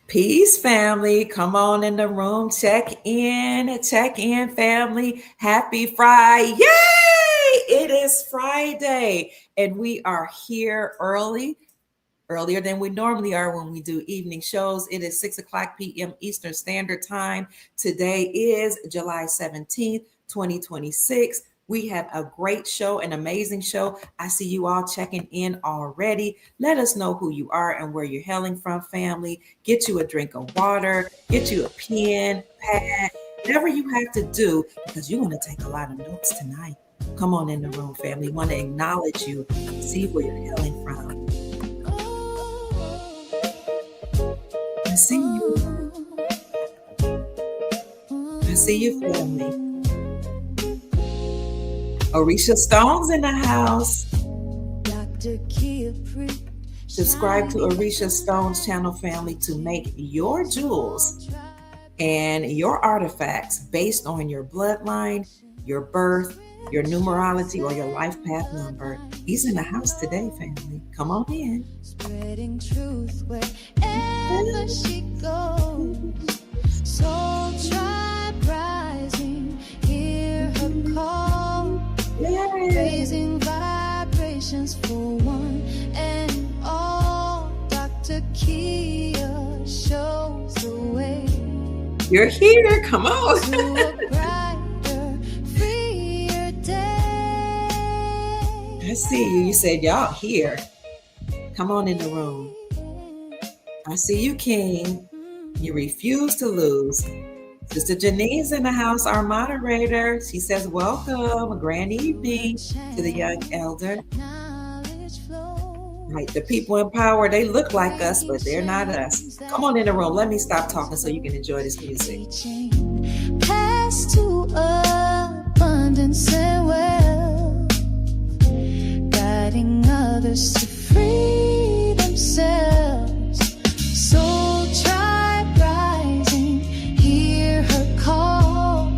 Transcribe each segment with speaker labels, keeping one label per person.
Speaker 1: Peace, family. Come on in the room. Check in, family. Happy Friday. Yay! It is Friday, and we are here earlier than we normally are when we do evening shows. It is 6 o'clock p.m. Eastern Standard Time. Today is July 17th, 2026. We have a great show, an amazing show. I see you all checking in already. Let us know who you are and where you're hailing from, family. Get you a drink of water, get you a pen, pad, whatever you have to do, because you're going to take a lot of notes tonight. Come on in the room, family. We want to acknowledge you, see where you're hailing from. I see you. I see you, family. Orisha Stone's in the house. Subscribe to Orisha Stone's channel, family, to make your jewels and your artifacts based on your bloodline, your birth, your numerology, or your life path number. He's in the house today, family. Come on in.
Speaker 2: Spreading truth wherever she goes. Soul tribe rising, hear her call.
Speaker 1: Yay.
Speaker 2: Raising vibrations for one and all. Dr. Kia shows the way.
Speaker 1: You're here. Come on.
Speaker 2: To a brighter, freer day.
Speaker 1: I see you. You said y'all here. Come on in the room. I see you, King. You refuse to lose. Sister Janine's in the house, our moderator. She says, welcome, a grand evening to the young elder. Right, the people in power, they look like us, but they're not us. Come on in the room. Let me stop talking so you can enjoy this music.
Speaker 2: Pass to abundance and wealth, guiding others to free themselves. Soul tribe rising, hear her call.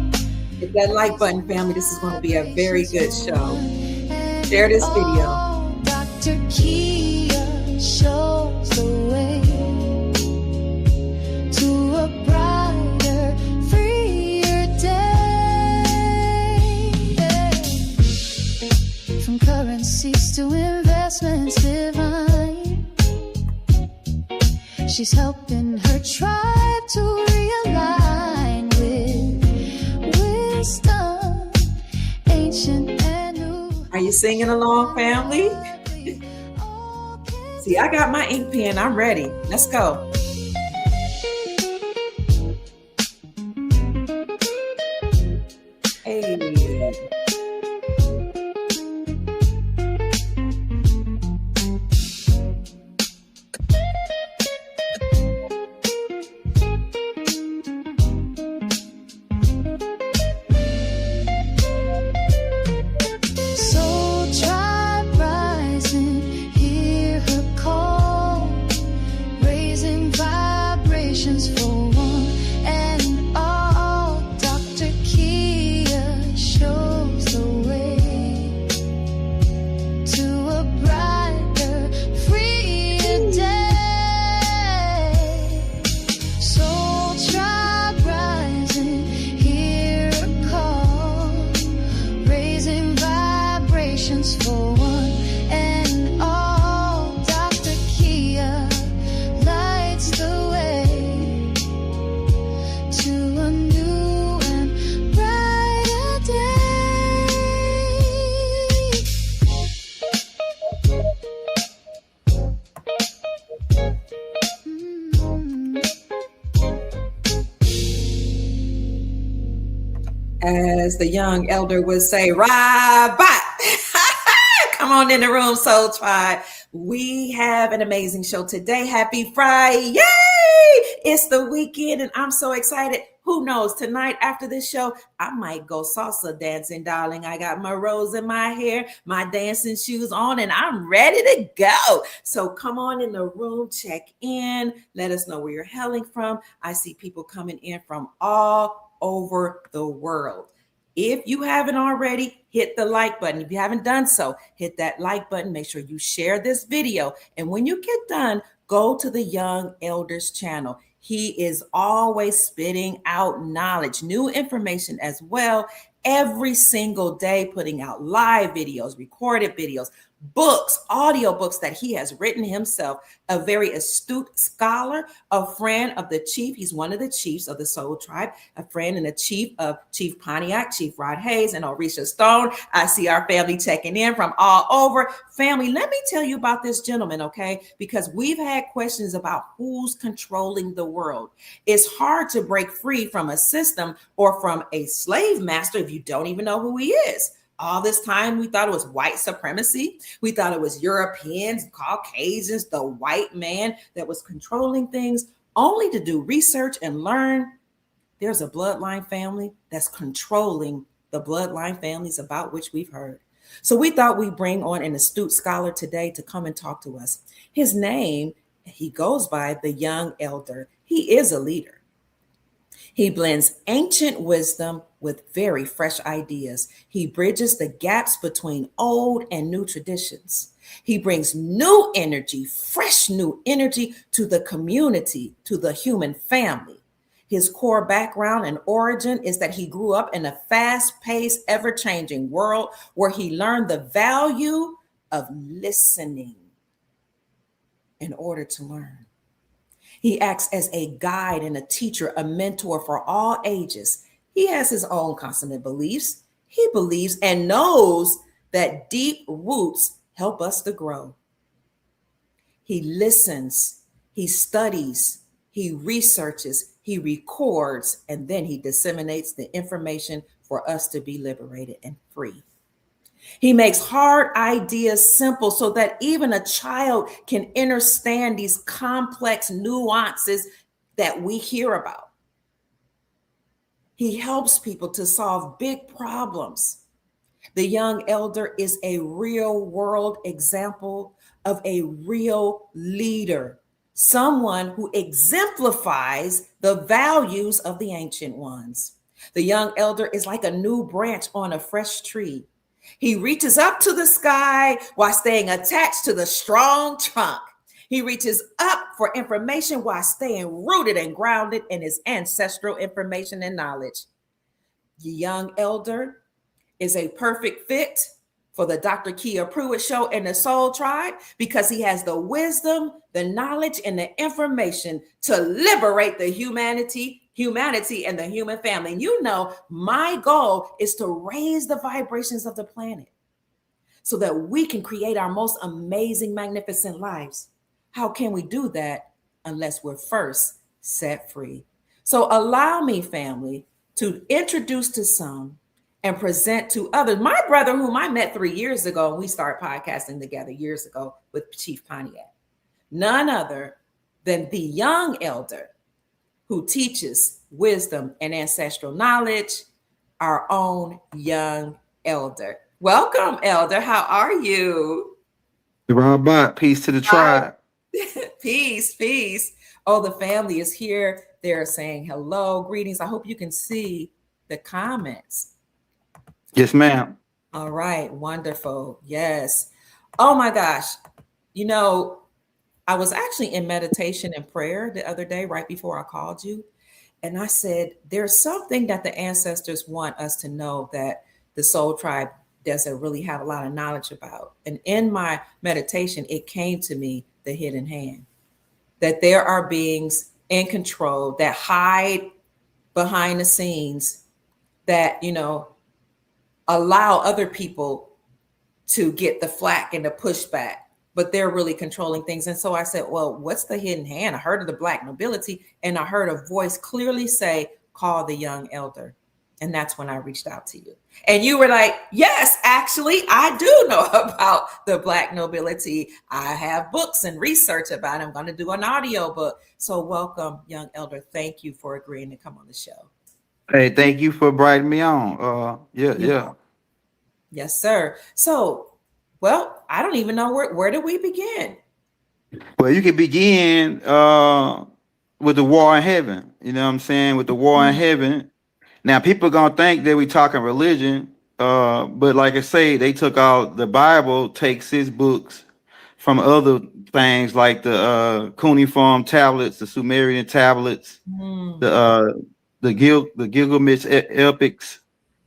Speaker 1: Hit that like button, family. This is going to be a very good show. Share this video.
Speaker 2: Dr. Kia shows the way to a brighter, freer day. From currencies to investments divine, she's helping her tribe to realign with wisdom, ancient and new.
Speaker 1: Are you singing along, family? See, I got my ink pen. I'm ready. Let's go. Hey.
Speaker 2: Soul tribe rising, hear her call, raising vibrations for one and all. Dr. Kia shows the way to a brighter, freer day. Soul tribe rising, hear her call, raising vibrations for one and all. Dr. Kia lights the way to a new and brighter day.
Speaker 1: As the young elder would say, ride by. Come on in the room, Soul Tribe. We have an amazing show today. Happy Friday. Yay! It's the weekend and I'm so excited. Who knows? Tonight after this show, I might go salsa dancing, darling. I got my rose in my hair, my dancing shoes on, and I'm ready to go. So come on in the room, check in. Let us know where you're hailing from. I see people coming in from all over the world. If you haven't already, hit the like button. If you haven't done so, hit that like button. Make sure you share this video. And when you get done, go to the Young Elders channel. He is always spitting out knowledge, new information as well, every single day, putting out live videos, recorded videos, books, audio books that he has written himself. A very astute scholar, a friend of the chief. He's one of the chiefs of the Soul Tribe, a friend and a chief of Chief Pontiac, Chief Rod Hayes, and Orisha Stone. I see our family checking in from all over. Family, let me tell you about this gentleman, okay? Because we've had questions about who's controlling the world. It's hard to break free from a system or from a slave master if you don't even know who he is. All this time, we thought it was white supremacy. We thought it was Europeans, Caucasians, the white man that was controlling things, only to do research and learn there's a bloodline family that's controlling the bloodline families about which we've heard. So we thought we'd bring on an astute scholar today to come and talk to us. His name, he goes by the Young Elder. He is a leader. He blends ancient wisdom with very fresh ideas. He bridges the gaps between old and new traditions. He brings new energy, fresh new energy to the community, to the human family. His core background and origin is that he grew up in a fast-paced, ever-changing world where he learned the value of listening in order to learn. He acts as a guide and a teacher, a mentor for all ages. He has his own constant beliefs. He believes and knows that deep roots help us to grow. He listens, he studies, he researches, he records, and then he disseminates the information for us to be liberated and free. He makes hard ideas simple so that even a child can understand these complex nuances that we hear about. He helps people to solve big problems. The Young Elder is a real world example of a real leader, someone who exemplifies the values of the ancient ones. The Young Elder is like a new branch on a fresh tree. He reaches up to the sky while staying attached to the strong trunk. He reaches up for information while staying rooted and grounded in his ancestral information and knowledge. The Young Elder is a perfect fit for the Dr. Kia Pruitt Show and the Soul Tribe because he has the wisdom, the knowledge, and the information to liberate the humanity and the human family. And you know, my goal is to raise the vibrations of the planet so that we can create our most amazing, magnificent lives. How can we do that unless we're first set free? So allow me, family, to introduce to some and present to others. My brother, whom I met 3 years ago, and we started podcasting together years ago with Chief Pontiac, none other than the Young Elder, who teaches wisdom and ancestral knowledge, our own Young Elder. Welcome, Elder. How are you?
Speaker 3: Robot, peace to the tribe.
Speaker 1: Peace, peace. Oh, the family is here. They're saying hello, greetings. I hope you can see the comments.
Speaker 3: Yes, ma'am.
Speaker 1: All right, wonderful. Yes. Oh my gosh. You know, I was actually in meditation and prayer the other day, right before I called you. And I said, there's something that the ancestors want us to know that the Soul Tribe doesn't really have a lot of knowledge about. And in my meditation, it came to me, the hidden hand, that there are beings in control that hide behind the scenes that, you know, allow other people to get the flack and the pushback, but they're really controlling things. And so I said, well, what's the hidden hand? I heard of the Black nobility, and I heard a voice clearly say, call the Young Elder. And that's when I reached out to you. And you were like, yes, actually, I do know about the Black nobility. I have books and research about it. I'm going to do an audio book. So welcome, Young Elder. Thank you for agreeing to come on the show.
Speaker 3: Hey, thank you for inviting me on. Yeah.
Speaker 1: Yes, sir. So, well, I don't even know where do we begin?
Speaker 3: Well, you can begin with the war in heaven. You know what I'm saying? With the war in heaven. Now, people gonna think that we talking religion, but like I say, they took out the Bible, take 6 books, from other things like the cuneiform tablets, the Sumerian tablets,
Speaker 1: Mm.
Speaker 3: the the Gilgamesh epics,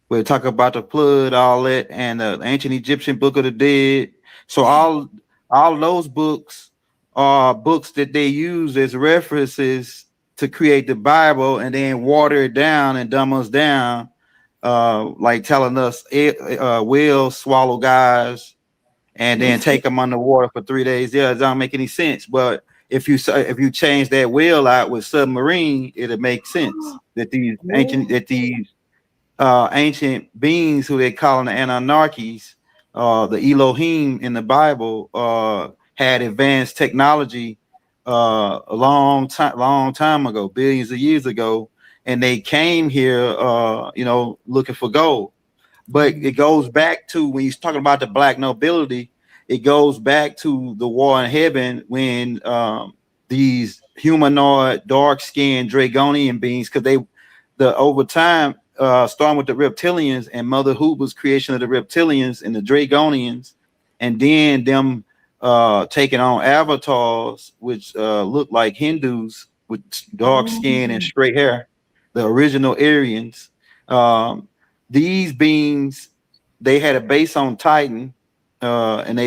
Speaker 3: where they talk about the flood, all that, and the ancient Egyptian Book of the Dead. So
Speaker 1: Yeah.
Speaker 3: all those books are books that they use as references to create the Bible, and then water it down and dumb us down, like telling us whales swallow guys and then take them underwater for 3 days. Yeah, it don't make any sense. But if you change that whale out with submarine, it'll make sense that
Speaker 1: Ooh.
Speaker 3: these ancient beings who they call the Anunnakis, the Elohim in the Bible, had advanced technology a long time ago, billions of years ago, and they came here, looking for gold. But it
Speaker 1: Mm.
Speaker 3: goes back to when he's talking about the black nobility. It goes back to the war in heaven when these humanoid, dark-skinned Dragonian beings, because the over time, starting with the reptilians and Mother Huber's creation of the reptilians and the Dragonians, and then them taking on avatars, which look like Hindus with dark skin and
Speaker 1: Mm.
Speaker 3: straight hair, the original Aryans. Um, these beings, they had a base on Titan, and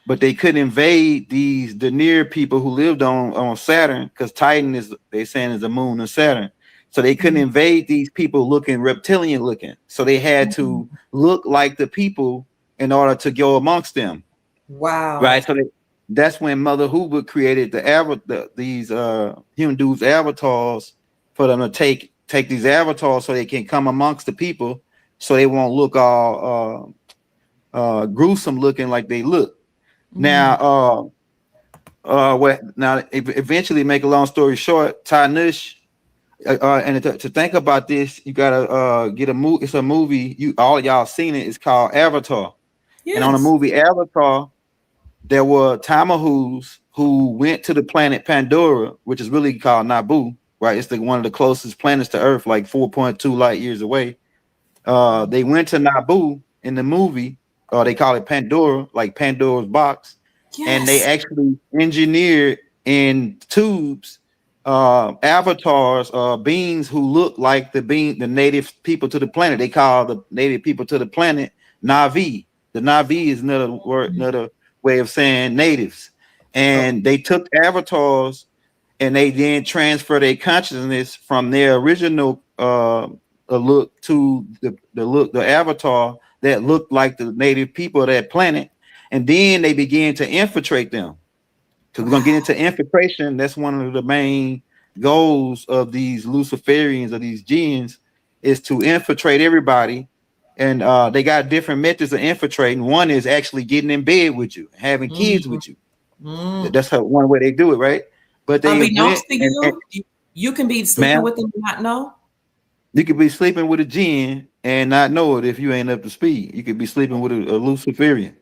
Speaker 3: but they couldn't invade the near people who lived on Saturn, because Titan is, they saying, is the moon of Saturn. So they couldn't
Speaker 1: Mm.
Speaker 3: invade these people looking reptilian looking. So they had
Speaker 1: Mm.
Speaker 3: to look like the people in order to go amongst them. Right.
Speaker 1: Wow.
Speaker 3: So that's when Mother Hoover created these Hindus avatars for them to take these avatars so they can come amongst the people, so they won't look all gruesome looking like they look.
Speaker 1: Mm.
Speaker 3: Now eventually, make a long story short, Tanush, and to think about this, you gotta get a movie. It's a movie, you all of y'all seen it. It's called Avatar. And on the
Speaker 1: Yes.
Speaker 3: movie Avatar, there were Tamahus who went to the planet Pandora, which is really called Naboo, right? It's one of the closest planets to Earth, like 4.2 light years away. They went to Naboo in the movie, or they call it Pandora, like Pandora's box, and they
Speaker 1: Yes.
Speaker 3: actually engineered in tubes avatars, beings who look like the native people to the planet. They call the native people to the planet Navi. The Navi is another word, another way of saying natives.
Speaker 1: Oh.
Speaker 3: And they took avatars and they then transfer their consciousness from their original look to the avatar that looked like the native people of that planet, and then they began to infiltrate them. Because we're gonna get
Speaker 1: Wow.
Speaker 3: into infiltration. That's one of the main goals of these Luciferians, or these jinns, is to infiltrate everybody. And they got different methods of infiltrating. One is actually getting in bed with you, having kids
Speaker 1: Mm.
Speaker 3: with you.
Speaker 1: Mm.
Speaker 3: That's how one way they do it, right? But they went
Speaker 1: Unbeknownst to
Speaker 3: and
Speaker 1: you, you can be sleeping
Speaker 3: man,
Speaker 1: with them and not know.
Speaker 3: you could be sleeping with a jinn and not know it if you ain't up to speed. You could be sleeping with a Luciferian,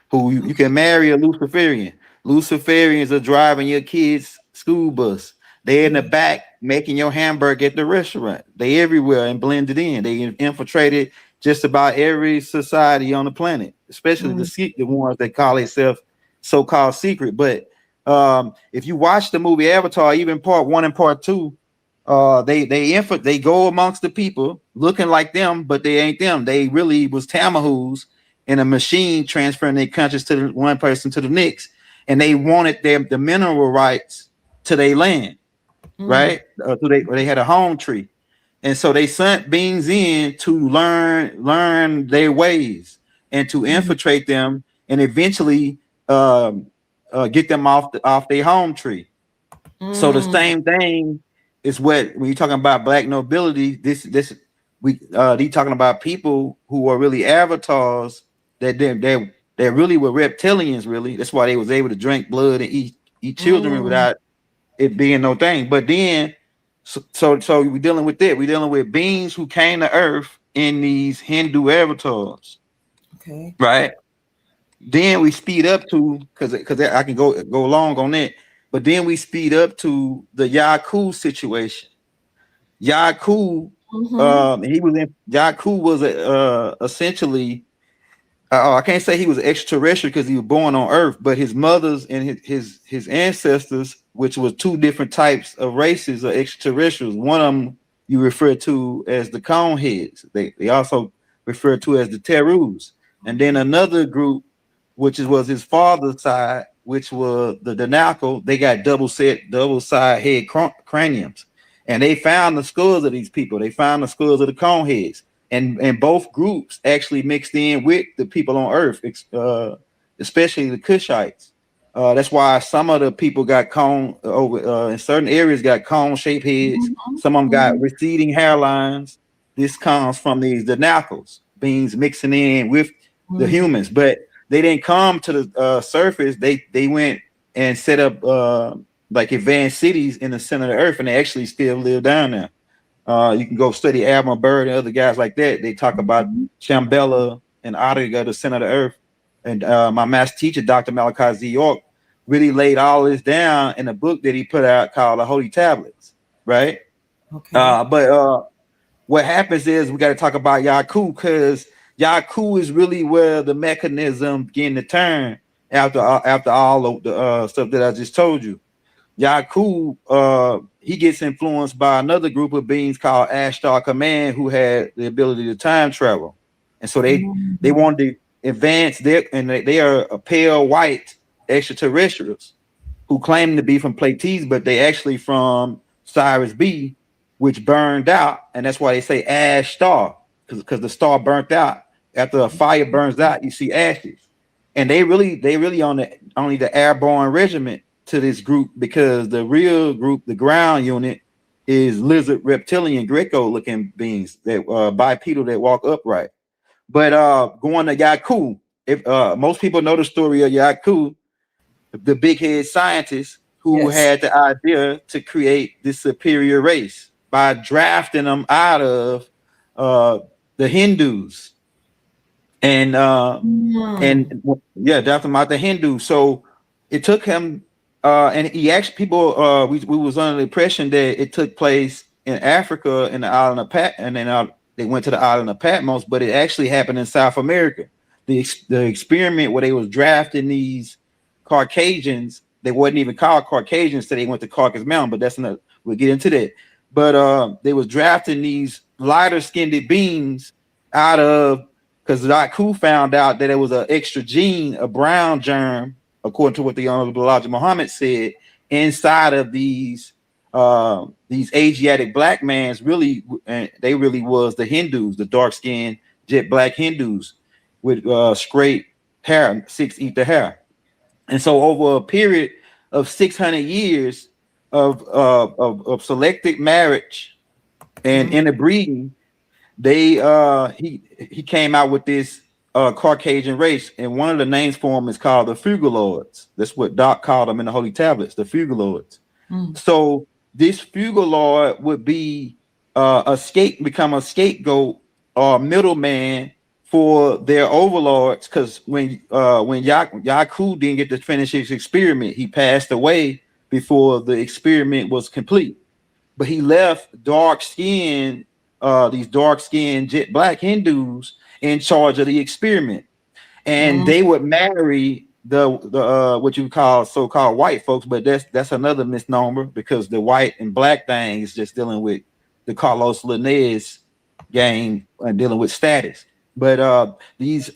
Speaker 3: who you can marry a Luciferian. Luciferians are driving your kids' school bus. They in the
Speaker 1: Mm.
Speaker 3: back making your hamburger at the restaurant. They everywhere and blended in. They infiltrated just about every society on the planet, especially
Speaker 1: Mm.
Speaker 3: the ones that call themselves so-called secret. But if you watch the movie Avatar, even part one and part two, they go amongst the people looking like them, but they ain't them. They really was Tamahus in a machine transferring their conscience to the one person to the next, and they wanted the mineral rights to their land,
Speaker 1: Mm.
Speaker 3: right? So they had a home tree, and so they sent beings in to learn their ways and to
Speaker 1: Mm.
Speaker 3: infiltrate them, and eventually get them off their home tree. So the
Speaker 1: Mm.
Speaker 3: same thing is what, when you're talking about black nobility, this we they talking about people who are really avatars that really were reptilians, really. That's why they was able to drink blood and eat children
Speaker 1: Mm.
Speaker 3: without it being no thing. But then so we're dealing with that. We're dealing with beings who came to earth in these Hindu avatars,
Speaker 1: Okay.
Speaker 3: right? Then we speed up to, because I can go long on that, but then we speed up to the Yaku situation. Yaku,
Speaker 1: Mm-hmm.
Speaker 3: Yaku was essentially I can't say he was extraterrestrial because he was born on Earth, but his mothers and his ancestors, which was two different types of races of extraterrestrials. One of them you refer to as the Coneheads. They also referred to as the Terus, and then another group, which was his father's side, which was the Danakil. They got double side head craniums, and they found the skulls of these people. They found the skulls of the Coneheads, and both groups actually mixed in with the people on Earth, especially the Kushites. That's why some of the people got cone over in certain areas got cone shaped heads.
Speaker 1: Mhm,
Speaker 3: Some of them got
Speaker 1: mhm,
Speaker 3: receding hairlines. This comes from the knuckles beings mixing in with the
Speaker 1: mhm.
Speaker 3: humans, but they didn't come to the surface. They went and set up like advanced cities in the center of the earth, and they actually still live down there. You can go study Admiral Byrd and other guys like that. They talk about
Speaker 1: Mhm.
Speaker 3: Shambhala and Attica, the center of the earth. And my master teacher, Dr. Malachi Z. York, really laid all this down in a book that he put out called The Holy Tablets, right?
Speaker 1: Okay.
Speaker 3: But what happens is we got to talk about Yaku because Yaku is really where the mechanism begin to turn after all of the stuff that I just told you. Yaku, he gets influenced by another group of beings called Ashtar Command, who had the ability to time travel, and so they
Speaker 1: Mhm.
Speaker 3: wanted to advance their, and they are a pale white extraterrestrials who claim to be from Plates, but they actually from Cyrus B, which burned out, and that's why they say ash star, because the star burnt out. After a fire burns out, you see ashes, and they really on the only the airborne regiment to this group because the real group, the ground unit, is lizard, reptilian, Greco looking beings that bipedal that walk upright. But going to Yaku, if most people know the story of Yaku, the big head scientist who
Speaker 1: Yes.
Speaker 3: had the idea to create this superior race by drafting them out of uh, the Hindus and
Speaker 1: Mm.
Speaker 3: and yeah, drafted him out the Hindu. So it took him, and he actually people we was under the impression that it took place in Africa in the island of Pat, and then they went to the island of Patmos, but it actually happened in South America. The experiment where they was drafting these Caucasians, they wasn't even called Caucasians, so they went to Caucasus Mountain, but that's another. We'll get into that. But they was drafting these lighter skinned beings out of because Zaku found out that it was an extra gene, a brown germ, according to what the Honorable Elijah Muhammad said, inside of these Asiatic black mans. Really, and they really was the Hindus, the dark skinned jet black Hindus with straight hair, six ether hair. And so, over a period of 600 years of selected marriage and
Speaker 1: Mm.
Speaker 3: interbreeding, they he came out with this Caucasian race, and one of the names for them is called the Fugaloids. That's what Doc called them in the Holy Tablets, the Fugaloids.
Speaker 1: Mm.
Speaker 3: So this Fugaloid would be become a scapegoat or middleman for their overlords, because when Yaku didn't get to finish his experiment, he passed away before the experiment was complete, but he left these dark skinned jet black Hindus in charge of the experiment, and
Speaker 1: Mm.
Speaker 3: they would marry the what you call so-called white folks, but that's another misnomer because the white and black thing is just dealing with the Carlos Linnaeus game and dealing with status. But these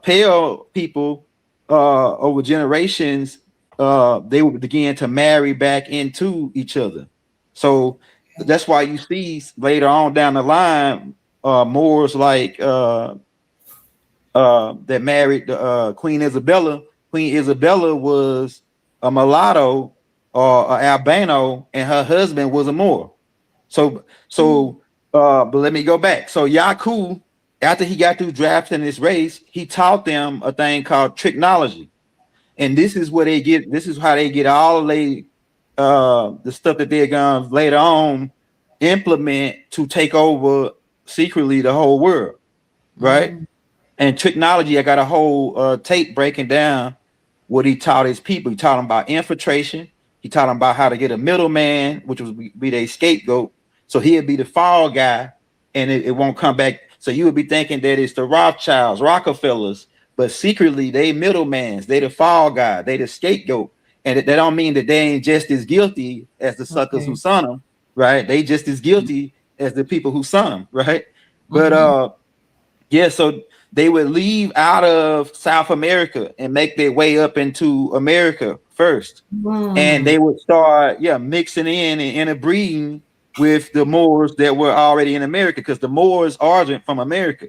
Speaker 3: pale people over generations, they would begin to marry back into each other. So that's why you see later on down the line Moors like that married Queen Isabella. Queen Isabella was a mulatto or albino, and her husband was a Moor.
Speaker 1: Mm.
Speaker 3: But let me go back. So Yaku, after he got through drafting this race, he taught them a thing called tricknology, and this is where they get. This is how they get all the stuff that they're gonna later on implement to take over secretly the whole world, right?
Speaker 1: Mm.
Speaker 3: And technology, I got a whole tape breaking down what he taught his people. He taught them about infiltration. He taught them about how to get a middleman, which was be their scapegoat. So he'd be the fall guy, and it won't come back. So you would be thinking that it's the Rothschilds, Rockefellers, but secretly they middlemans, they the fall guy, they the scapegoat. And that don't mean that they ain't just as guilty as the suckers who
Speaker 1: Okay.
Speaker 3: son them, right? They just as guilty as the people who son them, right? But
Speaker 1: Mm-hmm.
Speaker 3: yeah, so they would leave out of South America and make their way up into America first. And
Speaker 1: Mm.
Speaker 3: they would start, yeah, mixing in and interbreeding with the Moors that were already in America, because the Moors origin from America.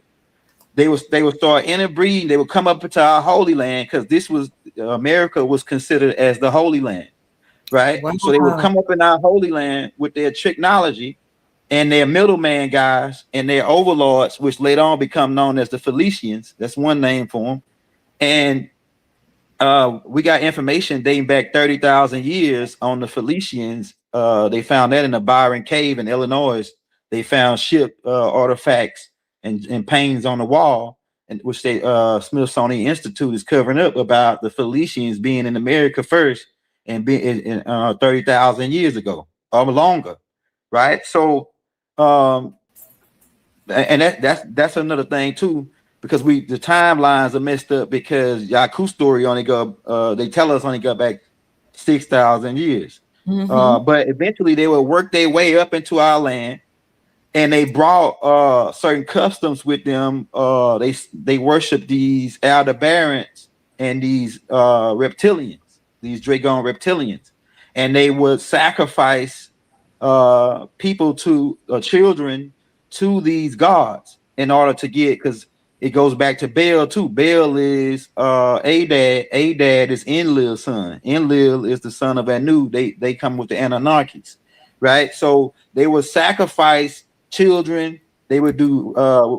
Speaker 3: They would start interbreeding. They would come up into our Holy Land, because this was America was considered as the Holy Land, right? So they would
Speaker 1: Wow.
Speaker 3: come up in our Holy Land with their technology and their middleman guys and their overlords, which later on become known as the Felicians. That's one name for them. And we got information dating back 30,000 years on the Felicians. They found that in the Byron Cave in Illinois. They found ship artifacts and paintings on the wall, and which they Smithsonian Institute is covering up about the Felicians being in America first and being in 30,000 years ago or longer, right? So um, and that's another thing too, because we the timelines are messed up, because Yaku story only go they tell us only got back 6,000 years.
Speaker 1: Mm-hmm.
Speaker 3: But eventually they will work their way up into our land, and they brought certain customs with them. They worship these Aldebarans and these reptilians, these Dragon reptilians, and they would sacrifice people to children to these gods in order to get, because it goes back to Baal too. Baal is Adad. Adad is Enlil's son. Enlil is the son of Anu. They come with the Anunnakis, right? So they would sacrifice children. They would do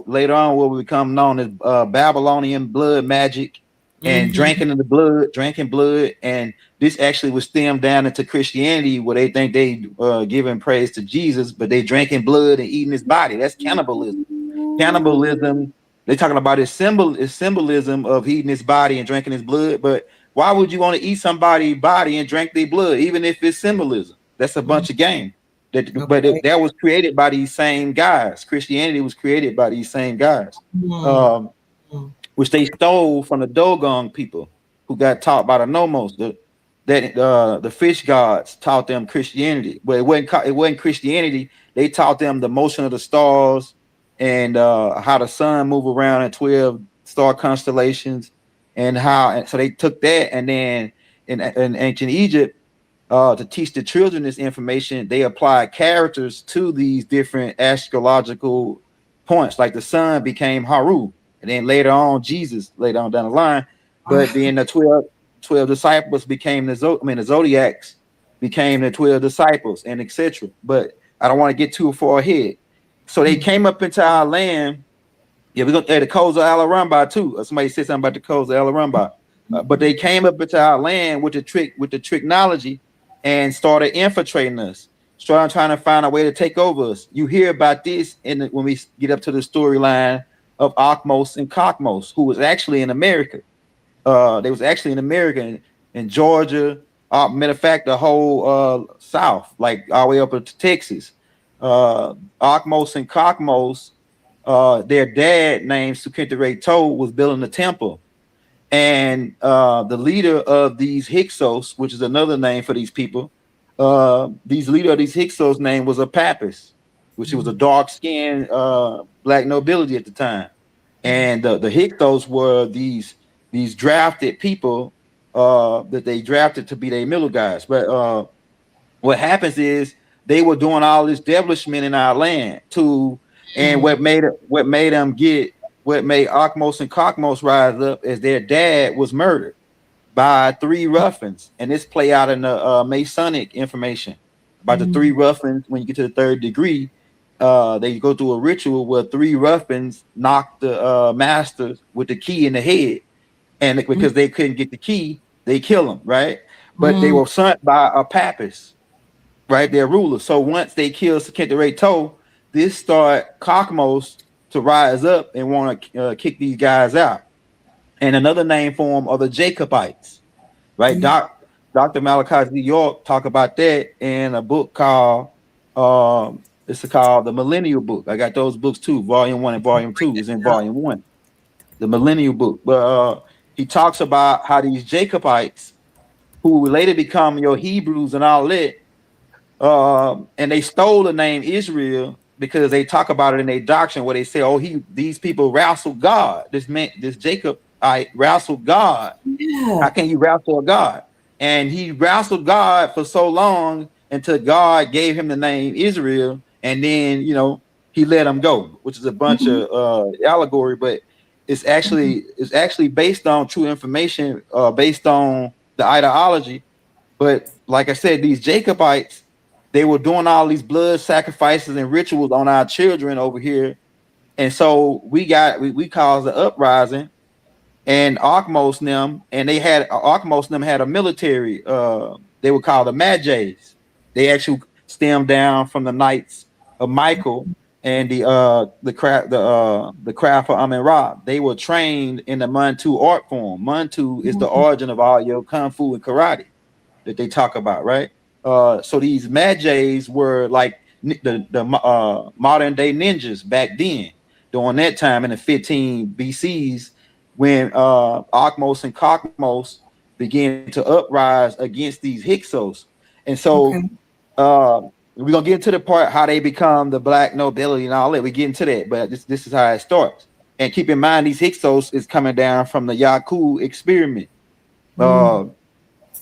Speaker 3: later on what would become known as Babylonian blood magic and
Speaker 1: Mm-hmm.
Speaker 3: drinking blood. And this actually was stemmed down into Christianity, where they think they giving praise to Jesus, but they drinking blood and eating his body. That's cannibalism. Cannibalism. They're talking about his symbolism of eating his body and drinking his blood. But why would you want to eat somebody's body and drink their blood, even if it's symbolism? That's a bunch of game.
Speaker 1: Okay.
Speaker 3: That was created by these same guys. Christianity was created by these same guys,
Speaker 1: Mm.
Speaker 3: um, which they stole from the Dogon people who got taught by the Nomos. The fish gods taught them Christianity, but it wasn't Christianity. They taught them the motion of the stars and how the sun move around in 12 star constellations, and so they took that, and then in ancient Egypt, to teach the children this information, they applied characters to these different astrological points. Like the sun became Haru, and then later on Jesus later on down the line. But then the 12 disciples became the zodiacs became the 12 disciples, and etc. But I don't want to get too far ahead. So they came up into our land. Yeah, we're gonna the codes of Alaramba too. Somebody said something about the codes of Alaramba. But they came up into our land with the technology, and started infiltrating us, started trying to find a way to take over us. You hear about this when we get up to the storyline of Akmos and Kakmos, who was actually in America. They was actually in America, in Georgia. Matter of fact, the whole South, like all the way up to Texas. Akmos and Kakmos, their dad named Sukintere To was building a temple, and the leader of these Hyksos, which is another name for these people, these leader of these Hyksos name was a Papist, which was a dark skinned black nobility at the time. And the Hyksos were these drafted people that they drafted to be their middle guys. But what happens is they were doing all this devilishment in our land too, and what made Akmos and Kakmos rise up is their dad was murdered by three ruffians, and this play out in the Masonic information about the three ruffians. When you get to the third degree, they go through a ritual where three ruffians knock the master with the key in the head, and because they couldn't get the key, they kill him, right? But they were sent by a papist, right? Their ruler. So once they kill Sekente To, this start Kakmos to rise up and want to kick these guys out. And another name for them are the Jacobites, right? Dr. Malachi Z. York talk about that in a book called it's called the Millennial Book. I got those books too. Volume 1 and Volume 2 is in Volume 1. the millennial book. But he talks about how these Jacobites, who would later become your Hebrews and all that, and they stole the name Israel because they talk about it in their doctrine where they say, "Oh, these people wrestled God. This Jacob, I wrestled God. How
Speaker 1: Yeah.
Speaker 3: can you wrestle a God?" And he wrestled God for so long until God gave him the name Israel, and then he let him go, which is a bunch
Speaker 1: Mhm.
Speaker 3: of allegory, but it's actually based on true information, based on the ideology. But like I said, these Jacobites, they were doing all these blood sacrifices and rituals on our children over here, and so we caused the uprising. And Arkmos them, and Arkmos them had a military. They were called the Magi's. They actually stemmed down from the Knights of Michael and the craft of Amen Ra. They were trained in the Mantu art form. Mantu is the
Speaker 1: Mhm.
Speaker 3: origin of all your kung fu and karate that they talk about, right? So these Magi's were like the modern day ninjas back then, during that time in the 15 BCs, when Akmos and Kakmos began to uprise against these Hyksos. And so
Speaker 1: Okay.
Speaker 3: uh, we're gonna get into the part how they become the black nobility and all that. We get into that, but this is how it starts. And keep in mind, these Hyksos is coming down from the Yaku experiment.
Speaker 1: Mm.
Speaker 3: Uh,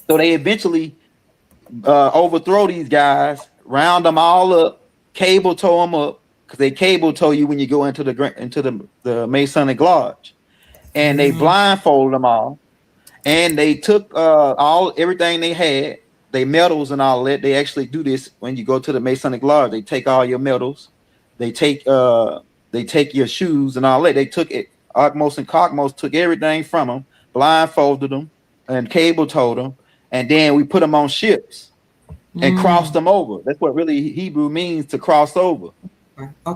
Speaker 3: so they eventually overthrow these guys, round them all up, cable tow them up, because they cable tow you when you go into the Masonic Lodge, and they
Speaker 1: Mm.
Speaker 3: blindfolded them all, and they took all everything they had, they medals and all that. They actually do this when you go to the Masonic Lodge. They take all your medals, they take your shoes and all that. They took it. Arkmos and Cockmos took everything from them, blindfolded them, and cable towed them, and then we put them on ships and crossed
Speaker 1: Mm.
Speaker 3: them over. That's what really Hebrew means, to cross over,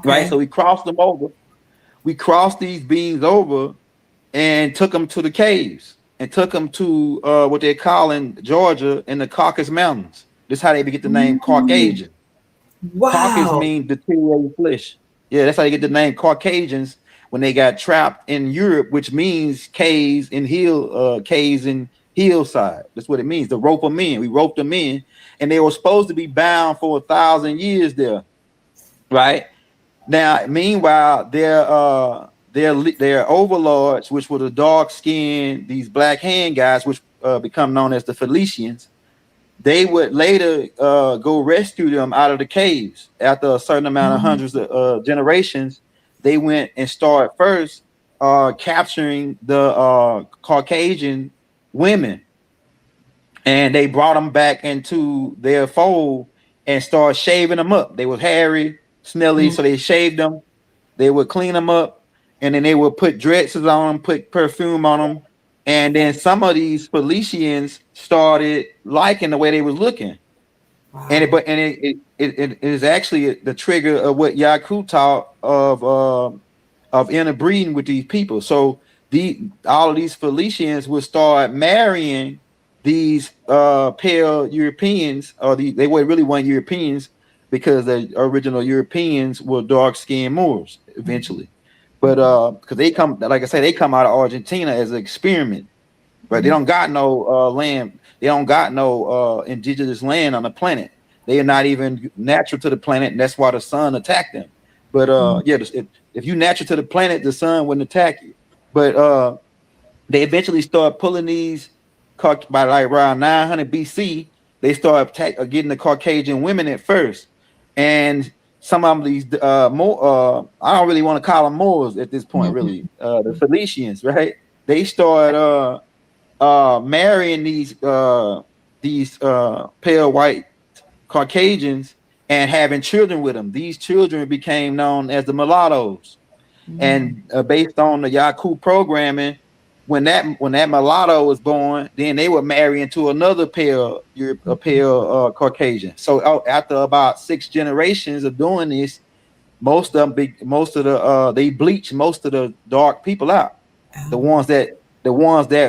Speaker 3: right? So
Speaker 1: Okay.
Speaker 3: we crossed them over. We crossed these beings over and took them to the caves and took them to what they call in Georgia in the Caucasus Mountains. This is how they get the name
Speaker 1: Mm.
Speaker 3: Caucasian. Caucasus
Speaker 1: Wow.
Speaker 3: means deteriorated flesh. Yeah, that's how they get the name Caucasians when they got trapped in Europe, which means caves and hillside. That's what it means. The rope them in. We roped them in, and they were supposed to be bound for 1,000 years there, right? Now, meanwhile, their overlords, which were the dark skinned, these black hand guys, which become known as the Felicians, they would later go rescue them out of the caves after a certain amount of
Speaker 1: Mm.
Speaker 3: hundreds of generations. They went and started first capturing the Caucasian women, and they brought them back into their fold and started shaving them up. They were hairy, smelly,
Speaker 1: Mm.
Speaker 3: so they shaved them. They would clean them up, and then they would put dresses on them, put perfume on them, and then some of these Felicians started liking the way they was looking, and it,
Speaker 1: Wow.
Speaker 3: but and it is actually the trigger of what Yaku taught of interbreeding with these people. So all of these Felicians would start marrying these pale Europeans, or they were really weren't Europeans, because the original Europeans were dark skinned Moors
Speaker 1: Mhm.
Speaker 3: eventually. But because they come, like I say, they come out of Argentina as an experiment, but they
Speaker 1: Mhm.
Speaker 3: don't got no land. They don't got no indigenous land on the planet. They are not even natural to the planet, and that's why the sun attacked them. But
Speaker 1: Mm.
Speaker 3: yeah, if you natural to the planet, the sun wouldn't attack you. But they eventually start pulling these by like around 900 BC. They start getting the Caucasian women at first, and some of these more. I don't really want to call them Moors at this point.
Speaker 1: Mhm.
Speaker 3: Really, the Felicians, right? They start marrying these pale white Caucasians and having children with them. These children became known as the mulattoes,
Speaker 1: Mm.
Speaker 3: and based on the Yaku programming, when that mulatto was born, then they would marry into another pale Caucasian. So after about 6 generations of doing this, most of they bleach most of the dark people out, the
Speaker 1: Oh.
Speaker 3: ones that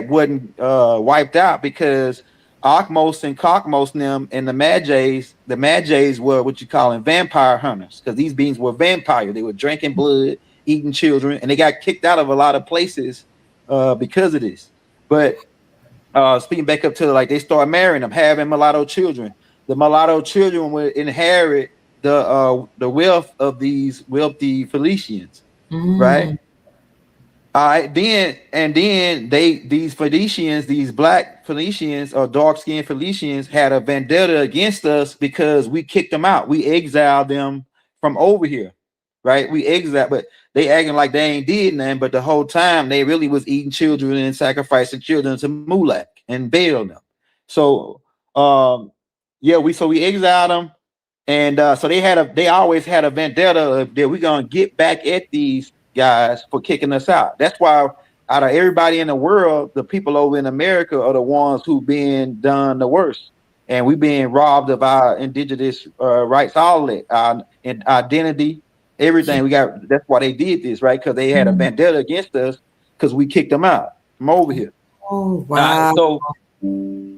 Speaker 3: wasn't wiped out, because Arkmos and Cockmos and them and the Magi's were what you call vampire hunters, because these beings were vampire. They were drinking blood eating children, and they got kicked out of a lot of places because of this. But speaking back up to like they start marrying them, having mulatto children. The mulatto children would inherit the wealth of these wealthy Phoenicians, right?
Speaker 1: Mm.
Speaker 3: All right, then these Phoenicians, these black Phoenicians or dark skinned Phoenicians had a vendetta against us because we kicked them out. We exiled them from over here, right? We exiled, but they acting like they ain't did nothing, but the whole time they really was eating children and sacrificing children to Mulak and Baal them. So yeah, we exiled them. And so they always had a vendetta of that we're gonna get back at these guys for kicking us out. That's why out of everybody in the world, the people over in America are the ones who been done the worst. And we being robbed of our indigenous rights, all that, our identity, everything. We got that's why they did this, right? Because they had a
Speaker 1: Mm.
Speaker 3: vendetta against us because we kicked them out from over here.
Speaker 1: Oh, wow.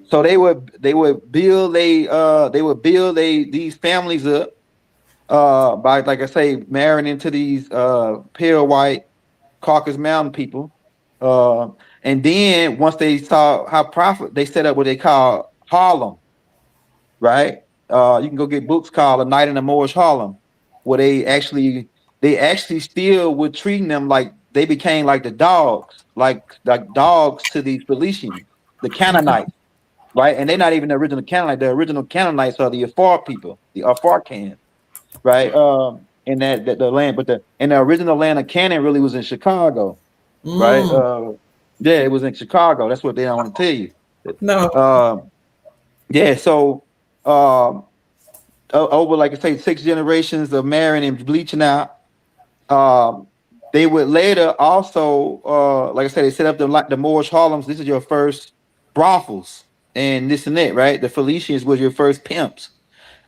Speaker 3: So they would build these families up by, like I say, marrying into these pale white Caucasus Mountain people. Uh, and then once they saw how profit, they set up what they call Harlem, right? You can go get books called A Night in the Moorish Harlem, where they actually still were treating them like they became like the dogs, like dogs to these Felicians, the Canaanites, right? And they're not even the original Canaanite. The original Canaanites are the Afar people, the Afarcans, right? In that the land, but the original land of Canaan really was in Chicago, right?
Speaker 1: Mm.
Speaker 3: Yeah, it was in Chicago. That's what they don't want to tell you.
Speaker 1: No.
Speaker 3: Um, yeah, so um, over like I say, 6 generations of marrying and bleaching out. Um, they would later also, like I said, they set up the Moorish Harlems. This is your first brothels and this and that, right? The Felicians was your first pimps.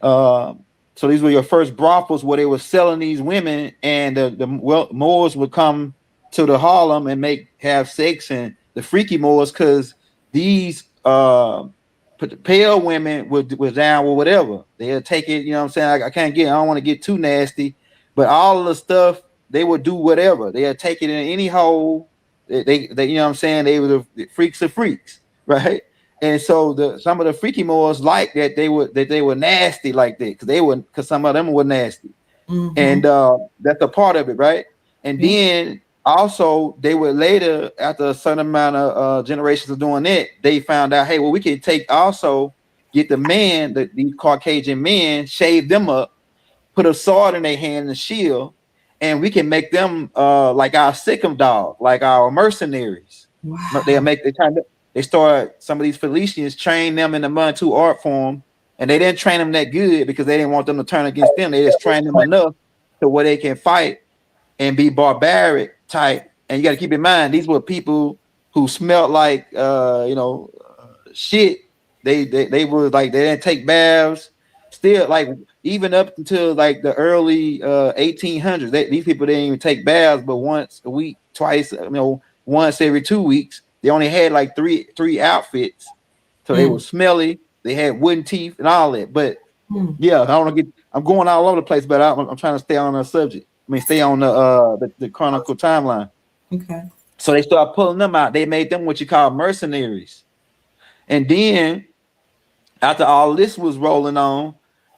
Speaker 3: Um, so these were your first brothels where they were selling these women, and the Moors would come to the Harlem and have sex, and the freaky Moors, because these pale women was down with whatever. They'll take it, you know what I'm saying? I don't want to get too nasty, but all of the stuff they would do whatever. They'll take it in any hole. They you know what I'm saying? They were the freaks of freaks, right? And so some of the freaky Moors like that they were nasty like that because some of them were nasty,
Speaker 1: Mm-hmm.
Speaker 3: and that's a part of it, right? And
Speaker 1: Yeah.
Speaker 3: then also they would later, after a certain amount of generations of doing it, they found out, hey, well, we can get the men, these Caucasian men, shave them up, put a sword in their hand and a shield, and we can make them like our Sikkim dog, like our mercenaries. No,
Speaker 1: Wow.
Speaker 3: they start some of these Felicians train them in the Mantu art form, and they didn't train them that good because they didn't want them to turn against them. They just trained them enough to where they can fight and be barbaric type. And you got to keep in mind, these were people who smelled like shit. They were like they didn't take baths. Still, like even up until like the early 1800s, these people didn't even take baths, but once a week, twice, once every 2 weeks. They only had like three outfits, so they were
Speaker 1: Mm.
Speaker 3: smelly. They had wooden teeth and all that. But
Speaker 1: Mm.
Speaker 3: yeah, I don't want to get. I'm going all over the place, but I'm trying to stay on the subject. I mean, stay on the chronicle timeline.
Speaker 1: Okay.
Speaker 3: So they start pulling them out. They made them what you call mercenaries, and then after all this was rolling on,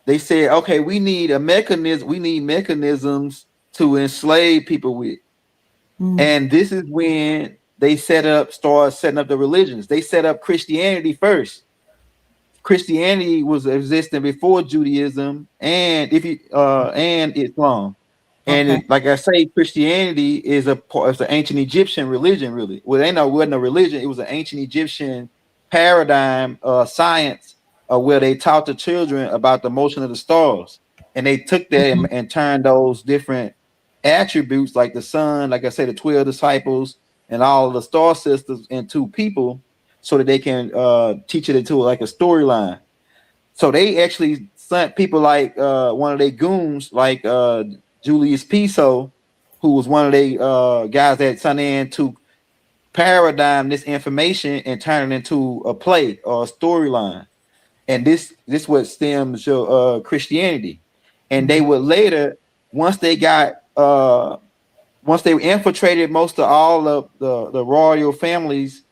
Speaker 3: they said, okay, we need a mechanism. We need mechanisms to enslave people with.
Speaker 1: Mm.
Speaker 3: And this is when they started setting up the religions. They set up Christianity first. Christianity was existing before Judaism and Islam. And
Speaker 1: Okay.
Speaker 3: like I say, Christianity it's an ancient Egyptian religion, really. Well, it wasn't a religion, it was an ancient Egyptian paradigm, science, where they taught the children about the motion of the stars. And they took that
Speaker 1: Mhm.
Speaker 3: and turned those different attributes, like the sun, like I said, the 12 disciples, and all of the star systems into people so that they can teach it into like a storyline. So they actually sent people like one of their goons, like Julius Piso, who was one of the guys that sent in to paradigm this information and turn it into a play or a storyline. And this what stems your Christianity. And they
Speaker 1: Mhm.
Speaker 3: would later, once they got once they infiltrated most of all of the royal families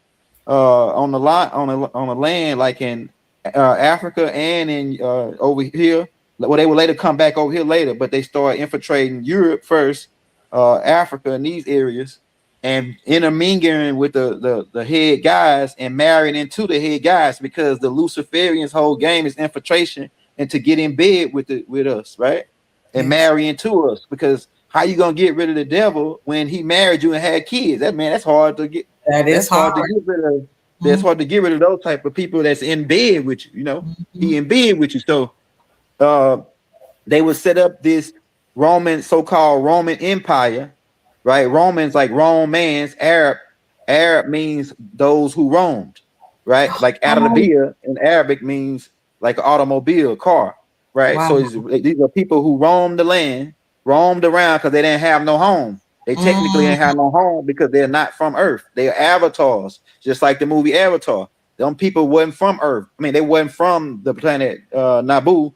Speaker 3: on the line on the land, like in Africa and in over here. Well, they would later come back over here later, but they started infiltrating Europe first, Africa and these areas, and intermingling with the head guys and marrying into the head guys, because the Luciferians' whole game is infiltration and to get in bed with us, right? And
Speaker 1: Yes.
Speaker 3: marry into us, because how you gonna get rid of the devil when he married you and had kids? That man, that's hard to get.
Speaker 1: That is
Speaker 3: That's hard to
Speaker 1: hard.
Speaker 3: get rid of. That's
Speaker 1: Mhm.
Speaker 3: hard to get rid of those type of people that's in bed with you. You know, he
Speaker 1: Mhm.
Speaker 3: in bed with you. So uh, they would set up this Roman, so-called Roman Empire, right? Romans like Romans, Arab. Arab means those who roamed, right? Like
Speaker 1: Oh,
Speaker 3: Arabia in Arabic means like an automobile, car, right?
Speaker 1: wow.
Speaker 3: So these are people who roamed the land, roamed around because they didn't have no home. They technically didn't
Speaker 1: Mm,
Speaker 3: have no home because they're not from Earth. They are avatars, just like the movie Avatar. Them people wasn't from Earth. I mean, they wasn't from the planet Naboo,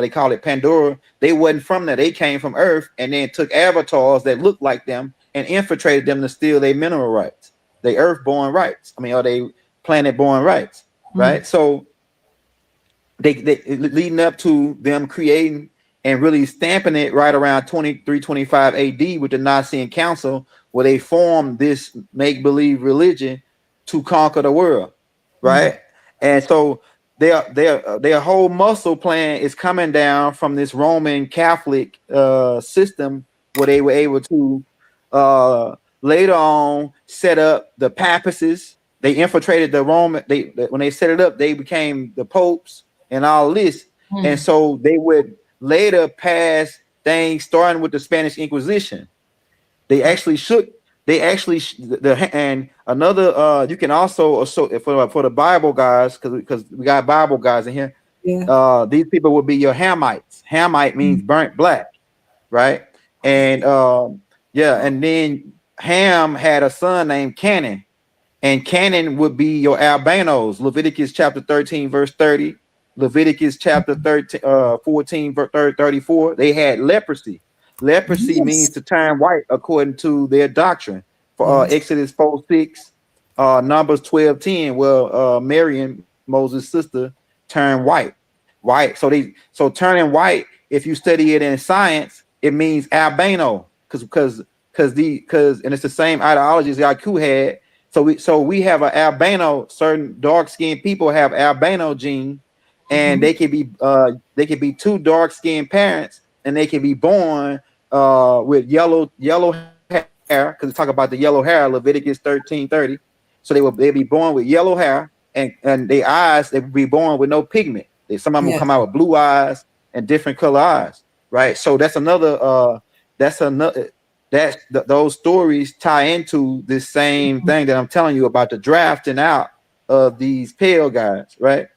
Speaker 3: they call it Pandora. They wasn't from there. They came from Earth and then took avatars that looked like them and infiltrated them to steal their mineral rights, they Earth-born rights. I mean, or they planet-born rights,
Speaker 1: mm,
Speaker 3: right? So they leading up to them creating and really stamping it right around 2325 AD with the Nicene Council, where they formed this make-believe religion to conquer the world,
Speaker 1: mm.
Speaker 3: right? And so their whole muscle plan is coming down from this Roman Catholic system, where they were able to later on set up the papacies. They infiltrated the Roman. When they set it up, they became the popes and all this. And
Speaker 1: Mm.
Speaker 3: so they would later pass things starting with the Spanish Inquisition. They actually shook. They actually and another. You can also for the Bible guys, because we got Bible guys in here.
Speaker 1: Yeah.
Speaker 3: These people would be your Hamites. Hamite
Speaker 1: Mm.
Speaker 3: means burnt black, right? And yeah, and then Ham had a son named Canaan, and Canaan would be your albanos. Leviticus chapter 13, verse 30. Leviticus chapter 13, 14, verse 34. They had leprosy. Leprosy means
Speaker 1: Yes.
Speaker 3: to turn white according to their doctrine. For
Speaker 1: Yes.
Speaker 3: Exodus 4, 6, Numbers 12, 10. Well, Miriam, Moses' sister, turned white. White. So turning white, if you study it in science, it means albino. Because and it's the same ideologies Yaku had. So we have an albino. Certain dark skinned people have albino gene, and
Speaker 1: Mhm.
Speaker 3: they can be two dark skinned parents, and they can be born with yellow hair, because we talk about the yellow hair, Leviticus 13:30. So they be born with yellow hair, and their eyes, they would be born with no pigment. Some of them will
Speaker 1: Yes.
Speaker 3: come out with blue eyes and different color eyes, right? So that's another those stories tie into this same thing that I'm telling you about, the drafting out of these pale guys, right?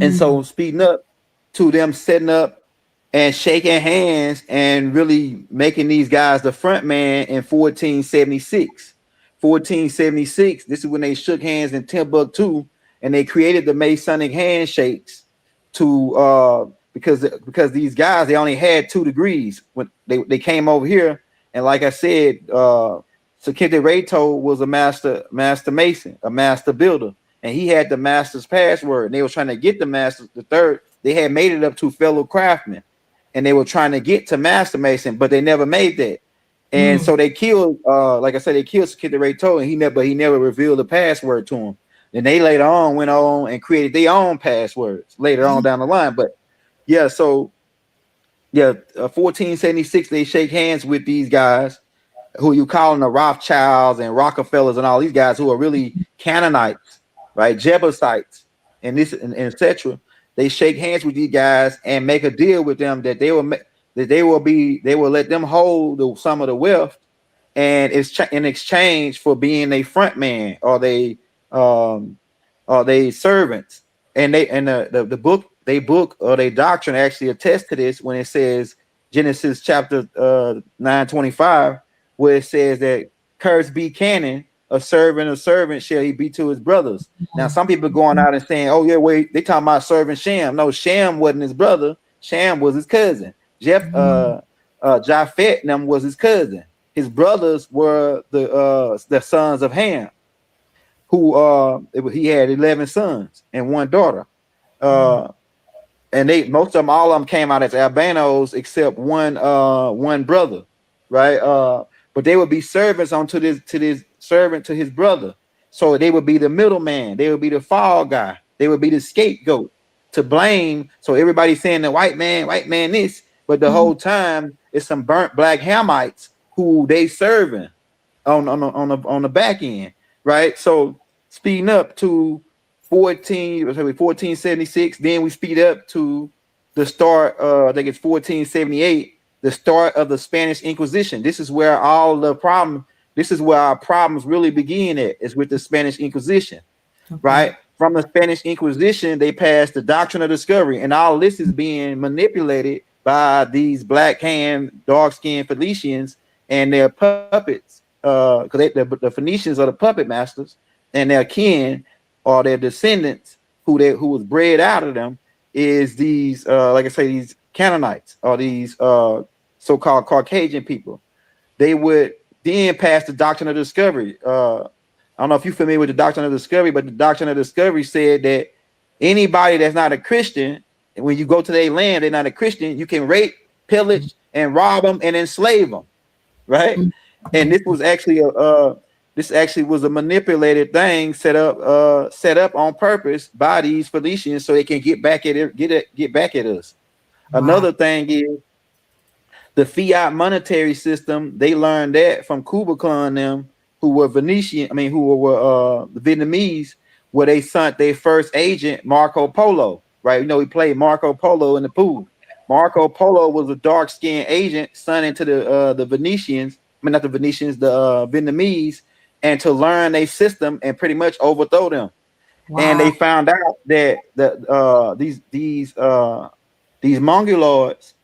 Speaker 3: And
Speaker 1: Mm.
Speaker 3: so speeding up to them setting up and shaking hands and really making these guys the front man in 1476. 1476, this is when they shook hands in Timbuktu, and they created the Masonic handshakes to because these guys, they only had 2 degrees when they came over here. And like I said, Sakente Reto was a master mason, a master builder, and he had the master's password. And they were trying to get the third. They had made it up to fellow craftsmen, and they were trying to get to master mason, but they never made that. And
Speaker 1: Mm.
Speaker 3: so they killed, like I said, they killed Sakente Reto, and he never revealed the password to him. And they later on went on and created their own passwords later on down the line. But yeah, so yeah, 1476, they shake hands with these guys who you calling the Rothschilds and Rockefellers and all these guys who are really Canaanites, right? Jebusites and and etc. They shake hands with these guys and make a deal with them that they will let them hold some of the wealth, and it's in exchange for being a front man, um or they servants. And the book, they book or they doctrine actually attests to this when it says Genesis chapter 9:25, where it says that curse be canon, a servant shall he be to his brothers. Now some people going out and saying, oh yeah, wait, they talking about serving Shem. No, Shem wasn't his brother. Shem was his cousin.
Speaker 1: Mm.
Speaker 3: Japhet and them was his cousin. his brothers were the sons of Ham, who he had 11 sons and one daughter. Uh, and they most of them, all of them came out as albanos except one brother, right? But they would be servants onto this servant to his brother. So they would be the middleman, they would be the fall guy, they would be the scapegoat to blame. So everybody's saying the white man this, but the whole time it's some burnt black Hamites who they serving on the back end, right? So speeding up to 1476, then we speed up to the start, I think it's 1478, the start of the Spanish Inquisition. This is where our problems really begin at, is with the Spanish Inquisition.
Speaker 1: Okay.
Speaker 3: Right? From the Spanish Inquisition, they passed the doctrine of discovery, and all this is being manipulated by these black hand, dark-skinned Phoenicians and their puppets. Because the Phoenicians are the puppet masters, and their kin or their descendants, who was bred out of them, is these, like I say, these Canaanites, or these so-called Caucasian people. They would then pass the doctrine of discovery. I don't know if you're familiar with the doctrine of discovery, but the doctrine of discovery said that anybody that's not a Christian, and when you go to their land, they're not a Christian, you can rape, pillage, and rob them and enslave them, right? And this was actually a manipulated thing set up on purpose by these Phoenicians so they can get back at us. Wow. Another thing is the fiat monetary system. They learned that from Kublai Khan them, who were the Vietnamese, where they sent their first agent, Marco Polo, right? You know, he played Marco Polo in the pool. Marco Polo was a dark-skinned agent sent into the Venetians, I mean, not the Venetians, the Vietnamese, and to learn their system and pretty much overthrow them. Wow. And they found out that these Mongoloids,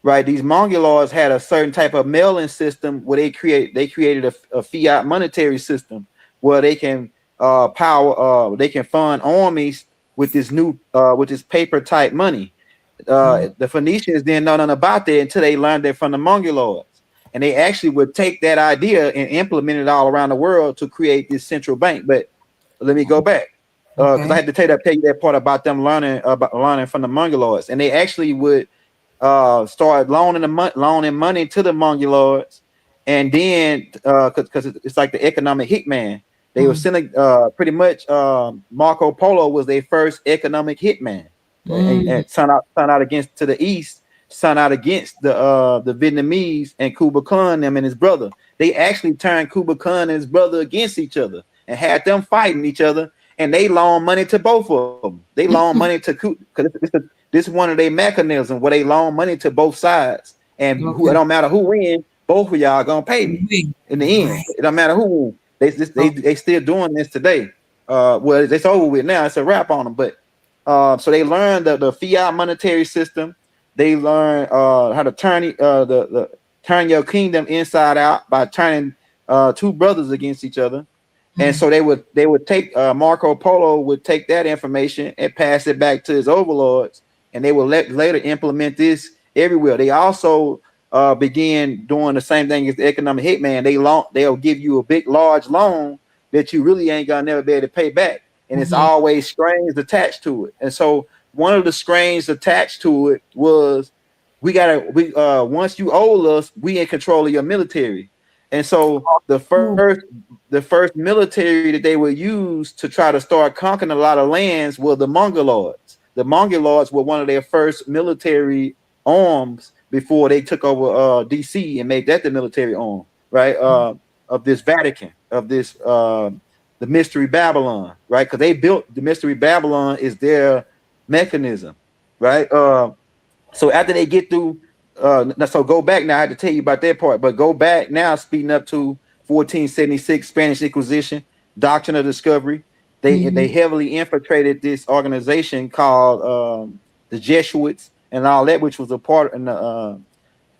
Speaker 3: right? These Mongoloids had a certain type of mailing system where they created a fiat monetary system where they can they can fund armies with this new with this paper type money. The Phoenicians didn't know nothing about that until they learned that from the Mongoloids, and they actually would take that idea and implement it all around the world to create this central bank. But let me go back because I had to tell you that part about them learning from the Mongoloids, and they actually would start loaning money to the Mongoloids, and then because it's like the economic hitman, they were sending pretty much Marco Polo was their first economic hitman, and sent out against to the east, sent out against the Vietnamese and Kublai Khan them and his brother. They actually turned Kublai Khan and his brother against each other and had them fighting each other, and they loaned money to both of them. They loaned money to because this is one of their mechanisms where they loan money to both sides, and it don't matter who win, both of y'all gonna pay me in the end. It don't matter who win. They still doing this today. Well, it's over with now. It's a wrap on them. But so they learned the fiat monetary system. They learned how to turn your kingdom inside out by turning two brothers against each other. And so they would take Marco Polo would take that information and pass it back to his overlords, and they will later implement this everywhere. They also began doing the same thing as the economic hitman. They'll give you a large loan that you really ain't gonna never be able to pay back, and it's always strings attached to it. And so one of the strings attached to it was once you owe us, we in control of your military. And so the first military that they would use to try to start conquering a lot of lands were the Mongoloids. The Mongoloids were one of their first military arms before they took over DC and made that the military arm, right? Of this Vatican, of this the Mystery Babylon, right? Because they built the Mystery Babylon is their mechanism, right? So after they get through, so go back now. I had to tell you about that part, but go back now, speeding up to 1476 Spanish Inquisition, Doctrine of Discovery. They heavily infiltrated this organization called the Jesuits and all that, which was a part and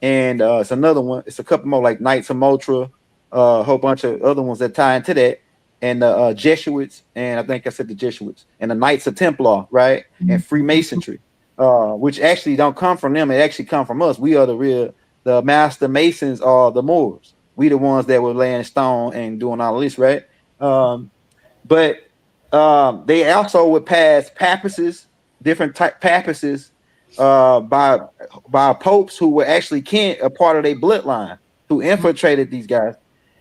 Speaker 3: it's another one. It's a couple more like Knights of Motra, a whole bunch of other ones that tie into that, and the Jesuits, and I think I said the Jesuits and the Knights of Templar, right, and Freemasonry, which actually don't come from them. It actually come from us. We are the master masons, or the Moors. We the ones that were laying stone and doing all of this, right? But they also would pass papacies, different type papacies, by popes who were actually a part of their bloodline, who infiltrated these guys,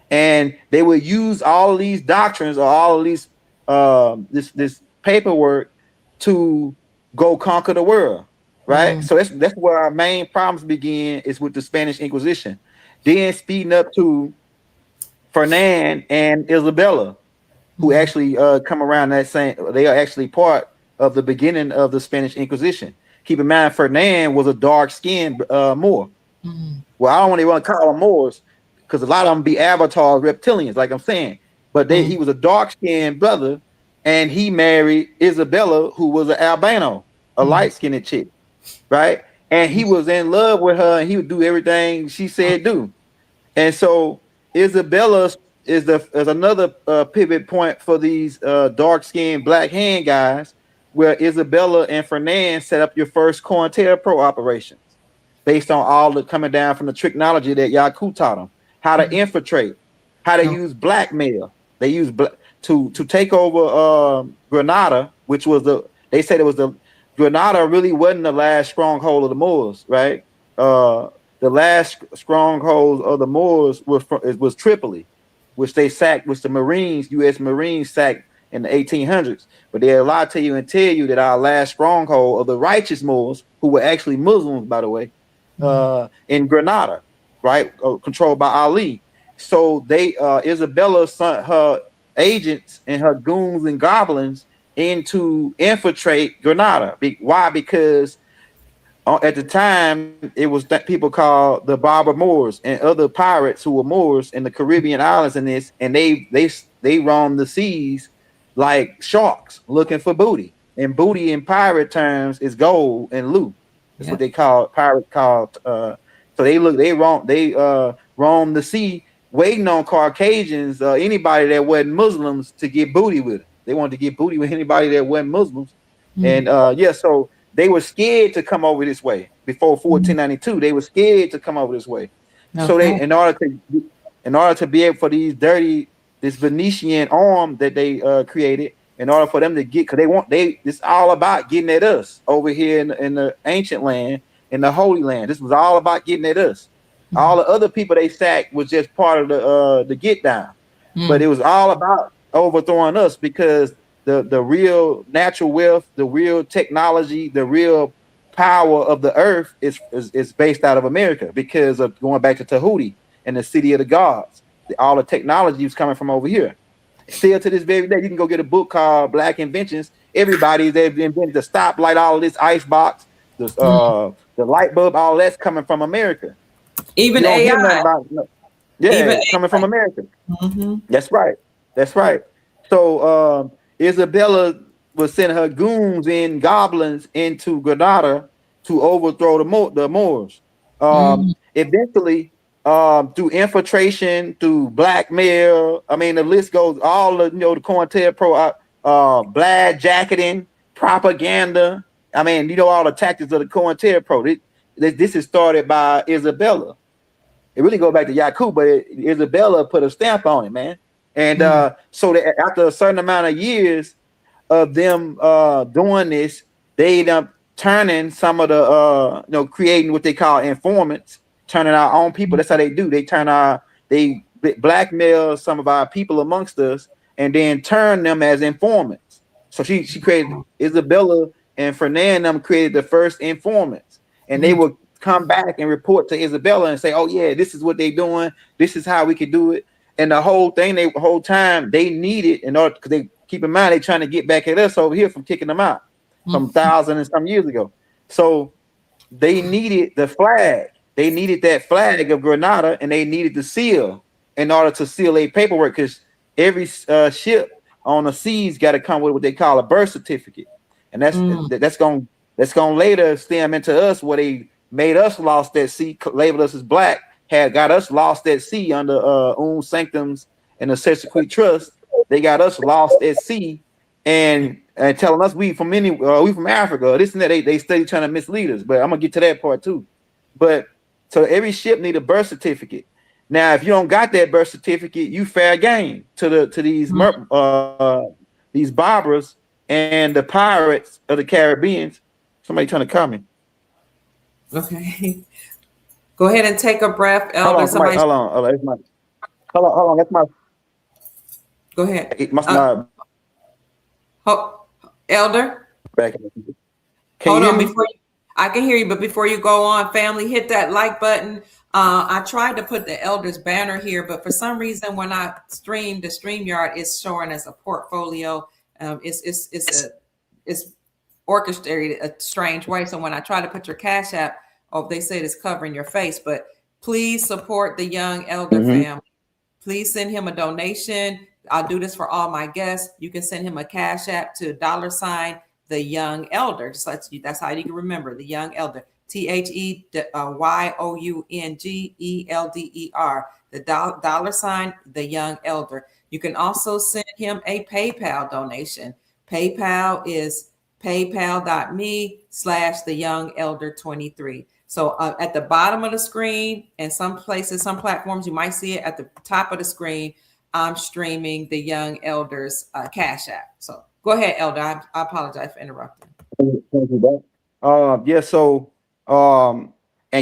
Speaker 3: and they would use all of these doctrines or all of these this paperwork to go conquer the world, right? So that's where our main problems begin, is with the Spanish Inquisition, then speeding up to Ferdinand and Isabella, who actually come around that same. They are actually part of the beginning of the Spanish Inquisition. Keep in mind, Ferdinand was a dark-skinned Moor. Well, I don't even want to call them Moors because a lot of them be avatars, reptilians, like I'm saying. But he was a dark-skinned brother, and he married Isabella, who was an albino, a light-skinned chick, right? And he was in love with her, and he would do everything she said do. And so Isabella is another pivot point for these dark-skinned black hand guys, where Isabella and Fernand set up your first COINTELPRO operations based on all the coming down from the technology that Yaku taught them, how to infiltrate, how to use blackmail. They used to take over Granada, which was they said it was the Granada really wasn't the last stronghold of the Moors, right? The last stronghold of the Moors was Tripoli, which they sacked, which the Marines, U.S. Marines sacked in the 1800s. But they'll lie to you and tell you that our last stronghold of the righteous Moors, who were actually Muslims, by the way, in Granada, right, controlled by Ali. So Isabella sent her agents and her goons and goblins in to infiltrate Granada. Why? Because at the time, it was that people called the Barber Moors and other pirates who were Moors in the Caribbean islands and they roamed the seas like sharks looking for booty. And booty in pirate terms is gold and loot. That's what they call pirate called. So they roam the sea waiting on Caucasians, anybody that wasn't Muslims, to get booty with them. They wanted to get booty with anybody that wasn't Muslims. And so they were scared to come over this way before 1492. They were scared to come over this way. So they, in order to be able for this Venetian arm that they created, in order for them to get, because it's all about getting at us over here in the ancient land, in the Holy Land. This was all about getting at us. All the other people they sacked was just part of the get down, but it was all about overthrowing us, because the real natural wealth, the real technology, the real power of the earth is based out of America, because of going back to Tahuti and the city of the gods. All the technology was coming from over here. Still to this very day, you can go get a book called Black Inventions. They've invented the stoplight, all of this ice box, the light bulb, all that's coming from America.
Speaker 1: Even AI.
Speaker 3: It's coming from America. That's right. That's right. So Isabella was sending her goons and goblins into Granada to overthrow the Moors. Eventually, through infiltration, through blackmail, I mean, the list goes, all the COINTELPRO, black jacketing, propaganda. I mean, all the tactics of the COINTELPRO. This is started by Isabella. It really goes back to Yaku, but Isabella put a stamp on it, man. And so that after a certain amount of years of them doing this, they end up turning some of the creating what they call informants, turning our own people. That's how they do. They blackmail some of our people amongst us, and then turn them as informants. So she created, Isabella and Fernand them created the first informants, and they would come back and report to Isabella and say, "Oh yeah, this is what they're doing. This is how we could do it." And the whole time they needed, in order, because they keep in mind they're trying to get back at us over here from kicking them out from 1,000 and some years ago. So they needed the flag. They needed that flag of Granada, and they needed the seal in order to seal a paperwork, because every ship on the seas got to come with what they call a birth certificate, and that's going to later stem into us, where they made us lost at sea, labeled us as black, got us lost at sea under Sanctums and the Sesequit Trust. They got us lost at sea and telling us we from Africa, this and that. They steady trying to mislead us, but I'm gonna get to that part too. But so every ship need a birth certificate, Now, if you don't got that birth certificate, you fair game to these Barbers and the pirates of the Caribbeans. Somebody trying to comment.
Speaker 1: Okay. Go ahead and take a breath,
Speaker 3: Hold
Speaker 1: Elder.
Speaker 3: on, somebody.
Speaker 1: Somebody,
Speaker 3: Hold on. It's my, hold on. That's my.
Speaker 1: go ahead.
Speaker 3: It must not
Speaker 1: Elder,
Speaker 3: back. Can you
Speaker 1: hold
Speaker 3: hear
Speaker 1: on.
Speaker 3: me?
Speaker 1: I can hear you, but before you go on, family, hit that like button. I tried to put the Elder's banner here, but for some reason, when I stream the StreamYard, it's showing as a portfolio. It's orchestrated a strange way. So when I try to put your Cash App, oh, they say it's covering your face. But please support the Young Elder
Speaker 3: Mm-hmm.
Speaker 1: family. Please send him a donation. I'll do this for all my guests. You can send him a Cash App to $ the Young Elder. Just that's how you can remember the Young Elder. TheYoungElder. The $ the Young Elder. You can also send him a PayPal donation. PayPal is paypal.me/theyoungelder23. So at the bottom of the screen, and some places, some platforms, you might see it at the top of the screen. I'm streaming the Young Elders Cash App. So go ahead, Elder. I apologize for interrupting.
Speaker 3: Yeah. So, and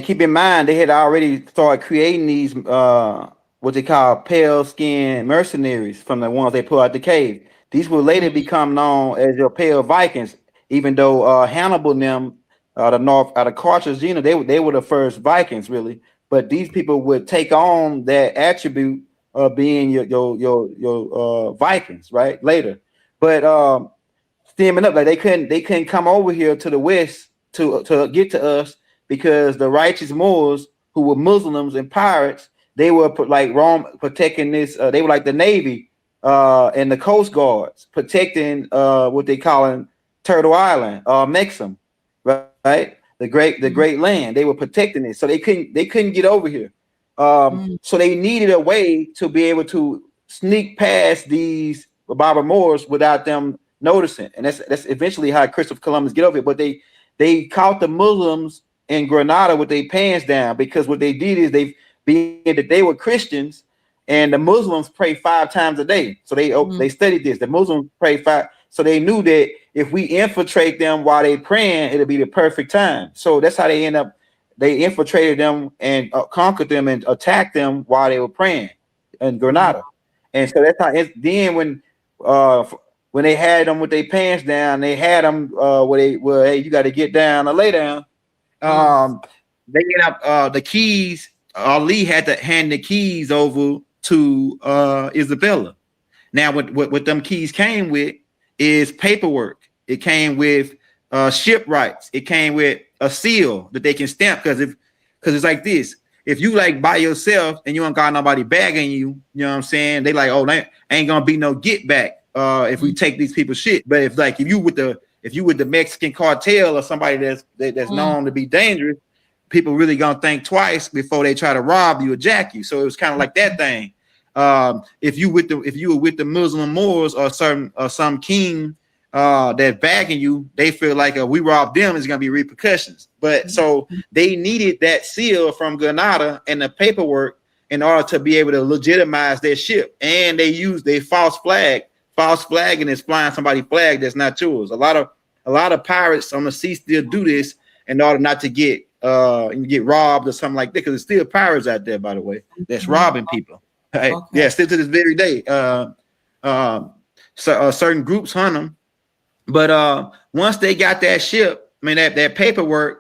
Speaker 3: keep in mind they had already started creating these what they call pale skin mercenaries from the ones they pull out the cave. These will later become known as your pale Vikings, even though Hannibal and them the north out of Carthagena, they were the first Vikings really. But these people would take on that attribute of being your Vikings, right? Later. But stemming up like they couldn't come over here to the west to get to us because the righteous Moors who were Muslims and pirates, they were like Rome protecting this. They were like the Navy and the Coast Guards protecting what they call in Turtle Island, Mexam, right? The great land. They were protecting it, so they couldn't get over here. So they needed a way to be able to sneak past these Berber Moors without them noticing, and that's eventually how Christopher Columbus get over it. But they caught the Muslims in Granada with their pants down because what they did is they were Christians and the Muslims pray 5 times a day. So they studied this. The Muslims pray 5, so they knew that if we infiltrate them while they praying, it'll be the perfect time. So that's how they end up. They infiltrated them and conquered them and attacked them while they were praying in Granada. And so that's how. Then when they had them with their pants down, they had them hey, you got to get down or lay down. They get up the keys. Ali had to hand the keys over to Isabella. Now, what them keys came with is paperwork. It came with shipwrights. It came with a seal that they can stamp because it's like this. If you like by yourself and you don't got nobody bagging you, you know what I'm saying? They like, oh, that ain't gonna be no get back if we take these people's shit. But if you with the Mexican cartel or somebody that's known to be dangerous, people really gonna think twice before they try to rob you or jack you. So it was kind of like that thing. If you were with the Muslim Moors or some king that's bagging you, they feel like we robbed them, it's gonna be repercussions. But so they needed that seal from Granada and the paperwork in order to be able to legitimize their ship. And they used their false flagging is flying somebody's flag that's not yours. A lot of pirates on the sea still do this in order not to get robbed or something like that, because there's still pirates out there, by the way, that's robbing people. Right? Okay. Yeah, still to this very day. Certain groups hunt them. But once they got that ship, that paperwork,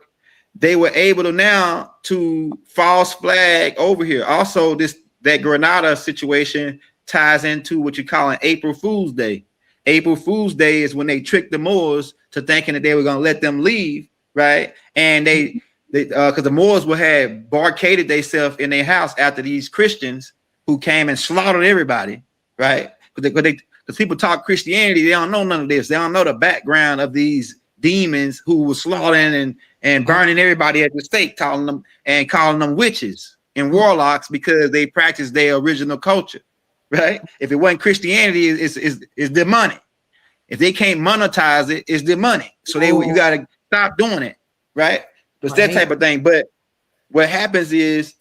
Speaker 3: they were able to now to false flag over here. Also, that Granada situation ties into what you call an April Fool's Day. April Fool's Day is when they tricked the Moors to thinking that they were going to let them leave, right? And they because the Moors would have barricaded themselves in their house after these Christians who came and slaughtered everybody, right? Because people talk Christianity, they don't know none of this. They don't know the background of these demons who were slaughtering and burning everybody at the stake, calling them witches and warlocks because they practiced their original culture, right? If it wasn't Christianity, it's demonic. If they can't monetize it, it's demonic. So you got to stop doing it, right? It's that type of thing. But what happens is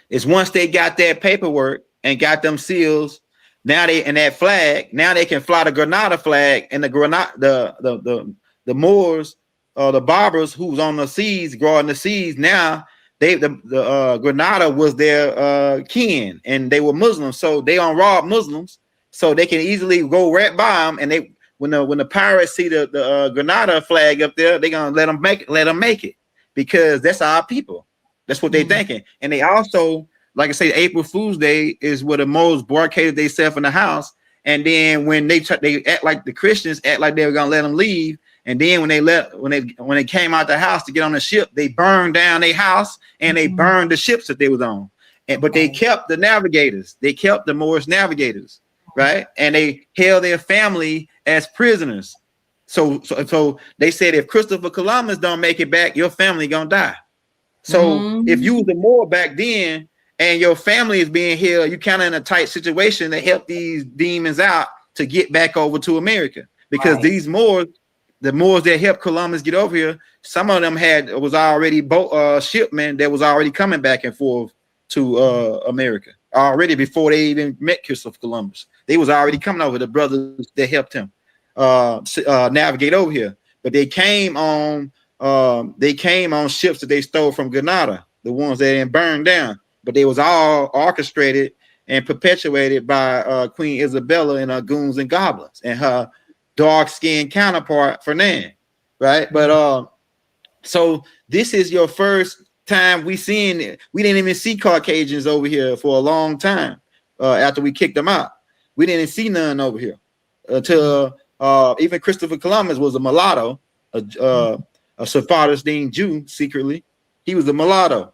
Speaker 3: It's once they got that paperwork and got them seals, now they and that flag, now they can fly the Granada flag, and the Granada the Moors the Barbers who's on the seas, guarding the seas. Now the Granada was their kin, and they were Muslims, so they don't rob Muslims, so they can easily go right by them. And they when the pirates see the Granada flag up there, they gonna let them make it because that's our people. That's what they thinking. And they also, like I say, April Fool's Day is where the Moors barricaded themselves in the house. And then when they act like the Christians act like they were gonna let them leave. And then when they came out the house to get on the ship, they burned down their house and they burned the ships that they was on. But they kept the navigators. They kept the Moorish navigators, right? And they held their family as prisoners. So they said if Christopher Columbus don't make it back, your family gonna die. So if you was a Moor back then and your family is being held, you kind of in a tight situation to help these demons out to get back over to America. Because these Moors, the Moors that helped Columbus get over here, some of them was already shipmen that was already coming back and forth to America already before they even met Christopher Columbus. They was already coming over, the brothers that helped him navigate over here. But they came on ships that they stole from Granada, the ones that didn't burn down. But they was all orchestrated and perpetuated by Queen Isabella and her goons and goblins and her dark-skinned counterpart Ferdinand, right? But so this is your first time we seen it. We didn't even see Caucasians over here for a long time after we kicked them out. We didn't see none over here until even Christopher Columbus was a mulatto, a Sephardic Jew secretly. He was a mulatto.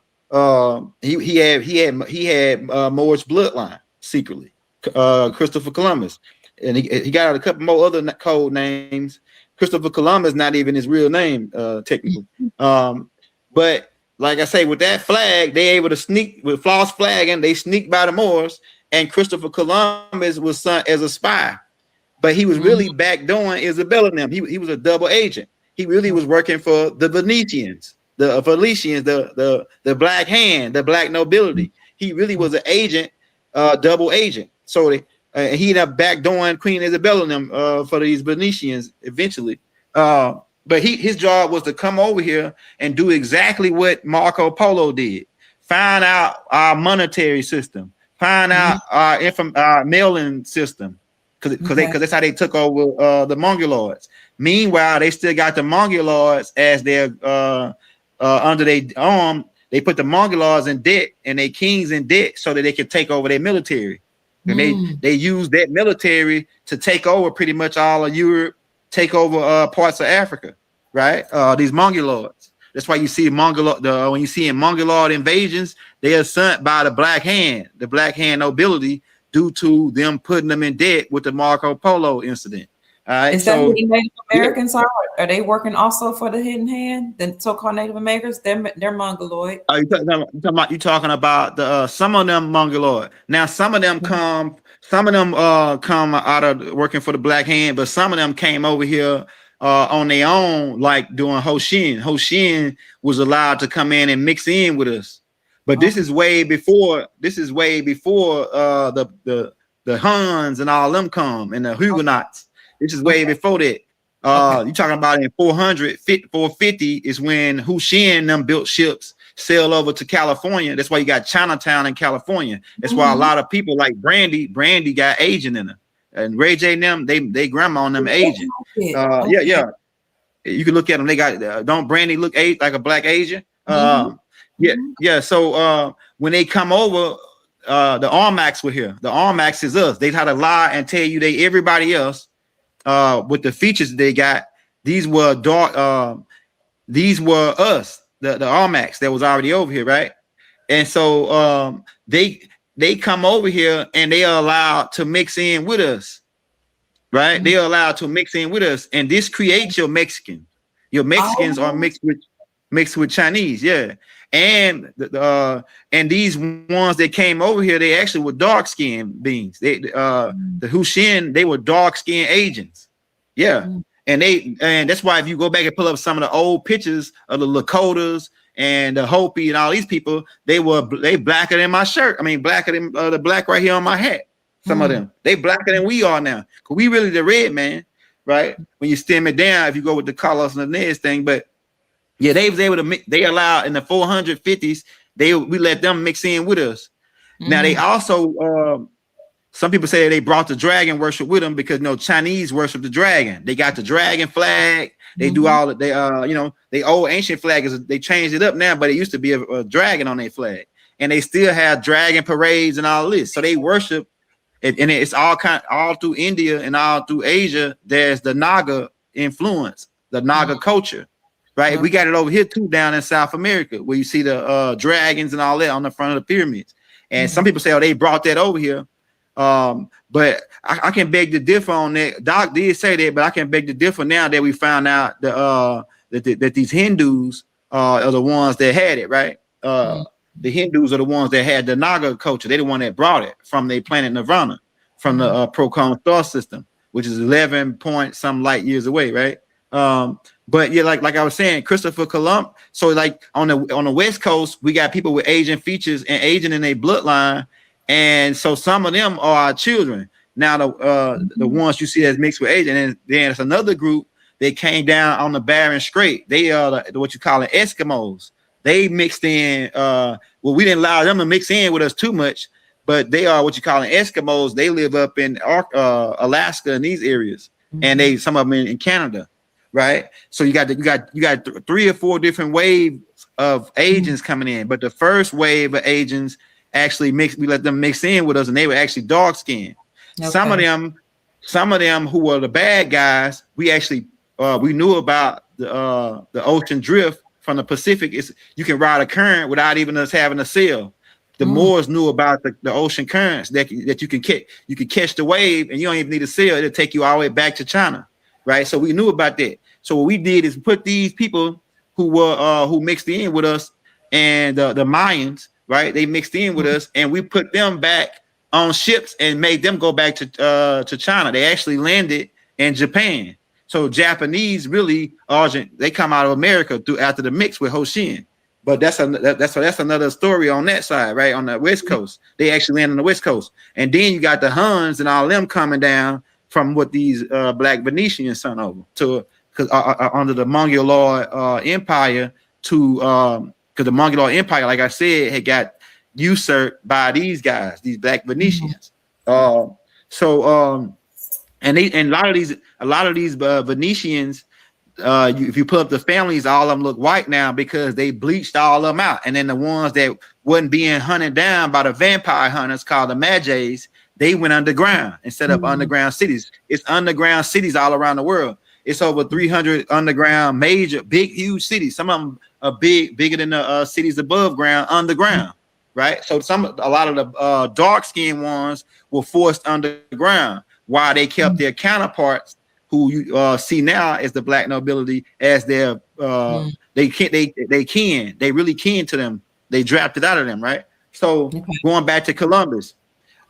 Speaker 3: He had Moorish bloodline secretly. Christopher Columbus. And he got out a couple more other code names. Christopher Columbus, not even his real name, technically. But like I say, with that flag, they able to sneak with false flagging. They sneaked by the Moors, and Christopher Columbus was sent as a spy, but he was really backdooring Isabella and them. He was a double agent. He really was working for the Venetians, the Felicians, the Black Hand, the Black Nobility. He really was an agent, double agent. So he ended up backdooring Queen Isabella and them for these Venetians eventually. But his job was to come over here and do exactly what Marco Polo did. Find out our monetary system. Find out our mailing system. Because that's how they took over the Mongoloids. Meanwhile, they still got the Mongoloids as their under their arm. They put the Mongoloids in debt and their kings in debt so that they could take over their military. And they used that military to take over pretty much all of Europe, take over parts of Africa, right? These Mongoloids. That's why you see when you see in Mongoloid invasions, they are sent by the Black Hand nobility due to them putting them in debt with the Marco Polo incident. All right.
Speaker 1: Is that who the Native Americans are? Are they working also for the Hidden Hand? The so-called Native Americans? They're Mongoloid.
Speaker 3: You talking about the some of them Mongoloid. Now some of them come out of working for the Black Hand, but some of them came over here on their own, like doing Hoshin. Hoshin was allowed to come in and mix in with us. But this is way before the Huns and all them come and the Huguenots. This is way before that. You're talking about in 450 is when Hushin them built ships, sail over to California. That's why you got Chinatown in California. That's why a lot of people like Brandy got Asian in her. And Ray J and them, they grandma on them Asian. Yeah. You can look at them. They got don't Brandy look like a black Asian? Yeah. So when they come over, the Armax were here. The Armax is us. They had to lie and tell you everybody else with the features they got. These were dark. These were us. The Armax that was already over here, right? And so they come over here and they are allowed to mix in with us, right? They are allowed to mix in with us, and this creates your Mexican. Your Mexicans are mixed with Chinese, yeah. And and these ones that came over here, they actually were dark skinned beings. The Hushin, they were dark skinned agents, yeah. And that's why if you go back and pull up some of the old pictures of the Lakotas and the Hopi and all these people, they blacker than my shirt. I mean, blacker than the black right here on my hat. Some of them, they blacker than we are now. Cause we really the red man, right? When you stem it down, if you go with the Carlos and the Nez thing, but yeah, they was able to they allowed in the 450s, we let them mix in with us. Now they also some people say they brought the dragon worship with them because Chinese worship the dragon. They got the dragon flag. They do all that. They old ancient flag they changed it up now, but it used to be a dragon on their flag, and they still have dragon parades and all this. So they worship, and it's all through India and all through Asia. There's the Naga influence, the Naga culture, right? We got it over here too, down in South America, where you see the dragons and all that on the front of the pyramids. And some people say, oh, they brought that over here. But I can beg to differ on that. Doc did say that, but I can beg to differ now that we found out that these Hindus are the ones that had it, right? The Hindus are the ones that had the Naga culture. They're the one that brought it from their planet Nirvana, from the Procon star system, which is 11 point some light years away, right? But yeah, like I was saying, Christopher Columbus. So like on the West Coast, we got people with Asian features and Asian in their bloodline. And so some of them are our children. Now the ones you see that's mixed with Asian, and then there's another group that came down on the Bering Strait. They are what you call Eskimos. They mixed in. We didn't allow them to mix in with us too much, but they are what you call Eskimos. They live up in Alaska and these areas, and some of them in Canada, right? So you got 3 or 4 different waves of Asians coming in, but the first wave of Asians actually we let them mix in with us, and they were actually dark skinned. Okay. Some of them who were the bad guys, we actually we knew about the ocean drift from the Pacific. You can ride a current without even us having a sail. The Moors knew about the ocean currents that you can catch. You can catch the wave, and you don't even need a sail. It'll take you all the way back to China, right? So we knew about that. So what we did is put these people who mixed in with us and the Mayans. Right, they mixed in with us, and we put them back on ships and made them go back to China. They actually landed in Japan. So Japanese really they come out of America after the mix with Hoshin. But that's another story on that side, right? On the West Coast, they actually land on the West Coast, and then you got the Huns and all them coming down from what these Black Venetians sent over to under the Mongoloid Empire to. Because the Mongoloid Empire, like I said, had got usurped by these guys, these Black Venetians. And a lot of these Venetians, if you put up the families, all of them look white now because they bleached all of them out. And then the ones that wasn't being hunted down by the vampire hunters called the Magi's, they went underground and set up underground cities. It's underground cities all around the world. It's over 300 underground, major, big, huge cities. Some of them are bigger than the cities above ground, underground, right? So a lot of the dark-skinned ones were forced underground, while they kept their counterparts, who you see now as the Black nobility, as their they really kin to them. They drafted out of them, right? So going back to Columbus.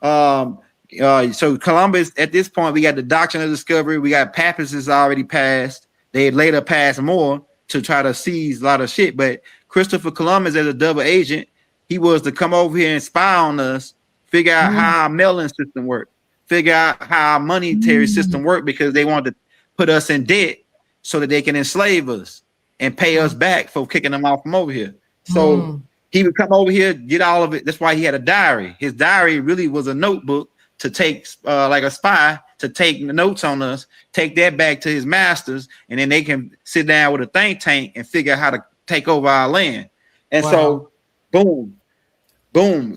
Speaker 3: So Columbus, at this point, we got the Doctrine of Discovery. We got papacies already passed. They had later passed more to try to seize a lot of shit. But Christopher Columbus, as a double agent, he was to come over here and spy on us, figure out how our mailing system worked, figure out how our monetary system worked, because they wanted to put us in debt so that they can enslave us and pay us back for kicking them off from over here. So he would come over here, get all of it. That's why he had a diary. His diary really was a notebook to take, like a spy, to take notes on us, take that back to his masters, and then they can sit down with a think tank and figure out how to take over our land. And so, boom,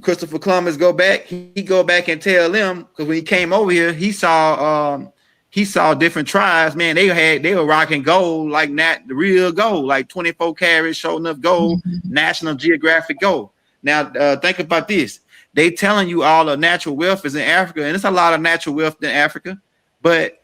Speaker 3: Christopher Columbus go back. He go back and tell them, because when he came over here, he saw different tribes. Man, they were rocking gold, like the real gold, like 24 karat, show enough gold, National Geographic gold. Now, think about this. They telling you all the natural wealth is in Africa, and it's a lot of natural wealth in Africa, but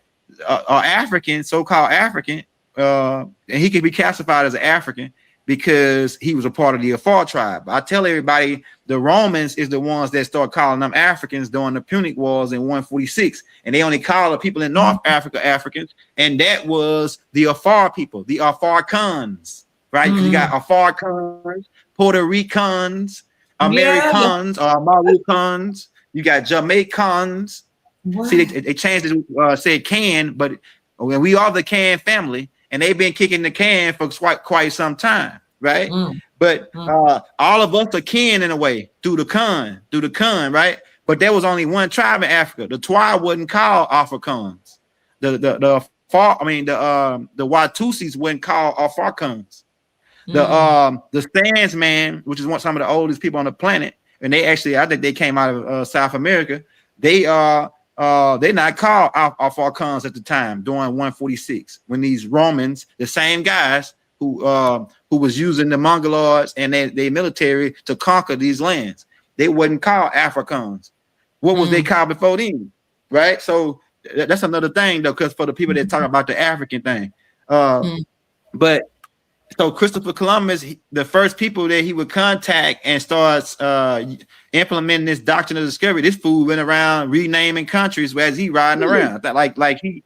Speaker 3: African, so-called African, and he can be classified as an African because he was a part of the Afar tribe. I tell everybody the Romans is the ones that start calling them Africans during the Punic Wars in 146, and they only call the people in North Africa Africans, and that was the Afar people, the Afar Khans, right? Because you got Africans, Puerto Ricans,
Speaker 1: Yeah.
Speaker 3: Americans, or Moroccans. You got Jamaicans.
Speaker 1: Wow.
Speaker 3: See, they changed it, said can, but we are the can family, and they've been kicking the can for quite some time, right? But all of us are kin in a way through the con, right? But there was only one tribe in Africa. The Twa wasn't called Africans. The Watusis wasn't called Africans. The Stands man, which is some of the oldest people on the planet, and I think they came out of South America. They're not called Africans at the time during 146 when these Romans, the same guys who was using the Mongoloids and their military to conquer these lands, they wasn't called Africans. What was they called before then, right? So that's another thing though, because for the people that talk about the African thing, but. So Christopher Columbus, the first people that he would contact and starts implementing this doctrine of discovery, this fool went around renaming countries as he riding around, like he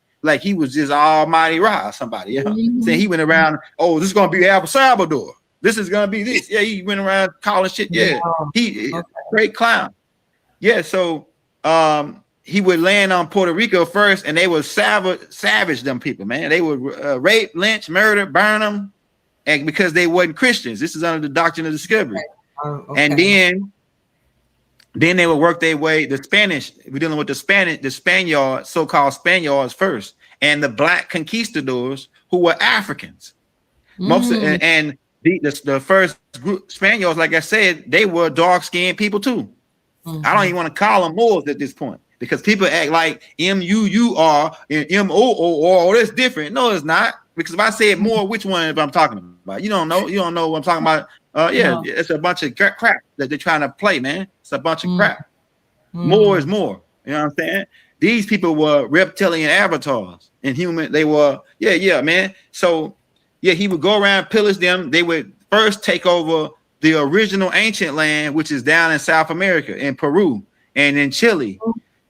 Speaker 3: was just almighty Ra, somebody. You know? Saying he went around, oh, this is gonna be El Salvador. This is gonna be this. Yeah, he went around calling shit. Yeah, great clown. Yeah, so he would land on Puerto Rico first, and they would savage them people, man. They would rape, lynch, murder, burn them. And because they wasn't Christians, this is under the doctrine of discovery. And then they would work their way. The Spanish, we're dealing with the Spaniards, so-called Spaniards first, and the black conquistadors who were Africans. Most and the first group Spaniards, like I said, they were dark-skinned people too. I don't even want to call them Moors at this point because people act like M-U-U-R and M-O-O-R. That's different. No, it's not. Because if I said more, which one I'm talking about? You don't know what I'm talking about. It's a bunch of crap that they're trying to play, man. It's a bunch of crap. More is more. You know what I'm saying? These people were reptilian avatars and human. They were, man. So, he would go around, pillage them. They would first take over the original ancient land, which is down in South America, in Peru and in Chile,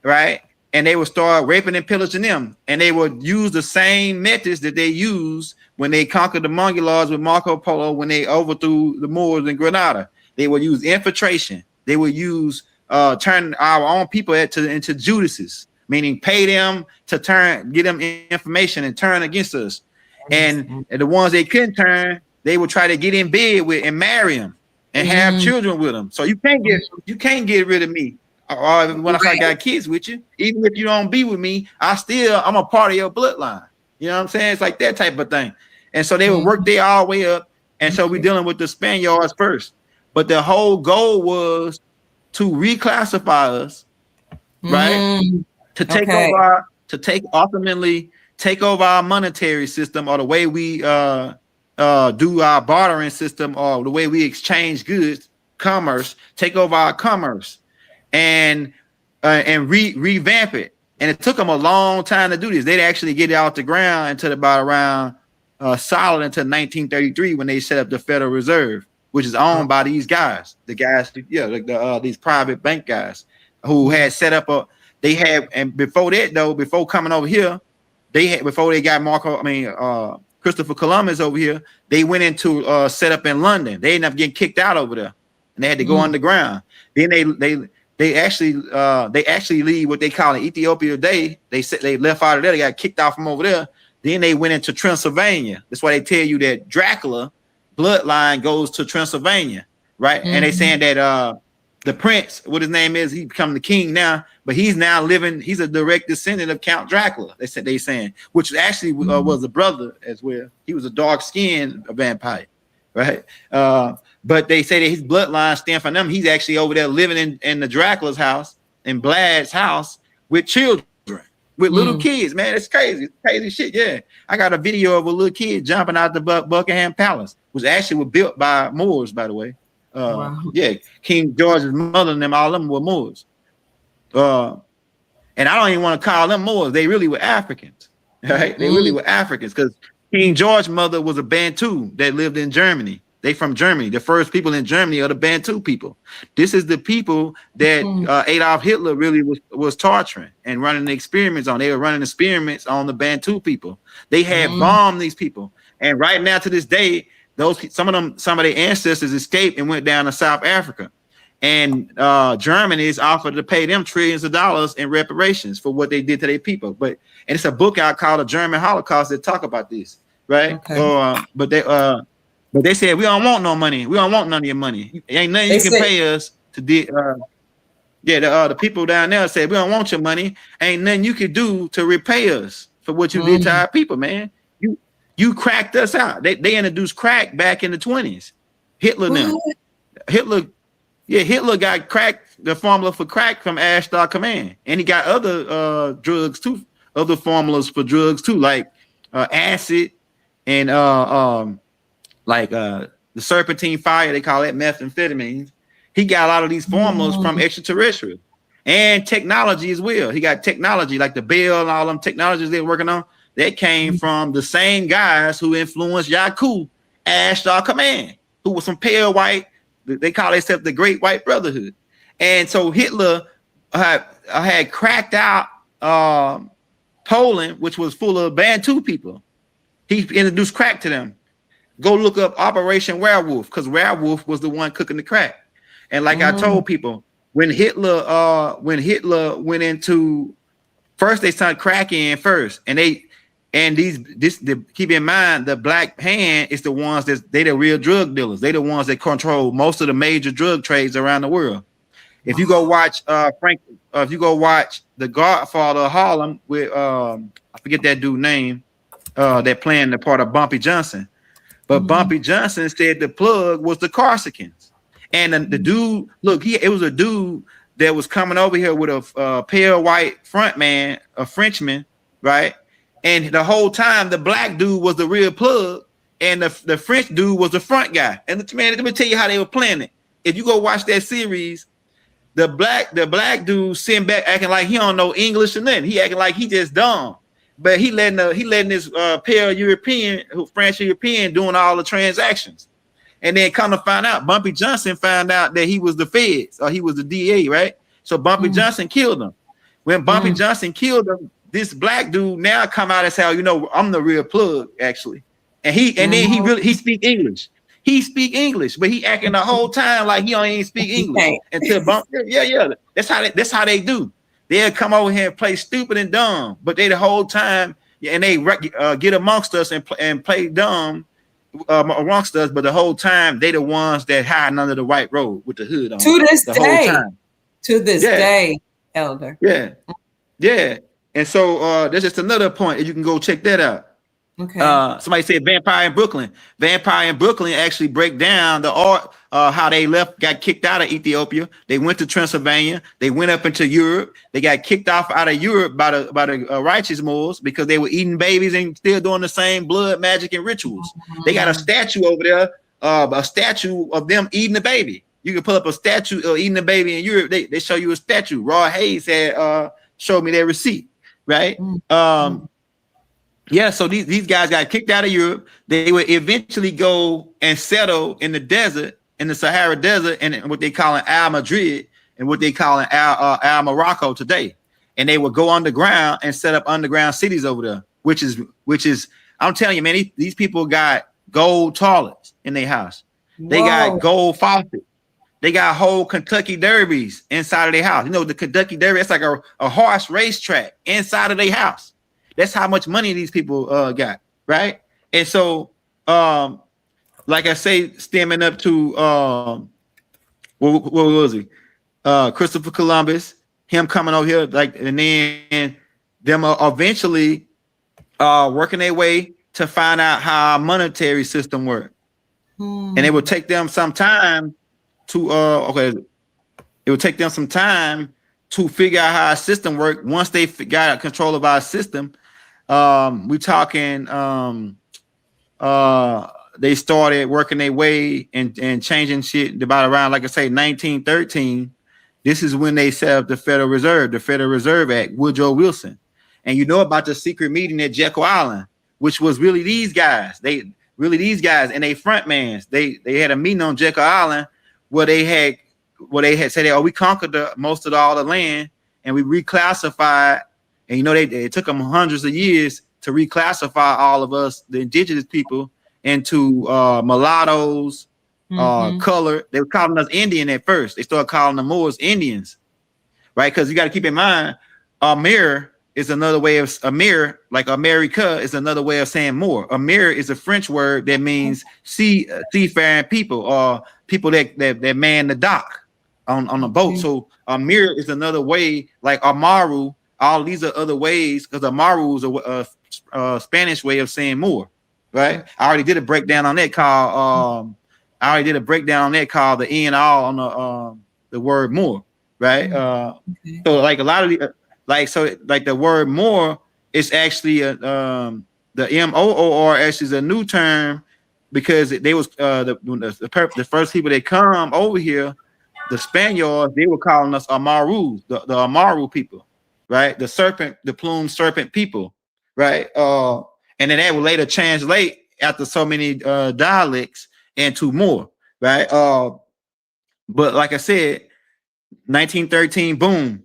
Speaker 3: right? And they would start raping and pillaging them. And they would use the same methods that they used when they conquered the Mongoloids with Marco Polo, when they overthrew the Moors in Granada. They would use infiltration. They would use turn our own people into Judases, meaning pay them to get them information and turn against us. And the ones they couldn't turn, they would try to get in bed with and marry them and have children with them. So you can't get rid of me. Or when I got kids with you, even if you don't be with me, I'm a part of your bloodline. You know what I'm saying? It's like that type of thing. And so they would work their all the way up. And so we're dealing with the Spaniards first. But the whole goal was to reclassify us, right? Ultimately take over our monetary system, or the way we do our bartering system, or the way we exchange goods, commerce, take over our commerce. And revamp it, and it took them a long time to do this. They'd actually get it out the ground until about around solid until 1933 when they set up the Federal Reserve, which is owned by these guys, these private bank guys who had set up and before that though, before coming over here, before they got Christopher Columbus over here, they went into set up in London. They ended up getting kicked out over there, and they had to go underground. Then they actually leave what they call in Ethiopia today. They left out of there. They got kicked out from over there. Then they went into Transylvania. That's why they tell you that Dracula bloodline goes to Transylvania, right? And they saying that the prince, what his name is, he become the king now, but he's now living. He's a direct descendant of Count Dracula. They saying, which actually was a brother as well. He was a dark-skinned vampire, right? But they say that his bloodline stem from them. He's actually over there living in the Dracula's house, in Vlad's house, with children, with little kids. Man, it's crazy. It's crazy shit. Yeah, I got a video of a little kid jumping out the Buckingham Palace, which actually was built by Moors, by the way. King George's mother and them, all of them were Moors. And I don't even want to call them Moors. They really were Africans, right? They really were Africans, because King George's mother was a Bantu that lived in Germany. They from Germany. The first people in Germany are the Bantu people. This is the people that Adolf Hitler really was torturing and running the experiments on. They were running experiments on the Bantu people. They had bombed these people. And right now to this day, some of their ancestors escaped and went down to South Africa. And Germany is offered to pay them trillions of dollars in reparations for what they did to their people. And it's a book out called The German Holocaust that talk about this, right?
Speaker 1: Okay.
Speaker 3: But they said we don't want no money. We don't want none of your money. Ain't nothing you can pay us to do. The people down there said we don't want your money. Ain't nothing you can do to repay us for what you did to our people, man. You cracked us out. They introduced crack back in the 20s. Hitler got crack, the formula for crack from Ashdod Command, and he got other drugs too, other formulas for drugs too, like acid and the serpentine fire. They call it methamphetamines. He got a lot of these formulas from extraterrestrial and technology as well. He got technology like the Bell and all them technologies they're working on. That came from the same guys who influenced Yaku, Ashdod Command, who was some pale white. They call themselves the Great White Brotherhood. And so Hitler had cracked out Poland, which was full of Bantu people. He introduced crack to them. Go look up Operation Werewolf, because Werewolf was the one cooking the crack. And like I told people, when Hitler went into, first they started cracking first, and keep in mind, the Black Hand is the ones they the real drug dealers. They the ones that control most of the major drug trades around the world. If you go watch if you go watch The Godfather of Harlem with I forget that dude's name, that playing the part of Bumpy Johnson, but Bumpy Johnson said the plug was the Corsicans, and the dude, it was a dude that was coming over here with a pale white front man, a Frenchman, right? And the whole time, the black dude was the real plug, and the French dude was the front guy. And man, let me tell you how they were playing it. If you go watch that series, the black dude sitting back acting like he don't know English or nothing. He acting like he just dumb, but he letting this pale European, French European, doing all the transactions. And then come to find out, Bumpy Johnson found out that he was the feds, or he was the DA, right? So Bumpy Johnson killed him. When Bumpy Johnson killed him, this black dude now come out and say, I'm the real plug, actually. And then he speak English. He speak English, but he acting the whole time like he don't even speak English. Until that's how they do. They'll come over here and play stupid and dumb, but they the whole time, and they get amongst us and play dumb amongst us, but the whole time they the ones that hiding under the white robe with the hood on.
Speaker 1: To this
Speaker 3: day,
Speaker 1: day, Elder.
Speaker 3: Yeah. And so there's just another point, and you can go check that out.
Speaker 1: Okay.
Speaker 3: Somebody said Vampire in Brooklyn. Vampire in Brooklyn actually break down the art, how they got kicked out of Ethiopia. They went to Transylvania. They went up into Europe. They got kicked off out of Europe by the righteous Moors because they were eating babies and still doing the same blood magic and rituals. They got a statue over there, a statue of them eating the baby. You can pull up a statue of eating the baby in Europe. They show you a statue. Raw Hayes had showed me their receipt. Right. So these guys got kicked out of Europe. They would eventually go and settle in the desert, in the Sahara Desert, and what they call Al Madrid and what they call Al Morocco today. And they would go underground and set up underground cities over there, which is I'm telling you, man, these people got gold toilets in their house. They got gold faucets. They got whole Kentucky Derbies inside of their house. The Kentucky Derby, it's like a horse racetrack inside of their house. That's how much money these people got, right? And so, like I say, stemming up to what was he? Christopher Columbus, him coming over here, and then them eventually working their way to find out how our monetary system works. And it would take them some time it would take them some time to figure out how our system worked. Once they got control of our system, we talking they started working their way and changing shit about around, like I say, 1913. This is when they set up the Federal Reserve Act, Woodrow Wilson. And you know about the secret meeting at Jekyll Island, which was really these guys. And they front mans. They had a meeting on Jekyll Island where they had said, we conquered most of all the land and we reclassified. And it took them hundreds of years to reclassify all of us, the indigenous people, into mulattoes,
Speaker 1: Mm-hmm.
Speaker 3: color. They were calling us Indian at first. They started calling the Moors Indians, right? Because you got to keep in mind, Amir is another way of Amir, like America is another way of saying Moor. Amir is a French word that means seafaring people, or people that man the dock on the boat. So Amir is another way, like Amaru. All these are other ways, because Amaru is a Spanish way of saying Moor, right? I already did a breakdown on that called the E and all on the word Moor, right? So like a lot of the like the word more is actually the MOOR actually is a new term, because they was the first people that come over here, the Spaniards, they were calling us Amaru, the Amaru people, right? The plumed serpent people, right? And then that would later translate after so many dialects into more, right? But like I said, 1913, boom.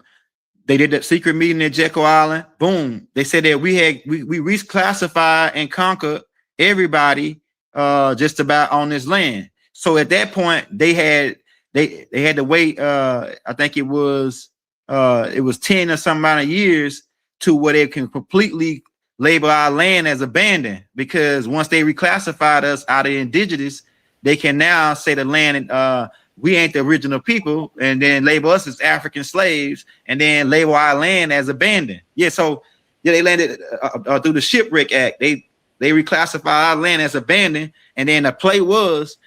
Speaker 3: They did that secret meeting at Jekyll Island. Boom. They said that we reclassified and conquered everybody just about on this land. So at that point, they had to wait. I think it was 10 or some amount of years to where they can completely label our land as abandoned, because once they reclassified us out of indigenous, they can now say the land we ain't the original people, and then label us as African slaves, and then label our land as abandoned. Yeah, so yeah, they landed through the Shipwreck Act. They reclassified our land as abandoned, and then the play was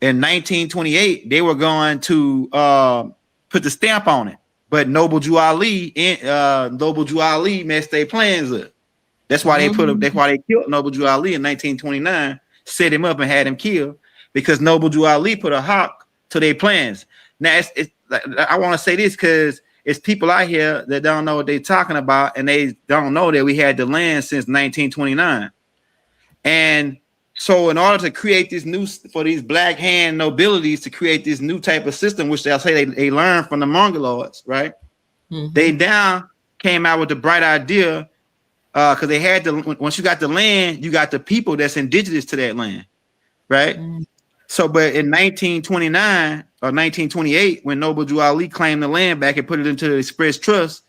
Speaker 3: in 1928 they were going to put the stamp on it, but Noble Jew Ali messed their plans up. That's why That's why they killed Noble Jew Ali in 1929, set him up and had him killed, because Noble Jew Ali put a hawk to their plans. Now, I want to say this because it's people out here that don't know what they're talking about, and they don't know that we had the land since 1929. And so in order to create this new, for these black hand nobilities to create this new type of system, which they'll say they learned from the Mongoloids, right? They now came out with the bright idea, because they had once you got the land, you got the people that's indigenous to that land, right? So, but in 1929 or 1928, when Noble Jew Ali claimed the land back and put it into the Express Trust,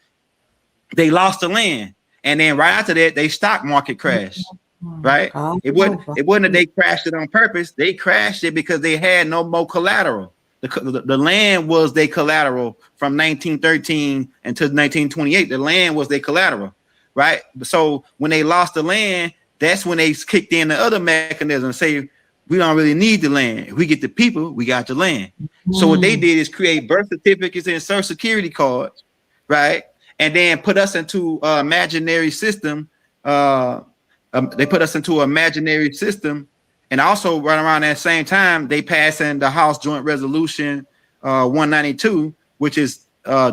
Speaker 3: they lost the land, and then right after that, they stock market crashed. Right? It wasn't that they crashed it on purpose. They crashed it because they had no more collateral. The land was their collateral from 1913 until 1928. The land was their collateral, right? So when they lost the land, that's when they kicked in the other mechanism and say, we don't really need the land. If we get the people, we got the land. So what they did is create birth certificates and social security cards, right? And then put us into an imaginary system. They put us into an imaginary system. And also right around that same time, they passed in the House Joint Resolution 192, which is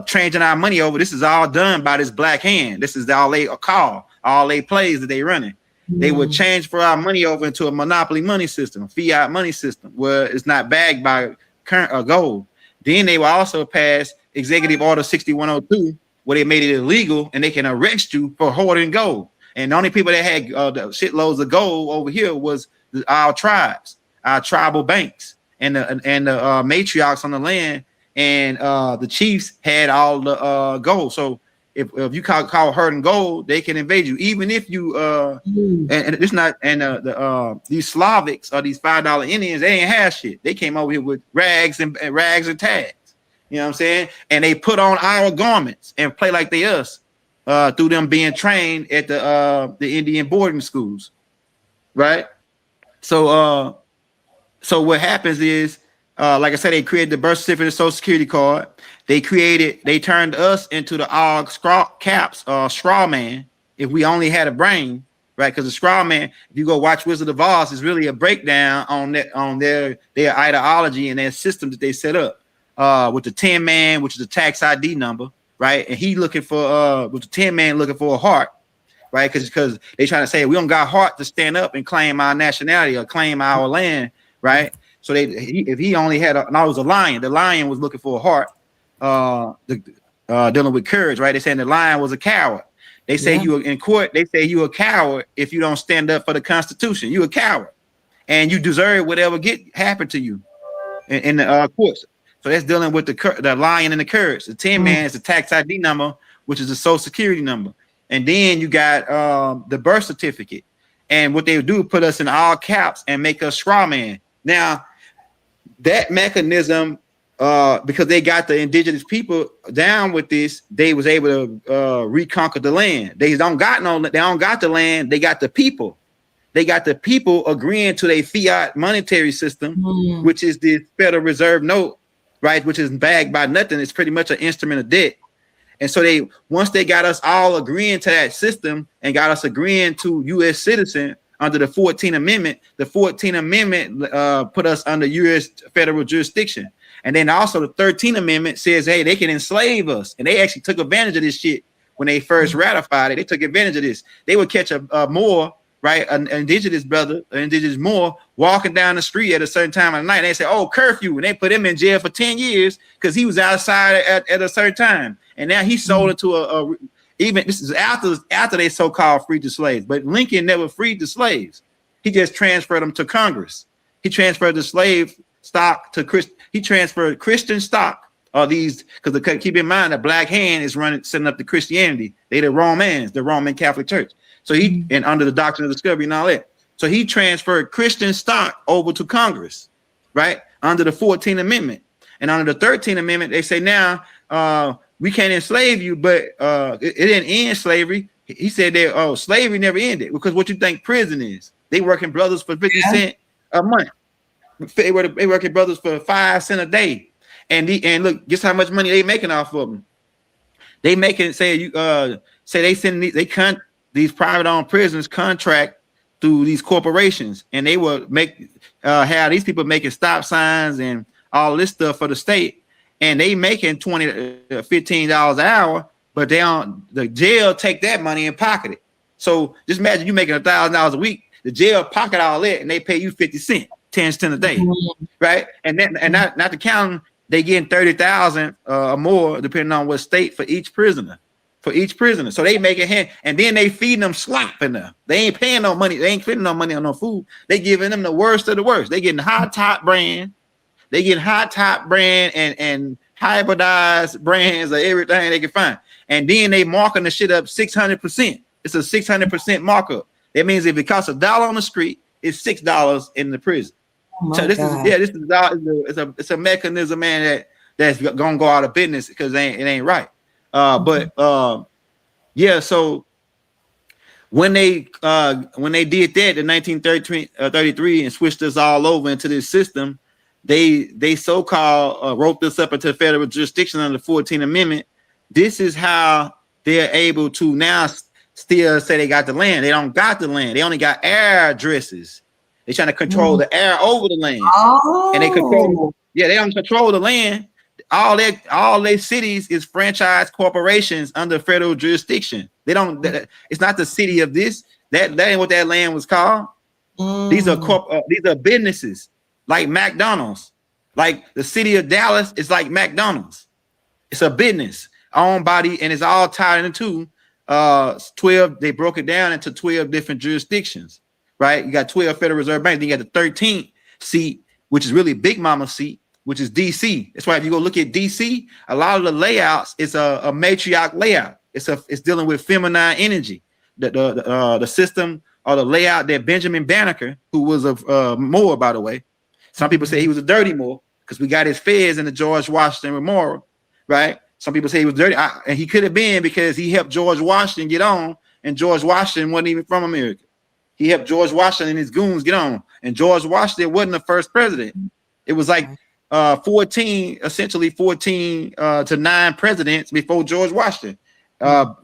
Speaker 3: changing our money over. This is all done by this black hand. This is all they call, all they plays that they running. They would change for our money over into a monopoly money system, a fiat money system, where it's not backed by current gold. Then they will also pass Executive Order 6102, where they made it illegal and they can arrest you for hoarding gold. And the only people that had shitloads of gold over here was our tribes, our tribal banks, and the matriarchs on the land, and the chiefs had all the gold. So if you call herding gold, they can invade you, even if you and it's not. And these Slavics or these $5 Indians, they ain't have shit. They came over here with rags and tags. You know what I'm saying? And they put on our garments and play like they us through them being trained at the Indian boarding schools, right? So what happens is, like I said, they created the birth certificate and social security card. They turned us into the Og straw man, if we only had a brain, right? Because the straw man, if you go watch Wizard of Oz, is really a breakdown on their ideology and their system that they set up. With the 10 man, which is the tax ID number, right? And he looking for with the 10 man looking for a heart, right? Because they trying to say we don't got heart to stand up and claim our nationality or claim our land, right? So if he only had and I was a lion, the lion was looking for a heart, dealing with courage, right? They saying the lion was a coward. They say you in court, they say you a coward if you don't stand up for the Constitution. You a coward. and you deserve whatever happen to you in the courts. So that's dealing with the lion and the courage. The 10 man is the tax ID number, which is the social security number. And then you got the birth certificate. And what they would do, put us in all caps and make us straw man. Now, that mechanism, because they got the indigenous people down with this, they was able to reconquer the land. They don't got the land, they got the people. They got the people agreeing to their fiat monetary system, which is the Federal Reserve note, right? Which is backed by nothing. It's pretty much an instrument of debt. And so once they got us all agreeing to that system and got us agreeing to U.S. citizen under the 14th Amendment, the 14th Amendment put us under U.S. federal jurisdiction. And then also the 13th Amendment says, hey, they can enslave us. And they actually took advantage of this shit when they first ratified it. They took advantage of this. They would catch a Moor, right, an indigenous brother, an indigenous Moor, walking down the street at a certain time of the night. And they say, oh, curfew. And they put him in jail for 10 years because he was outside at a certain time. And now he's sold into even this is after they so-called freed the slaves. But Lincoln never freed the slaves. He just transferred them to Congress. He transferred the slave stock to he transferred Christian stock. These because keep in mind the Black Hand is setting up the Christianity. They the Romans, the Roman Catholic Church. So and under the doctrine of discovery and all that. So he transferred Christian stock over to Congress, right? Under the 14th Amendment. And under the 13th Amendment, they say now we can't enslave you, but it didn't end slavery. He said that slavery never ended because what you think prison is? They working brothers for 50 cents a month. They working brothers for 5 cents a day. And look, guess how much money they making off of them? They making say they send these private owned prisons contract through these corporations, and they will have these people making stop signs and all this stuff for the state. And they making $20 to $15 an hour, but the jail take that money and pocket it. So just imagine you making $1,000 a week, the jail pocket all that, and they pay you 50 cents, 10 cents a day, right? And not to count, they getting 30,000 or more, depending on what state for each prisoner. So they make it and then they feeding them slop in there. They ain't paying no money. They ain't spending no money on no food. They giving them the worst of the worst. They getting hot top brand. They get and hybridized brands of everything they can find. And then they marking the shit up 600%. It's a 600% markup. That means if it costs $1 on the street, it's $6 in the prison. So this is a mechanism, man, that's gonna go out of business because it ain't right. So when they did that in 1933 and switched us all over into this system, they so-called wrote this up into federal jurisdiction under the 14th Amendment. This is how they're able to now still say they got the land. They don't got the land. They only got air addresses. They're trying to control the air over the land. And they they don't control the land. All their cities is franchise corporations under federal jurisdiction. They don't. It's not the city of this. That ain't what that land was called. These are businesses like McDonald's. Like the city of Dallas is like McDonald's. It's a business owned by and it's all tied into 12. They broke it down into 12 different jurisdictions. Right? You got 12 Federal Reserve Banks. Then you got the 13th seat, which is really Big Mama seat, which is DC. That's why if you go look at DC, a lot of the layouts is a matriarch layout. It's dealing with feminine energy. The system or the layout that Benjamin Banneker, who was a Moor, by the way, some people say he was a dirty Moor because we got his feds in the George Washington Memorial, right? Some people say he was dirty, and he could have been because he helped George Washington get on, and George Washington wasn't even from America. He helped George Washington and his goons get on, and George Washington wasn't the first president. It was like 14 to 9 presidents before George Washington.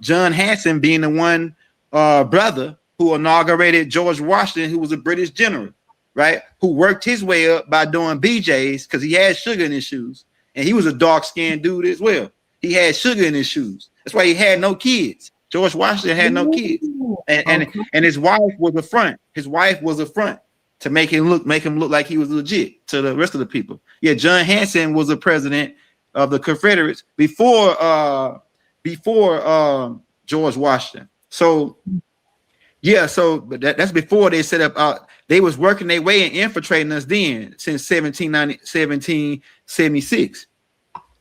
Speaker 3: John Hanson being the one brother who inaugurated George Washington, who was a British general, right? Who worked his way up by doing BJs because he had sugar in his shoes. And he was a dark-skinned dude as well. He had sugar in his shoes. That's why he had no kids. George Washington had no kids. And his wife was a front. His wife was a front to make him look like he was legit to the rest of the people. Yeah, John Hanson was the president of the Confederates before George Washington. So Yeah, so but that's before they set up. They was working their way and infiltrating us then since 1776.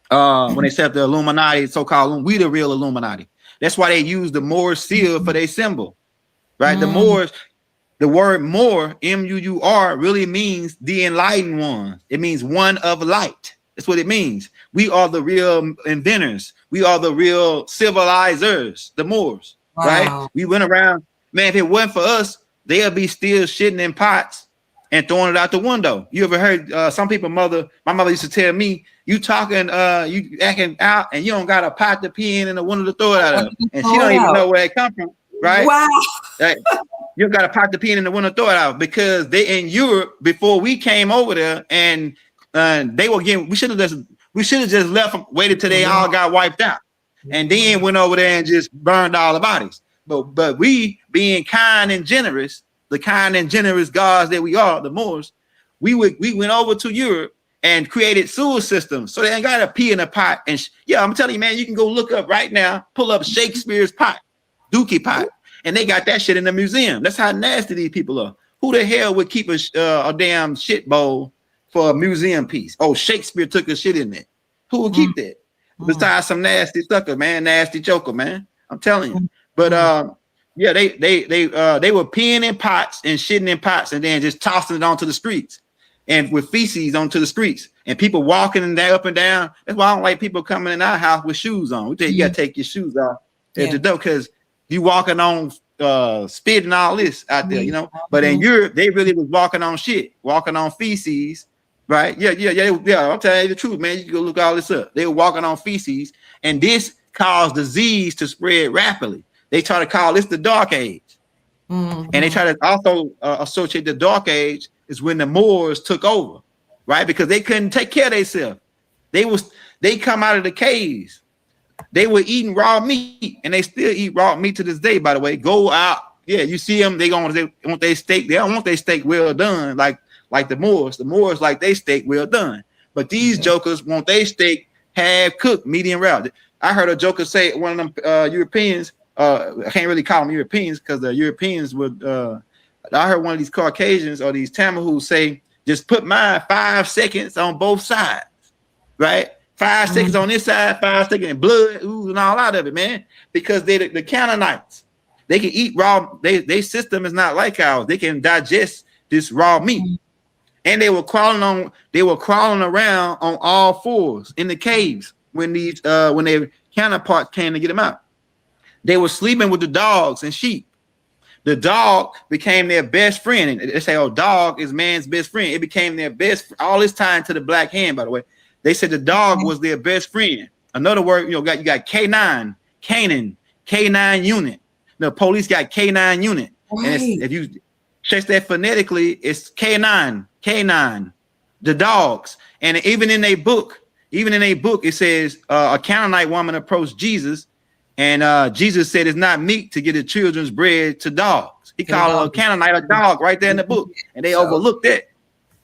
Speaker 3: When they set up the Illuminati, so-called, we the real Illuminati. That's why they use the Moorish seal for their symbol, right? The Moors, the word Moor, M-U-U-R, really means the enlightened ones. It means one of light. That's what it means. We are the real inventors. We are the real civilizers, the Moors, right?
Speaker 1: Wow.
Speaker 3: We went around, man, if it wasn't for us, they'll be still shitting in pots and throwing it out the window. You ever heard some people, my mother used to tell me, you talking, you acting out and you don't got a pot to pee in and a window to throw it out of. And she don't even know where it come from, right?
Speaker 1: Wow.
Speaker 3: Like, you got a pot to pee in and the window to throw it out because they in Europe before we came over there and they were getting, we should have just left them, waited till they all got wiped out. And then went over there and just burned all the bodies. But we being kind and generous, the kind and generous gods that we are, the Moors, we went over to Europe and created sewer systems. So they ain't got to pee in a pot. And yeah, I'm telling you, man, you can go look up right now, pull up Shakespeare's pot, Dookie pot, and they got that shit in the museum. That's how nasty these people are. Who the hell would keep a damn shit bowl for a museum piece? Oh, Shakespeare took a shit in there. Who would keep that? Besides some nasty sucker, man, nasty joker, man. I'm telling you. But yeah, they were peeing in pots and shitting in pots and then just tossing it onto the streets and with feces onto the streets and people walking there up and down. That's why I don't like people coming in our house with shoes on. We tell you, gotta take your shoes off at the door because you walking on spit and all this out there, you know. But in Europe, they really was walking on shit, walking on feces. Right? Yeah. I'm telling you the truth, man. You can go look all this up. They were walking on feces, and this caused disease to spread rapidly. They try to call this the Dark Age, and they try to also associate the Dark Age is when the Moors took over, right? Because they couldn't take care of themselves. They come out of the caves. They were eating raw meat, and they still eat raw meat to this day. By the way, go out. Yeah, you see them. They want their steak. They don't want their steak well done, like the Moors. The Moors like they steak well done. But these jokers want their steak half cooked, medium rare. I heard a joker say, one of them Europeans, I can't really call them Europeans because the Europeans would, I heard one of these Caucasians or these Tamahus say, just put mine 5 seconds on both sides, right? 5 seconds on this side, 5 seconds and blood, ooh, and all out of it, man. Because they the Canaanites. They can eat raw, their system is not like ours. They can digest this raw meat. And they were crawling around on all fours in the caves when their counterparts came to get them out. They were sleeping with the dogs and sheep. The dog became their best friend. And they say, oh, dog is man's best friend. It became their best, all this time to the black hand, by the way. They said the dog was their best friend. Another word, you got K9, Canaan, K9 unit. The police got K9 unit. Right. And if you check that phonetically, it's K9, the dogs. And even in a book, it says a Canaanite woman approached Jesus, and Jesus said it's not meat to give the children's bread to dogs. He called a Canaanite a dog right there in the book, and they overlooked that.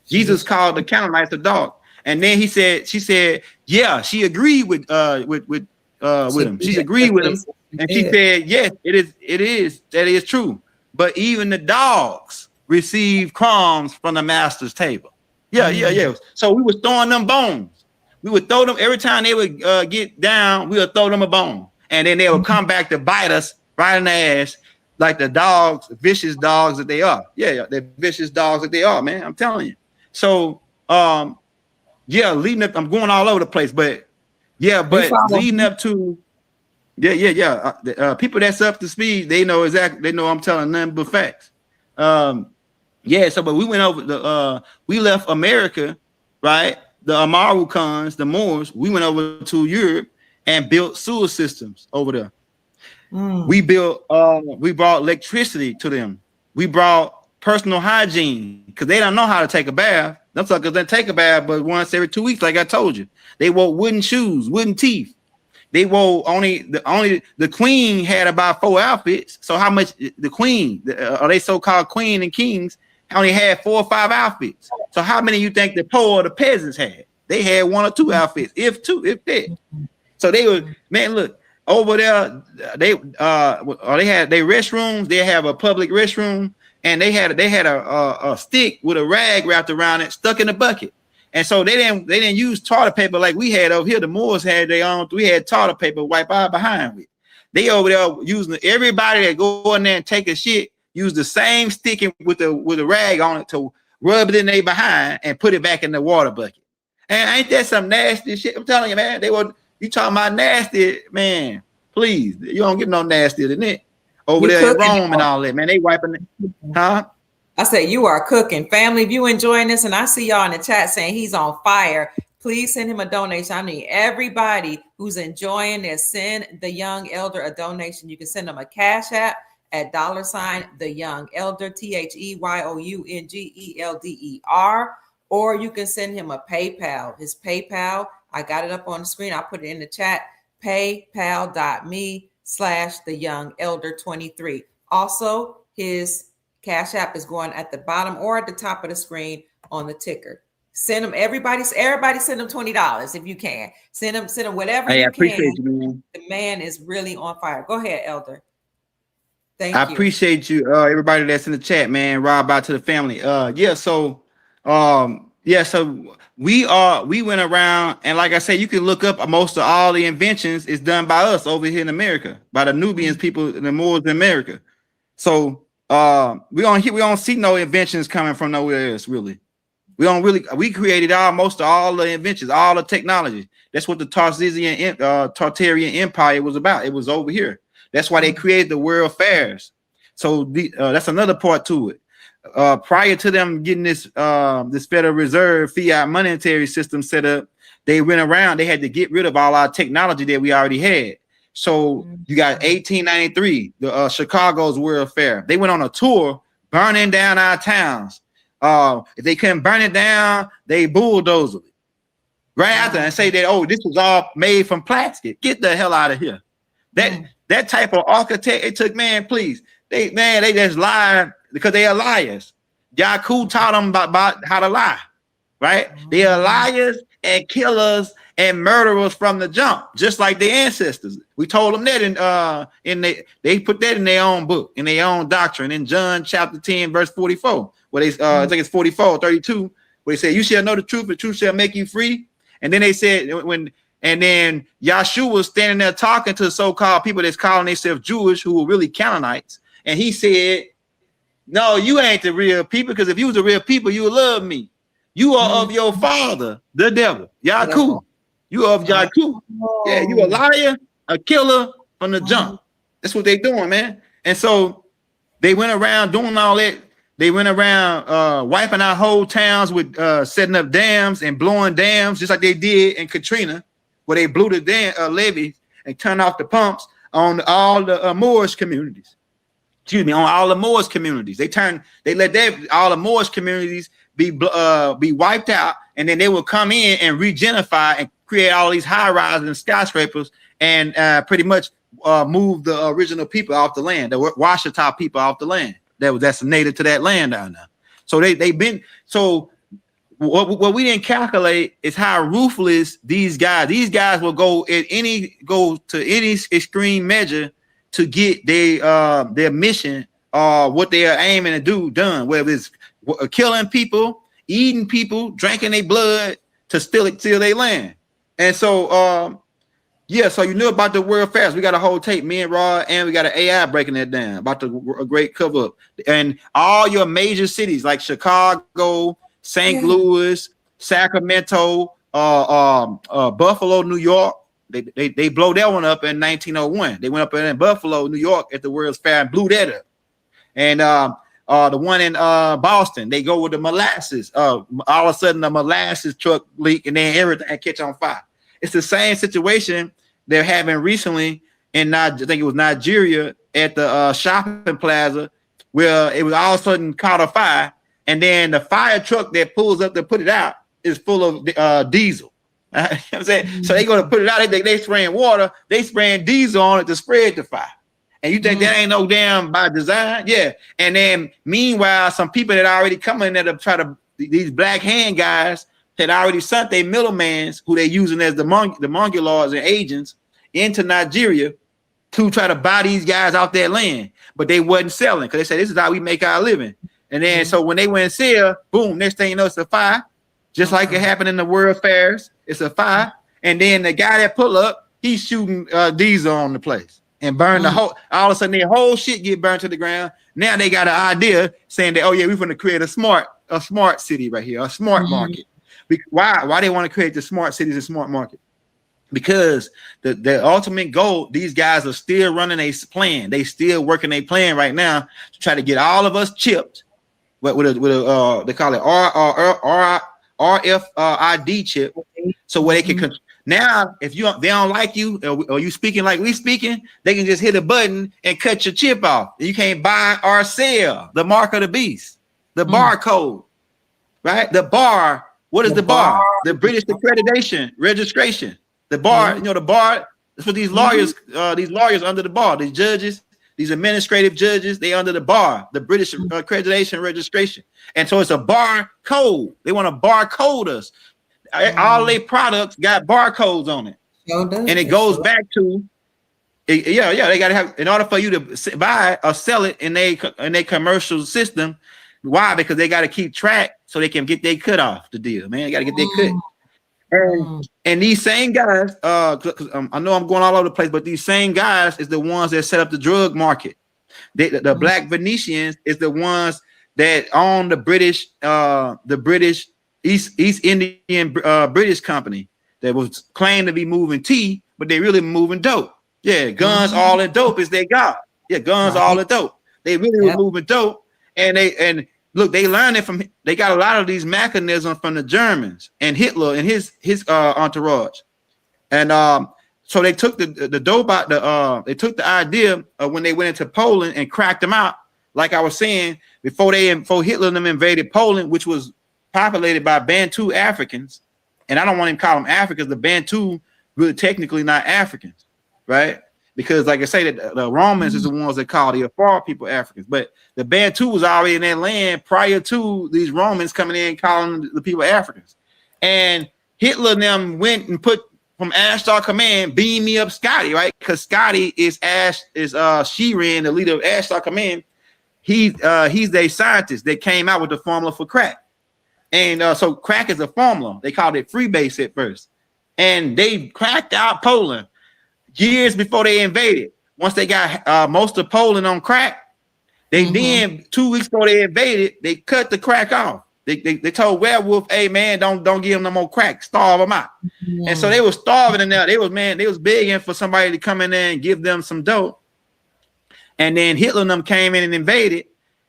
Speaker 3: Jesus called the Canaanites a dog, and then she said, yeah, she agreed with him. She agreed with him, and she said, yes, that is true. But even the dogs receive crumbs from the master's table. Yeah. So we were throwing them bones. We would throw them every time they would get down. We would throw them a bone, and then they would come back to bite us right in the ass, like the dogs, vicious dogs that they are. Yeah, they're vicious dogs that they are, man. I'm telling you. So, leading up, I'm going all over the place, but leading up to, people that's up to speed, they know exactly. They know I'm telling nothing but facts. But we went over we left America, right? The Amarukans, the Moors, we went over to Europe and built sewer systems over there. We brought electricity to them. We brought personal hygiene because they don't know how to take a bath. Them suckers don't take a bath but once every 2 weeks, like I told you. They wore wooden shoes, wooden teeth. They wore the queen had about 4 outfits. So how much the queen, or they so-called queen and kings, only had 4 or 5 outfits. So how many you think the poor or the peasants had? They had 1 or 2 outfits, if that. So they were, man, look, over there, they had their restrooms. They have a public restroom, and they had a stick with a rag wrapped around it, stuck in the bucket. And so they didn't use toilet paper like we had over here. The Moors had their own. We had toilet paper wipe our behind with. They over there using everybody that go in there and take a shit use the same stick with a rag on it to rub it in their behind and put it back in the water bucket. And ain't that some nasty shit? I'm telling you, man. You talking about nasty, man? Please, you don't get no nastier than it over there in Rome and all that, man. They wiping it, huh?
Speaker 1: I said you are cooking, family. If you enjoying this, and I see y'all in the chat saying he's on fire, please send him a donation. I need everybody who's enjoying this, send the Young Elder a donation. You can send them a Cash App at $TheYoungElder, TheYoungElder, or you can send him a PayPal. His PayPal, I got it up on the screen. I'll put it in the chat. PayPal.me/TheYoungElder23. Also, his Cash App is going at the bottom or at the top of the screen on the ticker. Send them, everybody send them $20 if you can. Send them whatever you can. I appreciate you, man. The man is really on fire. Go ahead, Elder. Thank you.
Speaker 3: I appreciate you, everybody that's in the chat, man. Rob out to the family. So we went around, and like I said, you can look up most of all the inventions is done by us over here in America, by the Nubians people, the Moors in America. So we don't see no inventions coming from nowhere else, really. We created most of all the inventions, all the technology. That's what the Tartarian Empire was about. It was over here. That's why they created the World Fairs. So that's another part to it. Prior to them getting this Federal Reserve fiat monetary system set up, they went around. They had to get rid of all our technology that we already had. So you got 1893, the Chicago's World Fair. They went on a tour, burning down our towns. If they couldn't burn it down, they bulldozed it right after and say that, this was all made from plastic. Get the hell out of here. That type of architect, it took, man, please. They just lied because they are liars. Yaku taught them about how to lie, right? They are liars and killers and murderers from the jump, just like their ancestors. We told them that they put that in their own book, in their own doctrine, in John chapter 10, verse 44, where they I think it's 44:32, where they say, "You shall know the truth, the truth shall make you free." And then they said then Yahshua was standing there talking to so-called people that's calling themselves Jewish, who were really Canaanites, and he said, "No, you ain't the real people, because if you was the real people, you would love me. You are of your father, the devil, Yaku. You are of Yaku. Yeah, you a liar, a killer from the jump." That's what they doing, man. And so they went around doing all that. They went around wiping our whole towns with setting up dams and blowing dams, just like they did in Katrina, where they blew the levees and turned off the pumps on all the Moorish communities. On all the Moorish communities. They let all the Moorish communities be wiped out, and then they will come in and regenify and create all these high rises and skyscrapers and pretty much move the original people off the land, the Washita people off the land. That's native to that land down there. So what we didn't calculate is how ruthless these guys will go to any extreme measure to get their mission or what they are aiming to do done, whether it's killing people, eating people, drinking their blood to steal their land. And so so you knew about the World Fairs. We got a whole tape, me and Rod, and we got an AI breaking that down about the great cover up. And all your major cities like Chicago, St. Louis, Sacramento, Buffalo, New York. They blow that one up in 1901. They went up in Buffalo, New York at the World's Fair and blew that up. And the one in Boston, they go with the molasses. All of a sudden, the molasses truck leak and then everything catch on fire. It's the same situation they're having recently in I think it was Nigeria at the shopping plaza, where it was all of a sudden caught a fire, and then the fire truck that pulls up to put it out is full of diesel. You know what I'm saying? So they go to put it out, they spraying water, they spraying diesel on it to spread the fire. And you think that ain't no damn by design? Yeah. And then meanwhile, some people that already come in there to try to, these black hand guys had already sent their middlemans, who they using as the Mongoloids and agents, into Nigeria to try to buy these guys off their land, but they wasn't selling because they said this is how we make our living. And then so when they went and sell, boom, next thing you know, it's a fire, just like it happened in the World Fairs. It's a fire, and then the guy that pull up, he's shooting diesel on the place and burn the whole. All of a sudden, their whole shit get burned to the ground. Now they got an idea saying that, oh yeah, we're going to create a smart city right here, a smart market. Why they want to create the smart cities and smart market? Because the ultimate goal, these guys are still running a plan. They still working a plan right now to try to get all of us chipped with a they call it RFID chip, so where they can now if they don't like you or you speaking like we speaking, they can just hit a button and cut your chip off. You can't buy or sell. The mark of the beast, the barcode, right? The bar. What is the bar? The British accreditation registration. The bar, you know, the bar. That's what these lawyers under the bar, these judges, these administrative judges, they under the bar, the British accreditation registration. And so it's a bar code. They want to barcode us. All their products got barcodes on it. And it goes back to, they got to have, in order for you to buy or sell it in their commercial system. Why? Because they got to keep track so they can get their cut off the deal, man. They got to get their cut. And these same guys, I know I'm going all over the place, but these same guys is the ones that set up the drug market. The Black Venetians is the ones that own the British East Indian British company that was claimed to be moving tea, but they really moving dope. Yeah, guns all in dope is their god. Yeah, guns all in dope. They really were moving dope, and look, they learned it they got a lot of these mechanisms from the Germans and Hitler and his entourage. And so they took the dope out, they took the idea of when they went into Poland and cracked them out. Like I was saying, before Hitler and them invaded Poland, which was populated by Bantu Africans. And I don't want to call them Africans. The Bantu really technically not Africans, right? Because like I say, the Romans is the ones that call the Afar people Africans, but the Bantu was already in that land prior to these Romans coming in calling the people Africans. And Hitler and them went and put from Ashtar Command, beam me up Scotty, right? Because Scotty is Sheeran, the leader of Ashtar Command. He's a scientist that came out with the formula for crack. And so crack is a formula. They called it freebase at first. And they cracked out Poland years before they invaded. Once they got most of Poland on crack, they then 2 weeks before they invaded, they cut the crack off. They told Werewolf, "Hey man, don't give them no more crack, starve them out." And so they were starving in there. They was begging for somebody to come in there and give them some dope. And then Hitler and them came in and invaded.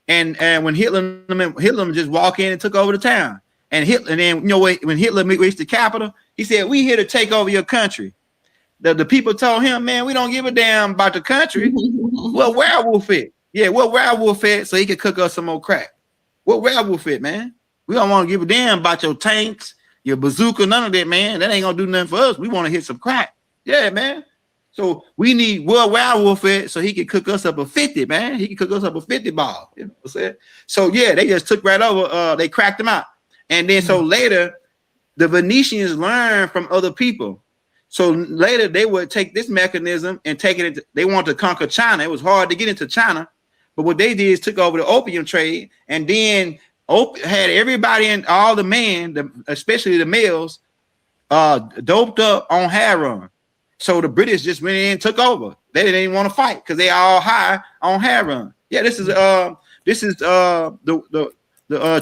Speaker 3: And when Hitler just walked in and took over the town. And then you know when Hitler reached the capital, he said, "We here to take over your country." The people told him, "Man, we don't give a damn about the country." Well, Werewolf it. Yeah, well, Werewolf it so he could cook us some more crack. What Werewolf it, man? We don't want to give a damn about your tanks, your bazooka, none of that, man. That ain't gonna do nothing for us. We want to hit some crack. Yeah, man. So we need Werewolf it so he can cook us up a 50, man. He can cook us up a 50 ball. You know what I'm saying? So yeah, they just took right over. They cracked them out. And then so later, the Venetians learned from other people. So later they would take this mechanism and take it into, they wanted to conquer China. It was hard to get into China. But what they did is took over the opium trade and then had everybody and all the men, especially the males, doped up on heroin. So the British just went in and took over. They didn't even want to fight because they all high on heroin. Yeah, this is the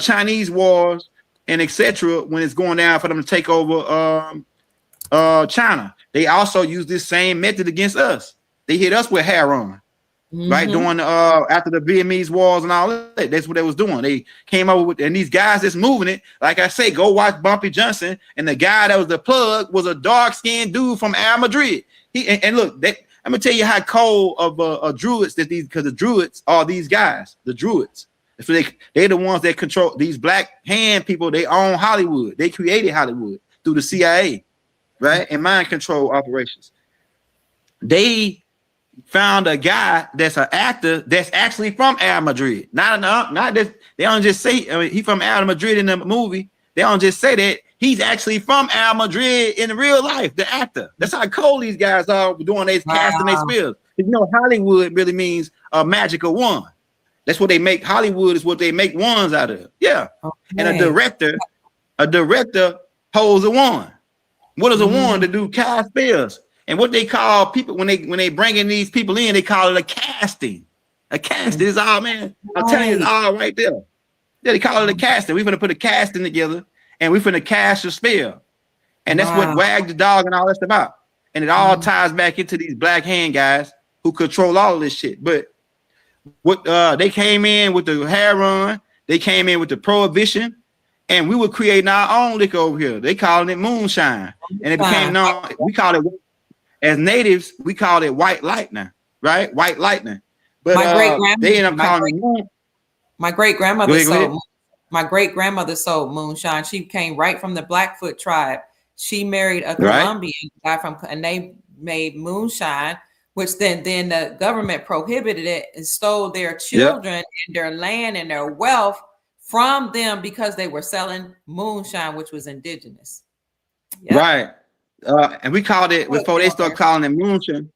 Speaker 3: Chinese wars and etc. when it's going down for them to take over China. They also use this same method against us. They hit us with heroin. Right, during after the Vietnamese wars and all that, that's what they was doing. They came over with, and these guys that's moving it, like I say, go watch Bumpy Johnson, and the guy that was the plug was a dark-skinned dude from Al Madrid. And look, I'm gonna tell you how cold of druids that because the druids are these guys, the druids. So they're the ones that control these black hand people. They own Hollywood. They created Hollywood through the CIA, right, and mind control operations. They found a guy that's an actor that's actually from Al Madrid. Not that they don't just say he from Al Madrid in the movie. They don't just say that He's actually from Al Madrid in real life, the actor. That's how cold these guys are doing their casting their spells. You know, Hollywood really means a magical wand. That's what they make. Hollywood is what they make wands out of. Yeah. Okay. And a director holds a wand. What is a wand to do? Cast spells. And what they call people when they bring in these people in, they call it a casting. A casting is all, man. I'm telling you, it's all right there. Yeah, they call it a casting. We're gonna put a casting together, and we're gonna cast a spell. And that's what Wag the Dog and all that's about. And it all ties back into these black hand guys who control all of this shit. But what they came in with the hair run, they came in with the prohibition, and we were creating our own liquor over here. They calling it moonshine, and it became known. We call it, as natives, we call it white lightning, right? White lightning. But they end up calling it.
Speaker 1: My great grandmother sold moonshine. She came right from the Blackfoot tribe. She married a Colombian guy and they made moonshine, which then the government prohibited it and stole their children and their land and their wealth from them because they were selling moonshine, which was indigenous.
Speaker 3: Yep. Right. And we called it, before they start calling it moonshine,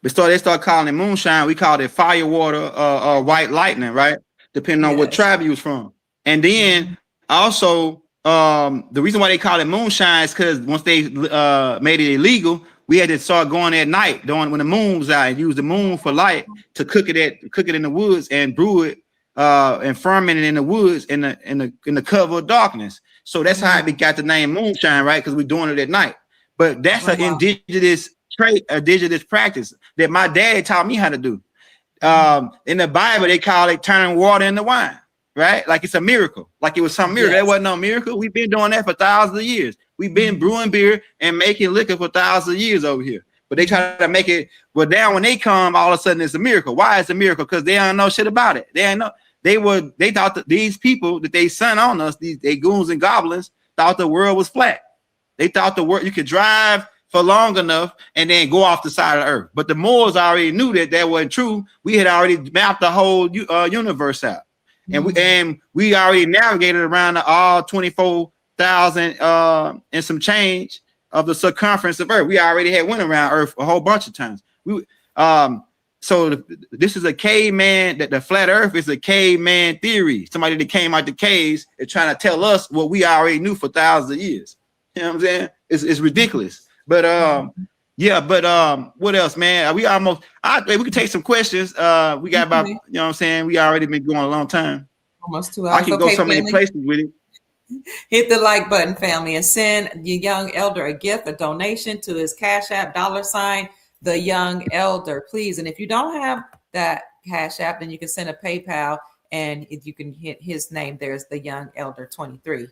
Speaker 3: before they start calling it moonshine, we called it firewater or white lightning, right? Depending on what tribe you was from. And then also, the reason why they call it moonshine is because once they made it illegal, we had to start going at night, when the moon was out, and use the moon for light to cook it in the woods and brew it and ferment it in the woods in the cover of darkness. So that's how it got the name moonshine, right? Because we're doing it at night. But that's an indigenous trait, indigenous practice that my dad taught me how to do. In the Bible, they call it turning water into wine, right? Like it's a miracle, like it was some miracle. That wasn't no miracle. We've been doing that for thousands of years. We've been brewing beer and making liquor for thousands of years over here. But they try to make it, well, now when they come, all of a sudden it's a miracle. Why is it a miracle? Because they don't know shit about it. They thought that these people that they sent on us, they goons and goblins, thought the world was flat. They thought the world, you could drive for long enough and then go off the side of the earth. But the Moors already knew that wasn't true. We had already mapped the whole universe out. And we already navigated around all 24,000 and some change of the circumference of Earth. We already had went around Earth a whole bunch of times. This is a caveman, that the flat Earth is a caveman theory. Somebody that came out the caves and trying to tell us what we already knew for thousands of years. You know what I'm saying? It's ridiculous. But what else, man? We can take some questions. We got about, you know what I'm saying? We already been going a long time.
Speaker 1: Almost 2 hours.
Speaker 3: I can go so many places with it.
Speaker 1: Hit the like button, family, and send your young elder a gift, a donation to his Cash App, $TheYoungElder, please. And if you don't have that Cash App, then you can send a PayPal, and if you can hit his name, there's TheYoungElder 23.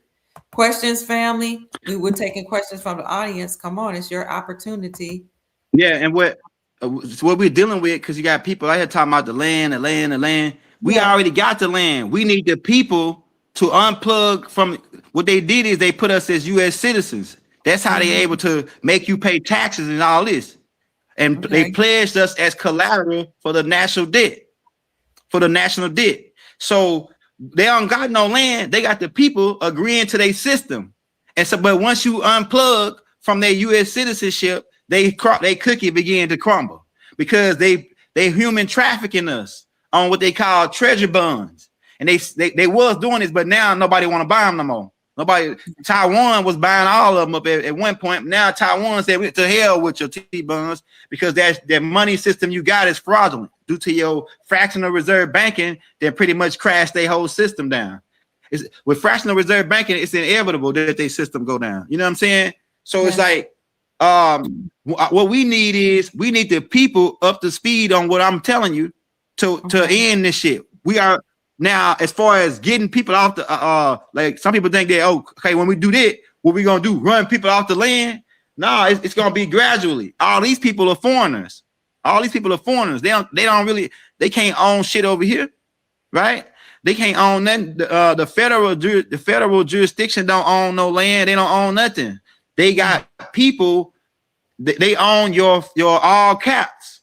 Speaker 1: Questions, family? We were taking questions from the audience. Come on, it's your opportunity.
Speaker 3: Yeah, and what we're dealing with, because you got people out here talking about the land. We already got the land. We need the people to unplug from what they did is they put us as U.S. citizens. That's how they able to make you pay taxes and all this. And they pledged us as collateral for the national debt. So they don't got no land. They got the people agreeing to their system. And so, but once you unplug from their U.S. citizenship, they cookie begin to crumble because they human trafficking us on what they call treasure bonds. And they was doing this, but now nobody want to buy them no more. Taiwan was buying all of them up at one point. Now Taiwan said, to hell with your T-bonds, because that money system you got is fraudulent due to your fractional reserve banking that pretty much crashed their whole system down. With fractional reserve banking, it's inevitable that their system go down. You know what I'm saying? So it's like, what we need the people up to speed on what I'm telling you to end this shit. We are now, as far as getting people off the like some people think that when we do that, what we gonna do? Run people off the land? No, it's gonna be gradually. All these people are foreigners. They can't own shit over here, right? They can't own nothing. The federal jurisdiction don't own no land. They don't own nothing. They got people. They own your all caps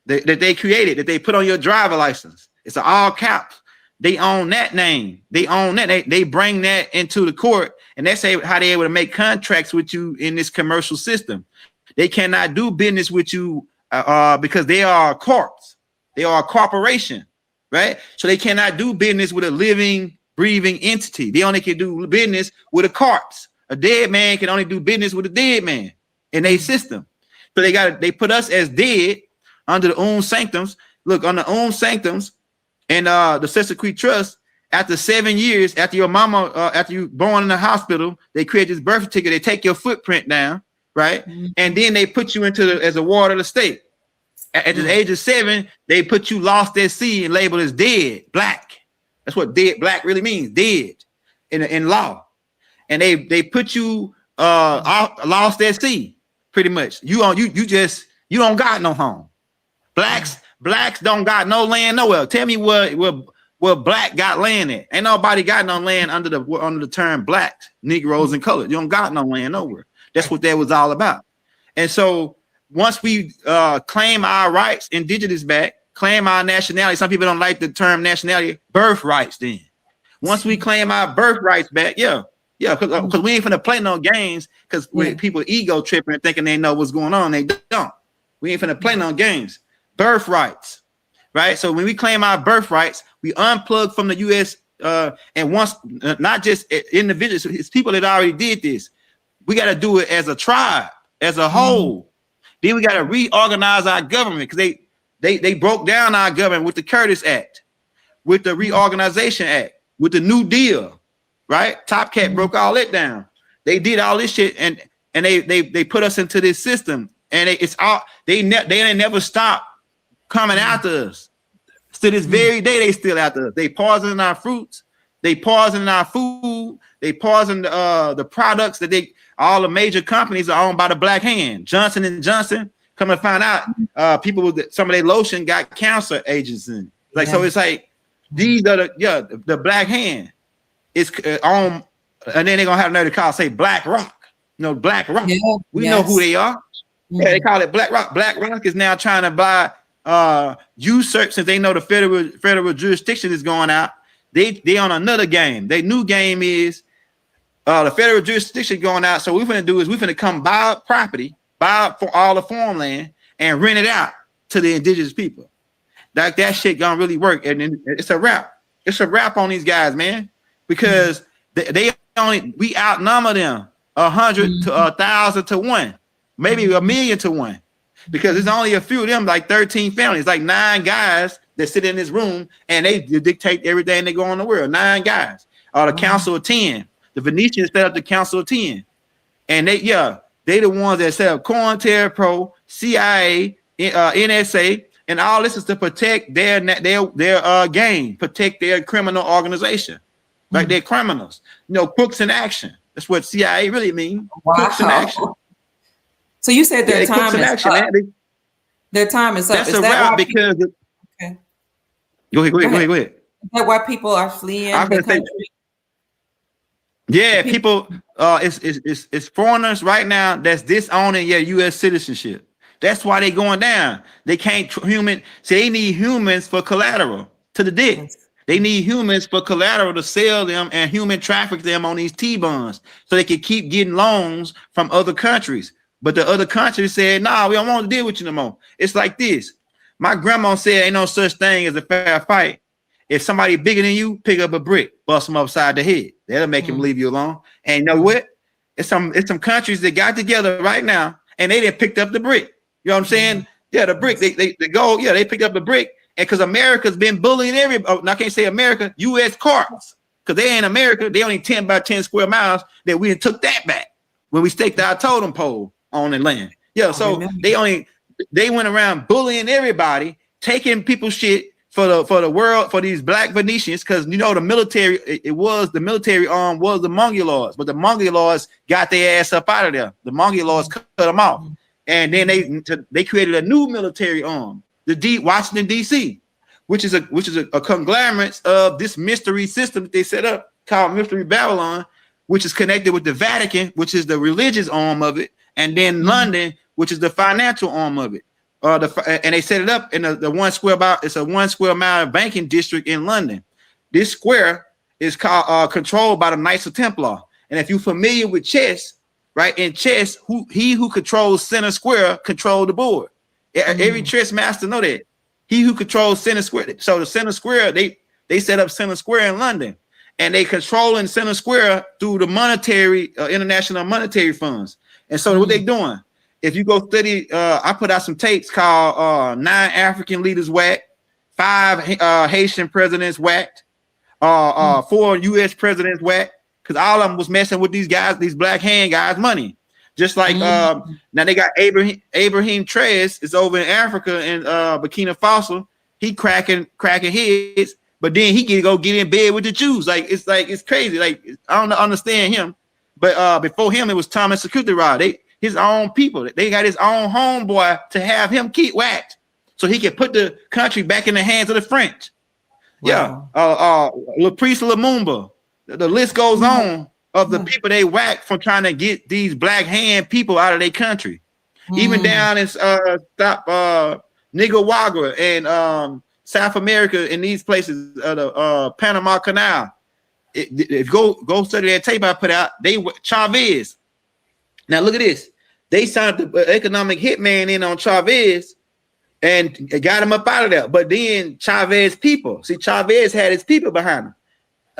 Speaker 3: that they created, that they put on your driver license. It's an all caps. they own that name. They own that. They bring that into the court, and that's how they're able to make contracts with you in this commercial system. They cannot do business with you because they are a corpse. They are a corporation, right? So they cannot do business with a living, breathing entity. They only can do business with a corpse. A dead man can only do business with a dead man in a system. So they put us as dead under the sanctums. Look, on the sanctums and the Secretary Trust, after 7 years, after your mama, after you born in the hospital, they create this birth certificate. They take your footprint down, right? Mm-hmm. And then they put you into as a ward of the state. At the age of 7, they put you lost at sea and labeled as dead, black. That's what dead black really means, dead in law. And they put you lost at sea, pretty much. You don't got no home. Blacks don't got no land nowhere. Tell me where black got land at. Ain't nobody got no land under the term black, Negroes, and colored. You don't got no land nowhere. That's what that was all about. And so once we claim our rights, indigenous back, claim our nationality. Some people don't like the term nationality, birthrights. Then once we claim our birthrights back, because we ain't finna play no games. Because when people ego tripping and thinking they know what's going on, they don't. We ain't finna play no games. Birthrights, right? So when we claim our birthrights, we unplug from the U.S. And once, not just individuals, it's people that already did this. We got to do it as a tribe, as a whole. Then we got to reorganize our government because they broke down our government with the Curtis Act, with the Reorganization Act, with the New Deal, right? Top Cat broke all that down. They did all this shit and they put us into this system, and they never stopped coming after us. To this very day, they still after us. They poisoning our fruits, they poisoning our food, they poison the products that all the major companies are owned by the black hand. Johnson and Johnson, come to find out, people with some of their lotion got cancer agents in. So it's like these are the black hand. It's on, and then they're gonna have another call say Black Rock. Black Rock. Yeah, we know who they are. Yeah, they call it Black Rock. Black Rock is now trying to buy usurp, since they know the federal jurisdiction is going out. They on another game. Their new game is the federal jurisdiction going out. So what we're finna come buy property, buy for all the farmland, and rent it out to the indigenous people. That shit gonna really work, and then it's a wrap. It's a wrap on these guys, man, because we outnumber them 100 to 1,000 to 1, maybe 1,000,000 to 1, because there's only a few of them, like 13 families, like 9 guys that sit in this room and they dictate everything that go on in the world. 9 guys, the Council of 10. The Venetians set up the Council of 10, and they the ones that set up COINTELPRO, CIA, NSA, and all this is to protect their gang, protect their criminal organization, like they're criminals. Crooks in action. That's what CIA really means. Wow. Crooks in action.
Speaker 1: So you said their time is up. Their time is up.
Speaker 3: That's a wrap because.
Speaker 1: Okay.
Speaker 3: Go ahead.
Speaker 1: Is that why people are fleeing the country?
Speaker 3: Yeah, people, it's foreigners right now that's disowning your U.S. citizenship. That's why they going down. They can't they need humans for collateral to the dick. Yes. They need humans for collateral to sell them and human traffic them on these T-bonds so they can keep getting loans from other countries. But the other countries said, nah, we don't want to deal with you no more. It's like this. My grandma said, ain't no such thing as a fair fight. If somebody bigger than you, pick up a brick, bust them upside the head. That'll make him leave you alone. And you know what? It's some countries that got together right now and they didn't picked up the brick. You know what I'm saying? Yeah, the brick. They picked up the brick. And because America's been bullying I can't say America, U.S. corps. Because they ain't America. They only 10 by 10 square miles that we took that back when we staked our totem pole on the land. Yeah, so they went around bullying everybody, taking people's shit for the world, for these black Venetians, because the military, the military arm was the Mongoloids, but the Mongoloids got their ass up out of there. The Mongoloids cut them off, and then they created a new military arm, the Washington D.C., which is a conglomerate of this mystery system that they set up called Mystery Babylon, which is connected with the Vatican, which is the religious arm of it, and then London, which is the financial arm of it. And they set it up in the 1 square mile. It's a 1 square mile banking district in London. this square is called controlled by the Knights of Templar. And if you're familiar with chess, right, in chess, who controls center square control the board. Every chess master know that. He who controls center square. So the center square, they set up center square in London, and they controlling center square through the monetary international monetary funds. And so what they doing? If you go study, I put out some tapes called 9 African Leaders Whacked, 5 Haitian Presidents Whacked, 4 U.S. Presidents Whacked, because all of them was messing with these guys, these black hand guys' money. Just like now they got Abraham Trace is over in Africa and Burkina Faso. He cracking heads, but then he can go get in bed with the Jews. It's crazy. Like, I don't understand him. But before him, it was Thomas Sankara. His own people. They got his own homeboy to have him keep whacked, so he can put the country back in the hands of the French. Wow. Yeah, Laprice Lumumba. The list goes on of the people they whacked from trying to get these black hand people out of their country. Even down in Nicaragua and South America, in these places, the Panama Canal. If you go study that tape I put out, Chavez. Now look at this. They signed the economic hitman in on Chavez and got him up out of there. But then Chavez people, Chavez had his people behind him.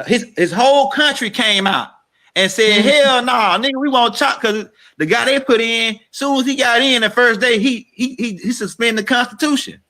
Speaker 3: His whole country came out and said, hell no, nigga, we won't chop, because the guy they put in, soon as he got in the first day, he suspended the Constitution.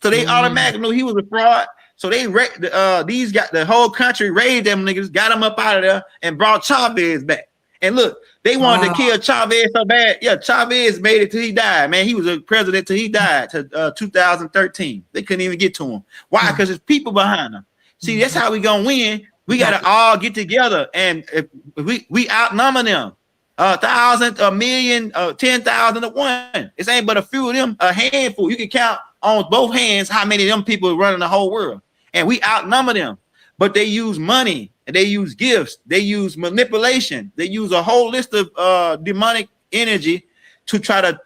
Speaker 3: So they automatically knew he was a fraud. So they the whole country raided them niggas, got him up out of there, and brought Chavez back. And look, they wanted to kill Chavez so bad. Yeah, Chavez made it till he died, man. He was a president till he died, to 2013. They couldn't even get to him. Why? Because there's people behind him. See, that's how we gonna win. We got to all get together, and if we outnumber them, 1,000, a million, 10,000 to 1. It ain't but a few of them, a handful. You can count on both hands how many of them people are running the whole world, and we outnumber them. But they use money, and they use gifts, they use manipulation, they use a whole list of demonic energy to try to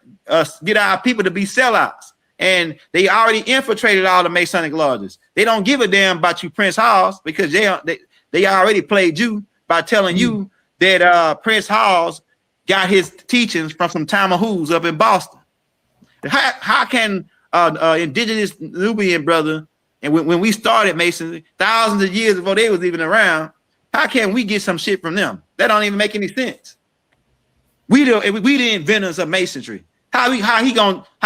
Speaker 3: get our people to be sellouts. And they already infiltrated all the Masonic lodges. They don't give a damn about you, Prince Hall, because they already played you by telling you that Prince Hall's got his teachings from some Tamahoos up in Boston. How can indigenous Nubian brother, and when we started Masonry, thousands of years before they was even around, how can we get some shit from them? That don't even make any sense. We the inventors of Masonry. How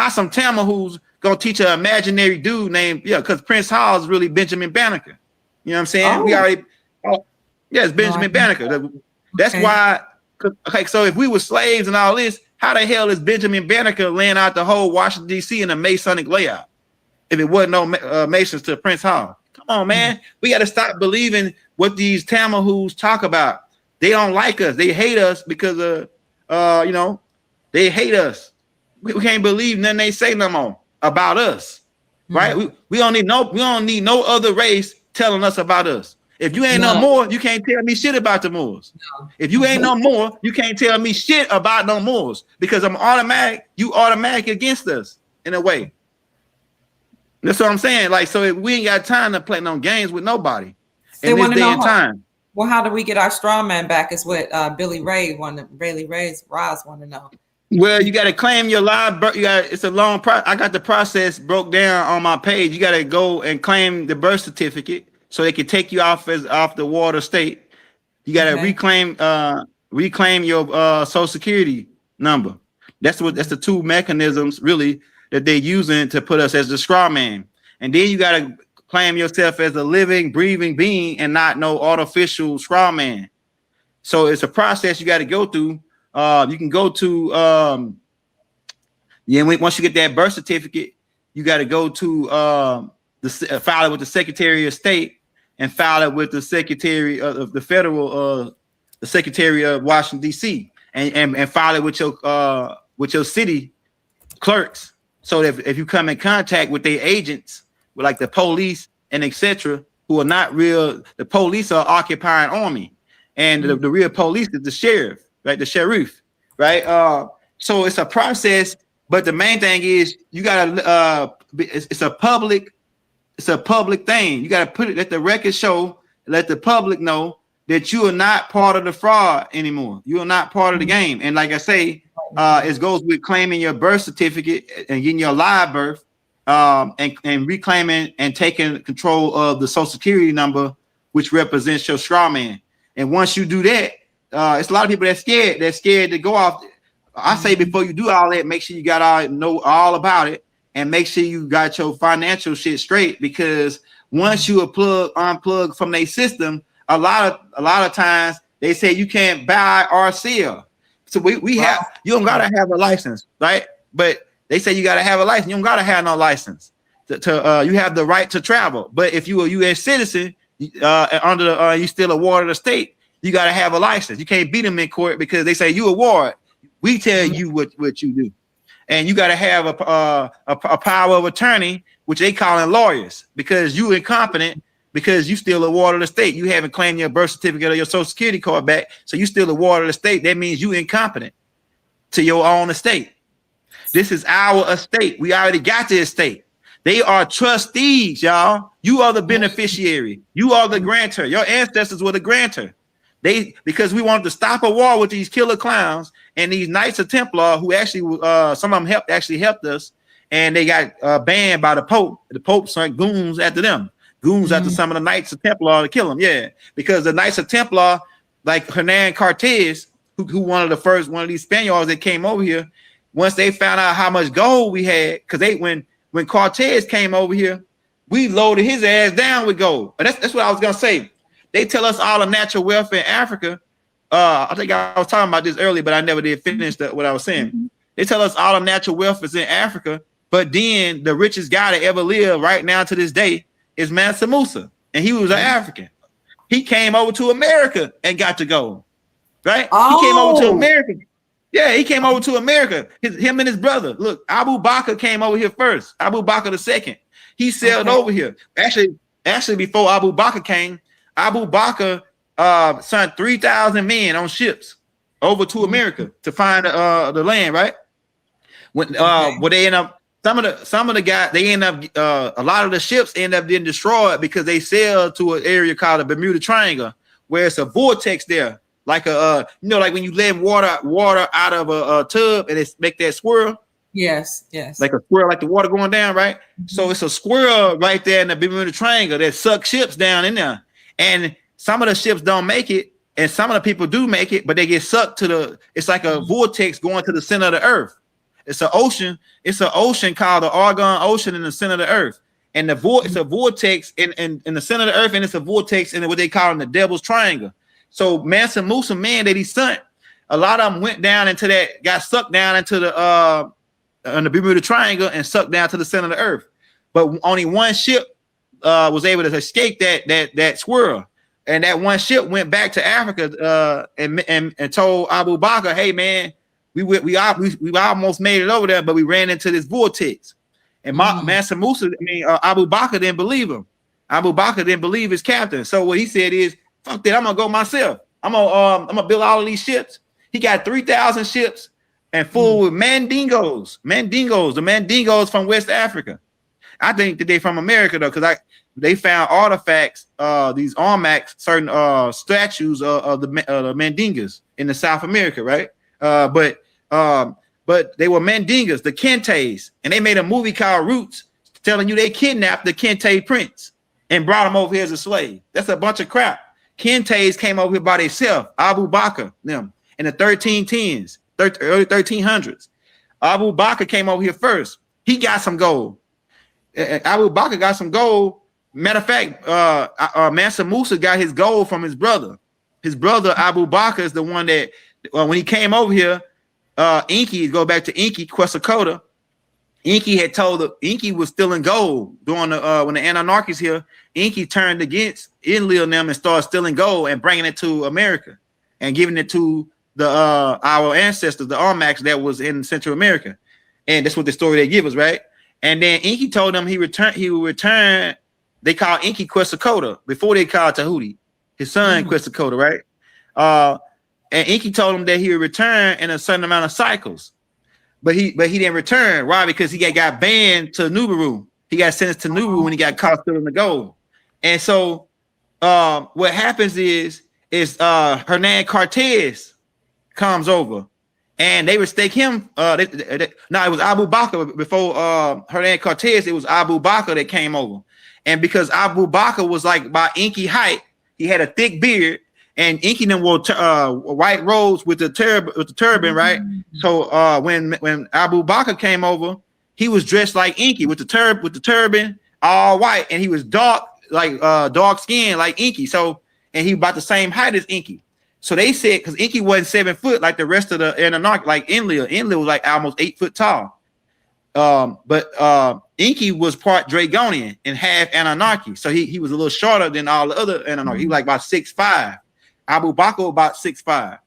Speaker 3: some Tamahoos gonna teach an imaginary dude named, because Prince Hall is really Benjamin Banneker. You know what I'm saying? It's Benjamin Banneker. That's why. Okay, so if we were slaves and all this, how the hell is Benjamin Banneker laying out the whole Washington D.C. in a Masonic layout? If it wasn't no Masons to Prince Hall, come on, man. We got to stop believing what these Tamahoos talk about. They don't like us. They hate us because they hate us. We can't believe nothing they say no more about us, right? We don't need no other race telling us about us. If you ain't no Moor, you can't tell me shit about the Moors. No. If you ain't no Moor, you can't tell me shit about no Moors, because you automatic against us in a way. That's what I'm saying. Like, so we ain't got time to play no games with nobody in this day and time.
Speaker 1: Well, how do we get our straw man back is what Billy Ray want to know.
Speaker 3: Well, you got to claim your live birth. It's a long process. I got the process broke down on my page. You got to go and claim the birth certificate so they can take you off the water state. You got to reclaim your social security number. That's the two mechanisms really that they're using to put us as the straw man. And then you got to claim yourself as a living, breathing being and not no artificial straw man. So it's a process you got to go through. You can go to once you get that birth certificate, you got to go to file it with the Secretary of State and file it with the Secretary of the Federal, the Secretary of Washington D.C. and file it with your city clerks. So that if you come in contact with their agents, with like the police and etc., who are not real, the police are occupying army, and the real police is the sheriff. Right, the sheriff, right? So it's a process, but the main thing is you gotta. It's a public thing. You gotta let the record show let the public know that you are not part of the fraud anymore. You are not part of the game. And like I say, it goes with claiming your birth certificate and getting your live birth, and reclaiming and taking control of the social security number, which represents your straw man. And once you do that, it's a lot of people that's scared. They're scared to go off. I say before you do all that, make sure you know all about it, and make sure you got your financial shit straight. Because once you unplug from their system, a lot of times they say you can't buy or sell. So we have, you don't gotta have a license, right? But they say you gotta have a license. You don't gotta have no license to you have the right to travel. But if you a U.S. citizen, under you still a ward of the state, you gotta have a license. You can't beat them in court because they say you a ward. We tell you what you do, and you gotta have a power of attorney, which they calling lawyers, because you incompetent. Because you still a ward of the state. You haven't claimed your birth certificate or your social security card back. So you still a ward of the state. That means you incompetent to your own estate. This is our estate. We already got the estate. They are trustees, y'all. You are the beneficiary. You are the grantor. Your ancestors were the grantor. Because we wanted to stop a war with these killer clowns and these Knights of Templar, who actually, some of them helped us. And they got banned by the Pope. The Pope sent goons after them. Goons after some of the Knights of Templar to kill them, yeah. Because the Knights of Templar, like Hernan Cortez, who one of these Spaniards that came over here, once they found out how much gold we had, because when Cortez came over here, we loaded his ass down with gold. But that's what I was gonna say. They tell us all the natural wealth in Africa. I think I was talking about this earlier, but I never did finish what I was saying. They tell us all the natural wealth is in Africa, but then the richest guy that ever lived right now to this day is Mansa Musa, and he was an African. He came over to America and got to go, right?
Speaker 1: Oh.
Speaker 3: He came over to America. Yeah, he came over to America. Him and his brother. Look, Abu Bakr came over here first. Abu Bakr II. He sailed over here. Actually, before Abu Bakr came, Abu Bakr sent 3,000 men on ships over to America to find the land, right? When they end up. Some of the guys, they end up a lot of the ships end up getting destroyed because they sail to an area called the Bermuda Triangle, where it's a vortex there, like like when you let water out of a tub and it make that swirl.
Speaker 1: Yes.
Speaker 3: Like a swirl, like the water going down, right? So it's a swirl right there in the Bermuda Triangle that sucks ships down in there. And some of the ships don't make it, and some of the people do make it, but they get sucked it's like a vortex going to the center of the earth. It's an ocean. It's an ocean called the Argon Ocean in the center of the earth, and it's a vortex in the center of the earth, and it's a vortex in what they call the Devil's Triangle. So Mansa Musa, man, that he sent, a lot of them went down into that, got sucked down into the Bermuda Triangle and sucked down to the center of the earth. But only one ship was able to escape that swirl, and that one ship went back to Africa and told Abu Bakr, "Hey, man. We almost made it over there, but we ran into this vortex." And Mansa Musa, Abu Bakr didn't believe him. Abu Bakr didn't believe his captain. So what he said is, "Fuck that! I'm gonna go myself. I'm gonna build all of these ships." He got 3,000 ships and full with mandingos. The mandingos from West Africa. I think that they from America though, because they found artifacts, these armacks, certain statues of the mandingas in the South America, right? But they were mandingas, the Kentes, and they made a movie called Roots, telling you they kidnapped the Kente prince and brought him over here as a slave. That's a bunch of crap. Kentes came over here by themselves, Abu Bakr, them, in the 1310s, early 1300s. Abu Bakr came over here first. He got some gold. Abu Bakr got some gold. Matter of fact, Mansa Musa got his gold from his brother. His brother, Abu Bakr, is the one that, when he came over here, Inky, go back to Inky, Quetzalcoatl. Inky had told Inky was stealing gold during when the Anunnakis here. Inky turned against Enlil and them and started stealing gold and bringing it to America and giving it to our ancestors, the Armax that was in Central America. And that's what the story they give us, right? And then Inky told them he would return. They called Inky Quetzalcoatl before they called Tahuti, his son Quetzalcoatl, right? And Inky told him that he would return in a certain amount of cycles, but he didn't return. Why? Because he got banned to Nubaru. He got sentenced to Nubaru when he got caught stealing the gold. And so what happens is Hernan Cortez comes over, and they mistake him. No, it was Abu Bakr before Hernan Cortez. It was Abu Bakr that came over, and because Abu Bakr was like by Inky height, he had a thick beard, and Inky them wore white robes with the turban, right? So when Abu Bakr came over, he was dressed like Inky with the turban, all white, and he was dark skin like Inky. So, and he about the same height as Inky. So they said, because Inky wasn't 7 foot like the rest of the Anunnaki, like Enlil. Enlil was like almost 8 foot tall. But Inky was part Dragonian and half Anunnaki. So he was a little shorter than all the other Anunnaki. He was like about 6'5". Abu Bakr about 6'5",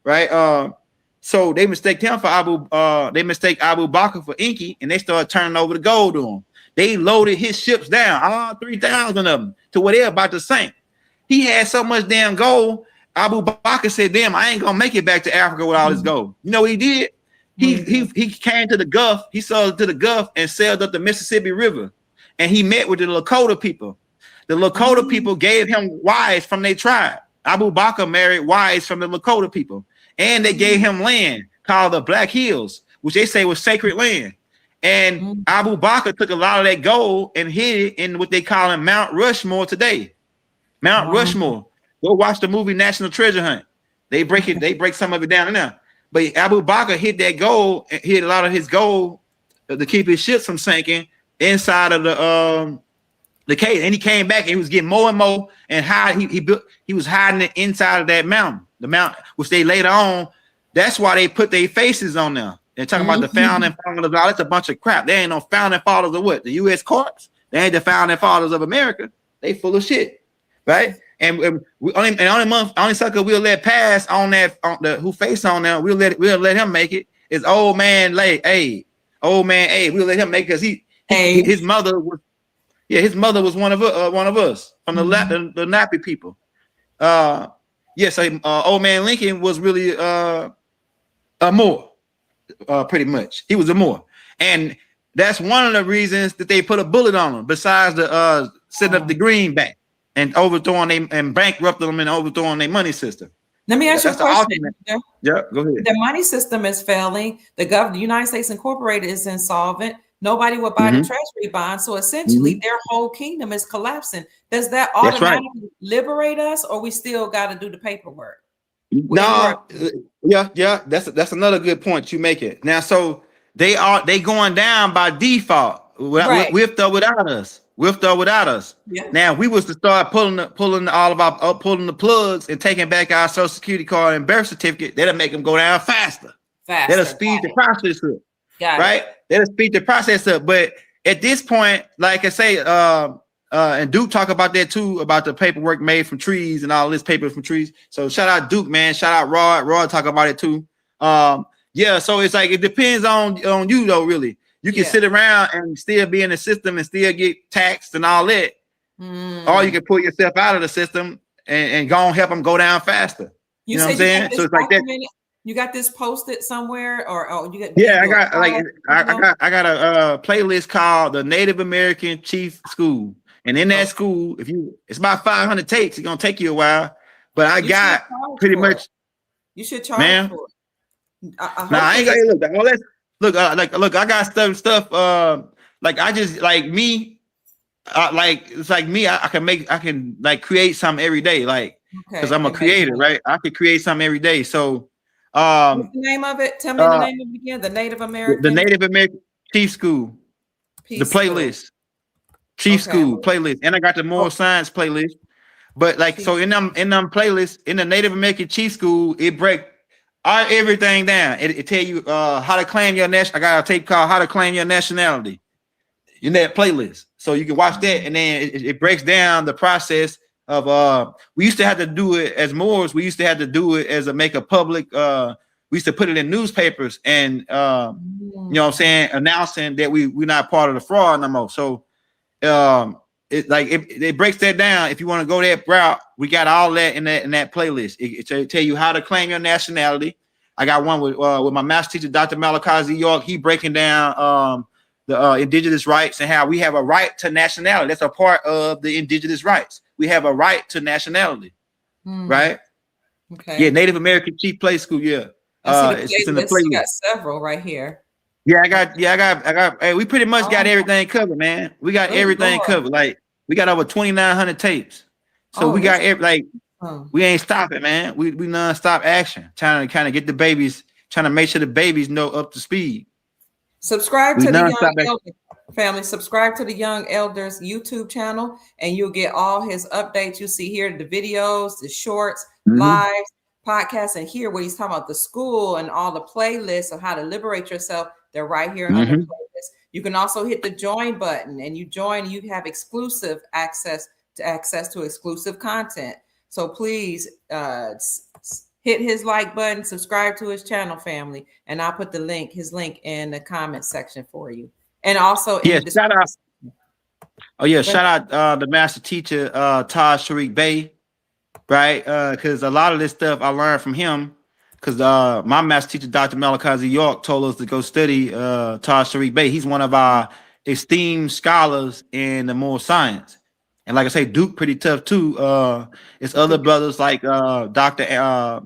Speaker 3: right? So they mistake him for Abu Bakr for Inky, and they started turning over the gold to him. They loaded his ships down, all 3,000 of them, to where they're about to sink. He had so much damn gold. Abu Bakr said, "Damn, I ain't gonna make it back to Africa with all this gold." You know what he did? He came to the Gulf. He sailed to the Gulf and sailed up the Mississippi River, and he met with the Lakota people. The Lakota people gave him wives from their tribe. Abu Bakr married wives from the Lakota people, and they gave him land called the Black Hills, which they say was sacred land. And Abu Bakr took a lot of that gold and hid it in what they call in Mount Rushmore today. Mount Rushmore. Go watch the movie National Treasure Hunt. They break some of it down in there. But Abu Bakr hid that gold, hid a lot of his gold to keep his ships from sinking inside of the cave. And he came back and he was getting more and more and he was hiding it inside of that mountain, the mountain, which they later on, that's why they put their faces on there. They're talking about the founding fathers of all. That's a bunch of crap. They ain't no founding fathers of what? The U.S. courts. They ain't the founding fathers of America. They full of shit, right? And we only sucker we'll let pass on that who face on there. We'll let him make it. It's old man Abe. We'll let him make it because his mother was one of us from the Nappy people. So old man Lincoln was really a Moor, pretty much. He was a Moor, and that's one of the reasons that they put a bullet on him. Besides the setting up the greenback and overthrowing them and bankrupting them and overthrowing their money system.
Speaker 1: Let me ask you a question.
Speaker 3: Yeah, go ahead.
Speaker 1: The money system is failing. The United States Incorporated is insolvent. Nobody will buy the treasury bond. So essentially their whole kingdom is collapsing. Does that automatically liberate us, or we still got to do the paperwork?
Speaker 3: No, yeah. That's another good point you make it. Now, so they going down by default, with or without us. With or without us. Yeah. Now we was to start pulling the plugs and taking back our Social Security card and birth certificate. That'll make them go down faster. That'll speed the process up. Right? That'll speed the process up. But at this point, like I say, and Duke talk about that too, about the paperwork made from trees and all this paper from trees. So shout out Duke, man. Shout out Rod. Rod talk about it too. So it's like it depends on you though, really. You can sit around and still be in the system and still get taxed and all that. Or you can pull yourself out of the system and go and help them go down faster. You know what I'm saying? So it's like that.
Speaker 1: You got this posted somewhere, or you got?
Speaker 3: Yeah, I got a playlist called the Native American Chief School, and in that school, it's about 500 takes. It's gonna take you a while, but I got pretty much.
Speaker 1: You should charge for it.
Speaker 3: I ain't gonna look. Look, I got stuff. Like I just like me. It's like me. I can create something every day. Like because I'm a creator, right? I can create something every day. So,
Speaker 1: what's the name of it? Tell me the name of it again. The Native American.
Speaker 3: The Native American Chief School. The playlist. Chief School playlist, and I got the Moral Science playlist. But so in them playlists in the Native American Chief School, it break everything down. It tell you how to claim your nation. I got a tape called "How to Claim Your Nationality" in that playlist, so you can watch that, and then it breaks down the process of. We used to have to do it as Moors. We used to have to do it as make a public. We used to put it in newspapers and you know what I'm saying, announcing that we're not part of the fraud no more. So it breaks that down. If you want to go that route, we got all that in that playlist. It tell you how to claim your nationality. I got one with my master teacher, Dr. Malachi Z. York. He breaking down the indigenous rights and how we have a right to nationality. That's a part of the indigenous rights. We have a right to nationality, right?
Speaker 1: Okay.
Speaker 3: Yeah, Native American Chief Play School. Yeah,
Speaker 1: I see the
Speaker 3: it's in the
Speaker 1: playlist. You got
Speaker 3: playlist.
Speaker 1: several right here.
Speaker 3: Yeah, I got. Hey, we pretty much got
Speaker 1: Oh,
Speaker 3: everything covered, man. We got
Speaker 1: good
Speaker 3: everything
Speaker 1: Lord.
Speaker 3: covered. Like we got over 2,900 tapes, so
Speaker 1: Oh,
Speaker 3: we got
Speaker 1: this.
Speaker 3: every like
Speaker 1: Oh.
Speaker 3: we ain't stopping, man. We non-stop action, trying to kind of get the babies, trying to make sure the babies know up to speed.
Speaker 1: Subscribe
Speaker 3: We
Speaker 1: to the Young
Speaker 3: non-stop action.
Speaker 1: Elder family. Subscribe to the Young Elders YouTube channel, and you'll get all his updates. You see here the videos, the shorts, lives, podcasts, and here where he's talking about the school and all the playlists of how to liberate yourself. They're right here under playlist. You can also hit the join button, and you join. You have exclusive access to exclusive content. So please hit his like button, subscribe to his channel, family, and I'll put his link in the comment section for you, and also in the
Speaker 3: shout out. Oh yeah, shout out the master teacher Taj Tariq Bey, right? Because a lot of this stuff I learned from him. Because my master teacher, Dr. Malachi York, told us to go study Taj Tariq Bey. He's one of our esteemed scholars in the moral science. And like I say, Duke pretty tough too. It's other brothers like Dr. I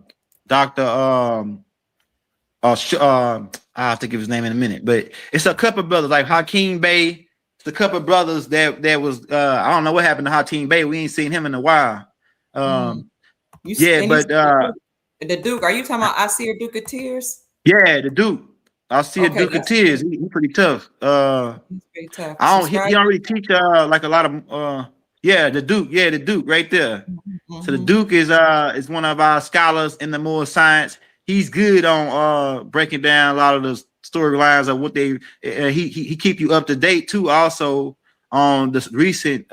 Speaker 3: have to give his name in a minute, but it's a couple of brothers like Hakeem Bey. It's a couple of brothers that was I don't know what happened to Hakeem Bey. We ain't seen him in a while.
Speaker 1: The Duke, are you talking about I See a Duke of Tears?
Speaker 3: Yeah, the Duke. I see a Duke of Tears. He's pretty tough. He's pretty tough. He don't really teach like a lot of the Duke. Yeah, the Duke right there. So the Duke is one of our scholars in the moral science. He's good on breaking down a lot of the storylines of what they he keep you up to date too, also on the recent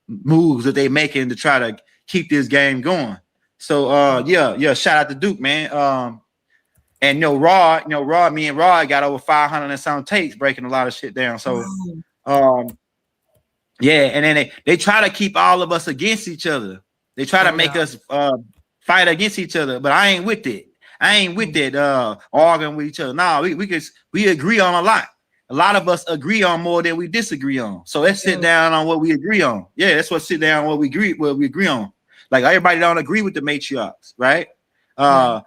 Speaker 3: moves that they making to try to keep this game going. So shout out to Duke, man. And Rod, me and Rod got over 500 and some tapes breaking a lot of shit down. So and then they try to keep all of us against each other. They try to make us fight against each other, but I ain't with it. I ain't with that arguing with each other. No, we agree on a lot. A lot of us agree on more than we disagree on. So let's sit down on what we agree on. Yeah, that's what sit down on what we agree on. Like everybody don't agree with the matriarchs, right? But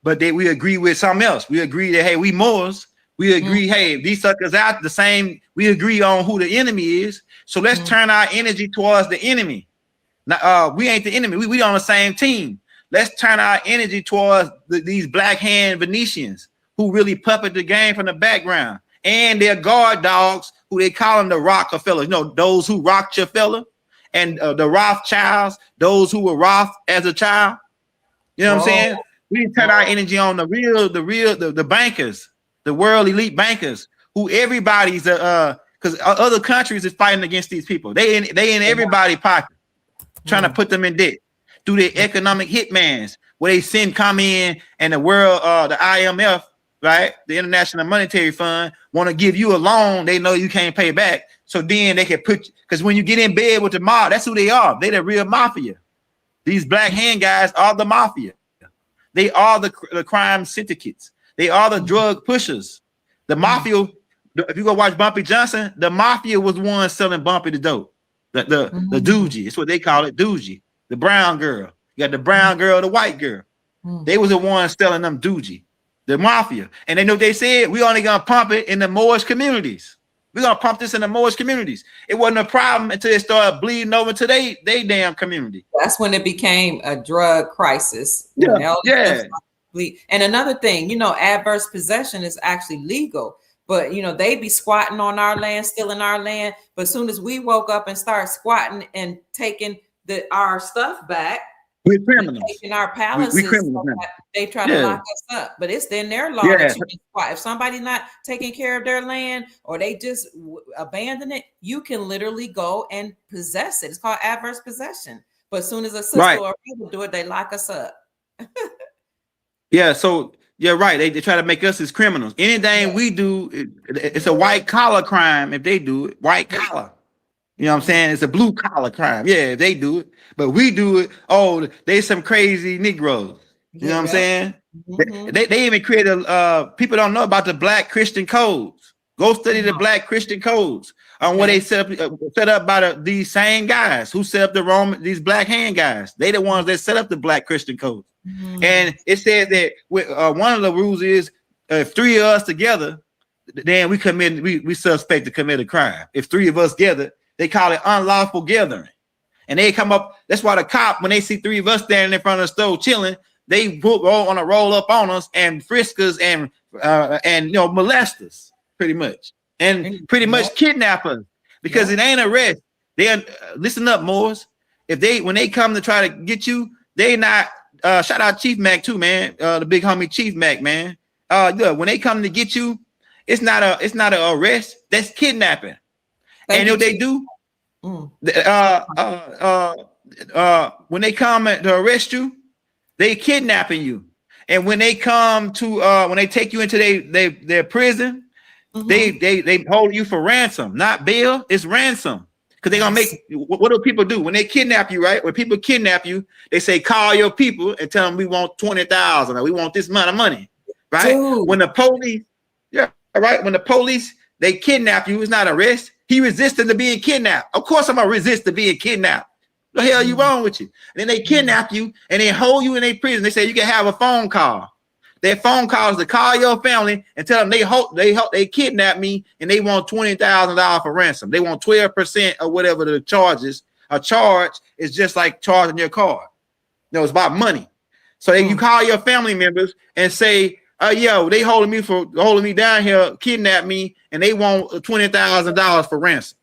Speaker 3: we agree with something else. We agree that hey, we Moors. We agree, hey, these suckers out the same. We agree on who the enemy is. So let's turn our energy towards the enemy. Now, we ain't the enemy. We on the same team. Let's turn our energy towards these black hand Venetians who really puppet the game from the background, and their guard dogs who they call them the Rockefellers. Those who rocked your fella. And the Rothschilds, those who were Roth as a child, you know what I'm saying? We turn our energy on the bankers, the world elite bankers, who everybody's because other countries is fighting against these people. They in everybody's pocket, trying to put them in debt through their economic hitmans, where they come in and the world, the IMF, right, the International Monetary Fund, want to give you a loan. They know you can't pay back. So then they can because when you get in bed with the mob, that's who they are. They the real mafia. These black hand guys are the mafia. They are the crime syndicates. They are the drug pushers. The mafia, if you go watch Bumpy Johnson, the mafia was one selling Bumpy the dope. The doogie. It's what they call it, doogie. The brown girl. You got the brown girl, the white girl. They was the ones selling them doogie. The mafia. And they know what they said, we only gonna pump it in the Moorish communities. We're gonna pump this in the Moorish communities. It wasn't a problem until it started bleeding over to they damn community.
Speaker 1: That's when it became a drug crisis.
Speaker 3: Yeah.
Speaker 1: And another thing, adverse possession is actually legal, but they be squatting on our land, stealing our land. But as soon as we woke up and started squatting and taking our stuff back,
Speaker 3: we're criminals.
Speaker 1: In our palaces, they try to lock us up, but it's in their law that you can squat. If somebody's not taking care of their land or they just abandon it, you can literally go and possess it. It's called adverse possession. But as soon as a sister or people do it, they lock us up.
Speaker 3: So you're right. They try to make us as criminals. Anything we do, it's a white collar crime. If they do it, white collar. You know what I'm saying? It's a blue collar crime. Yeah, they do it. But we do it. Oh, they some crazy Negroes. You know what I'm saying? They even created people don't know about the Black Christian codes. Go study the Black Christian codes on where they set up by these same guys who set up these Black hand guys. They the ones that set up the Black Christian codes. And it says that one of the rules is if 3 of us together, then we suspect to commit a crime. If 3 of us together, they call it unlawful gathering. And they come up. That's why the cop, when they see 3 of us standing in front of the stove chilling, they roll up on us and frisk us and molest us pretty much and pretty much kidnap us because it ain't arrest. They listen up, Moors. When they come to try to get you, they not. Shout out Chief Mac too, man. The big homie Chief Mac, man. Look, when they come to get you, it's not an arrest. That's kidnapping. And you know what they do? When they come to arrest you, they kidnapping you. And when they come to when they take you into their prison, they hold you for ransom, not bail. It's ransom. Because they're gonna make what do people do when they kidnap you, right? When people kidnap you, they say call your people and tell them we want 20,000 or we want this amount of money, right? Dude. When the police, when the police they kidnap you, it's not arrest. He resisted to being kidnapped. Of course, I'm gonna resist to being kidnapped. What the hell you wrong with you? And then they kidnap you and they hold you in a prison. They say you can have a phone call. Their phone calls to call your family and tell them they kidnapped me and they want $20,000 for ransom. They want 12% or whatever the charges. A charge is just like charging your car. It's about money. So you call your family members and say, they holding me down here, kidnap me, and they want $20,000 for ransom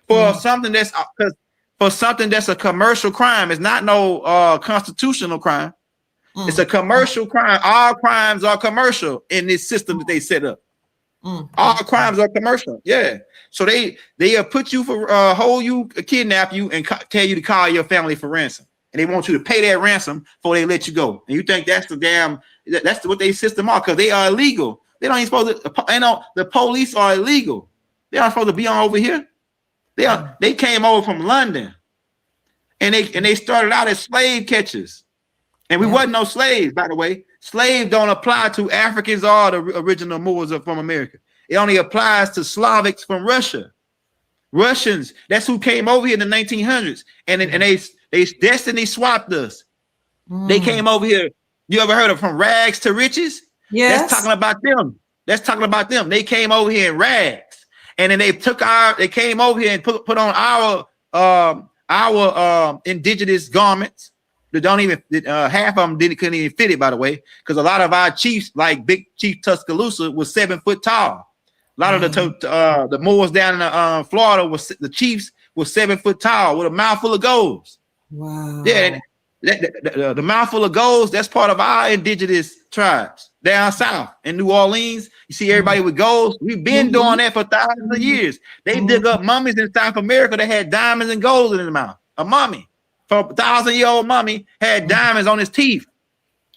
Speaker 3: for something that's a commercial crime. It's not no constitutional crime. It's a commercial crime. All crimes are commercial in this system that they set up. All crimes are commercial. Yeah. So they put you for hold you, kidnap you, and tell you to call your family for ransom. And they want you to pay that ransom before they let you go. And you think that's what they system are, because they are illegal. They don't even supposed to. The police are illegal. They aren't supposed to be on over here. They came over from London, and they started out as slave catchers. And we wasn't no slaves, by the way. Slave don't apply to Africans or the original Moors from America. It only applies to Slavics from Russia. Russians, that's who came over here in the 1900s. And they destiny swapped us. They came over here. You ever heard of from rags to riches? Yes. That's talking about them. They came over here in rags. And then they came over here and put on our indigenous garments. That don't even half of them couldn't even fit it, by the way, because a lot of our chiefs, like Big Chief Tuscaloosa, was 7 foot tall. A lot of the Moors down in Florida the chiefs was 7 foot tall with a mouthful of golds. Wow. Yeah, the mouthful of golds, that's part of our indigenous tribes down south in New Orleans. You see everybody with golds. We've been doing that for thousands of years. They dig up mummies in South America that had diamonds and golds in the mouth. A mummy. For a 1,000-year-old mummy had diamonds on his teeth.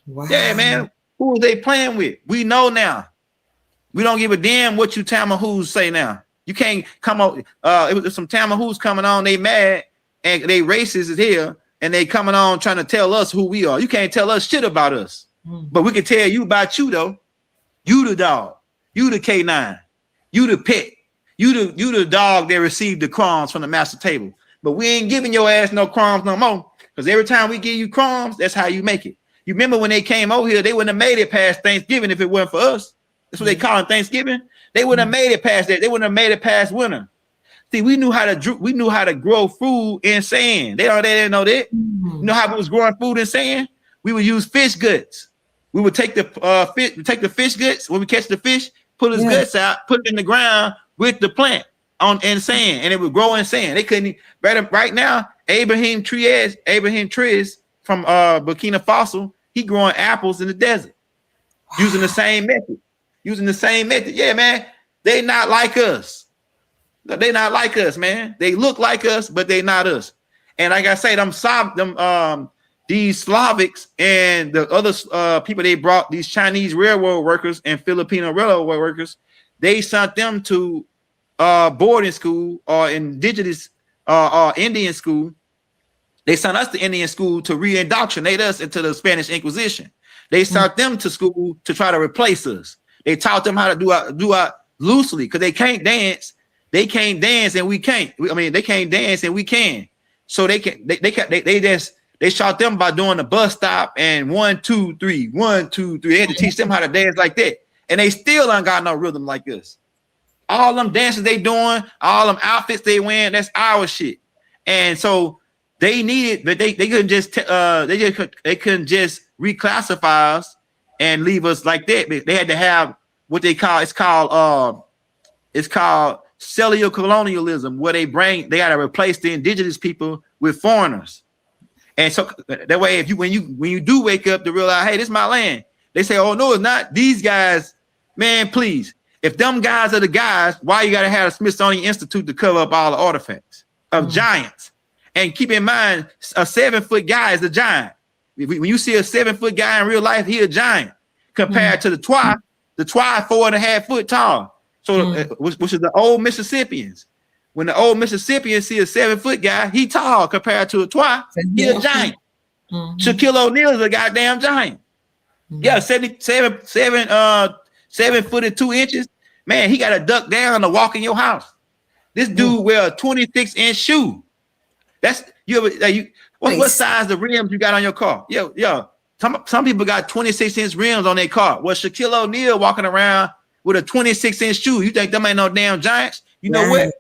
Speaker 3: Wow. Yeah, man. Who was they playing with? We know now. We don't give a damn what you Tamahoos say now. You can't come up. It was some Tamahoos coming on. They mad and they racist as hell, and they coming on trying to tell us who we are. You can't tell us shit about us, but we can tell you about you though. You the dog. You the K9. You the pet. You the dog that received the crumbs from the master table. But we ain't giving your ass no crumbs no more. Because every time we give you crumbs, that's how you make it. You remember when they came over here, they wouldn't have made it past Thanksgiving if it weren't for us. That's what they call it, Thanksgiving. They wouldn't have made it past that. They wouldn't have made it past winter. See, we knew how to grow food in sand. They didn't know that. You know how we was growing food in sand? We would use fish guts. We would take the fish guts when we catch the fish, pull his guts out, put it in the ground with the plant in sand, and it would grow in sand. They couldn't right now. Abraham Tres from Burkina Faso, he growing apples in the desert using the same method. Yeah, man. They not like us. They not like us, man. They look like us, but they not us. And like I say, these Slavics and the other people they brought, these Chinese railroad workers and Filipino railroad workers, they sent them to boarding school or indigenous or Indian school. They sent us to Indian school to re-indoctrinate us into the Spanish Inquisition. They sent them to school to try to replace us. They taught them how to loosely because they can't dance. They can't dance and we can't. I mean, they can't dance and we can. So they shot them by doing the bus stop and 1, 2, 3, 1, 2, 3. They had to teach them how to dance like that. And they still ain't got no rhythm like this. All them dances they doing, all them outfits they wearing, that's our shit. And so they needed, but they couldn't just they couldn't just reclassify us and leave us like that. They had to have what they call it's called cellular colonialism, where they got to replace the indigenous people with foreigners. And so that way, when you do wake up to realize, hey, this is my land, they say, oh no, it's not. These guys, man, please. If them guys are the guys, why you got to have a Smithsonian Institute to cover up all the artifacts of giants? And keep in mind, a 7-foot guy is a giant. When you see a 7-foot guy in real life, he a giant compared to the Twa 4.5 foot tall. So which is the old Mississippians. When the old Mississippians see a 7-foot guy, he tall compared to a Twa. He a giant. Shaquille O'Neal is a goddamn giant. Yeah, 7 foot and 2 inches. Man, he got to duck down to walk in your house. This dude wear a 26-inch shoe. That's what size the rims you got on your car? Yo. Some people got 26-inch rims on their car. Well, Shaquille O'Neal walking around with a 26-inch shoe. You think them ain't no damn giants? You know what?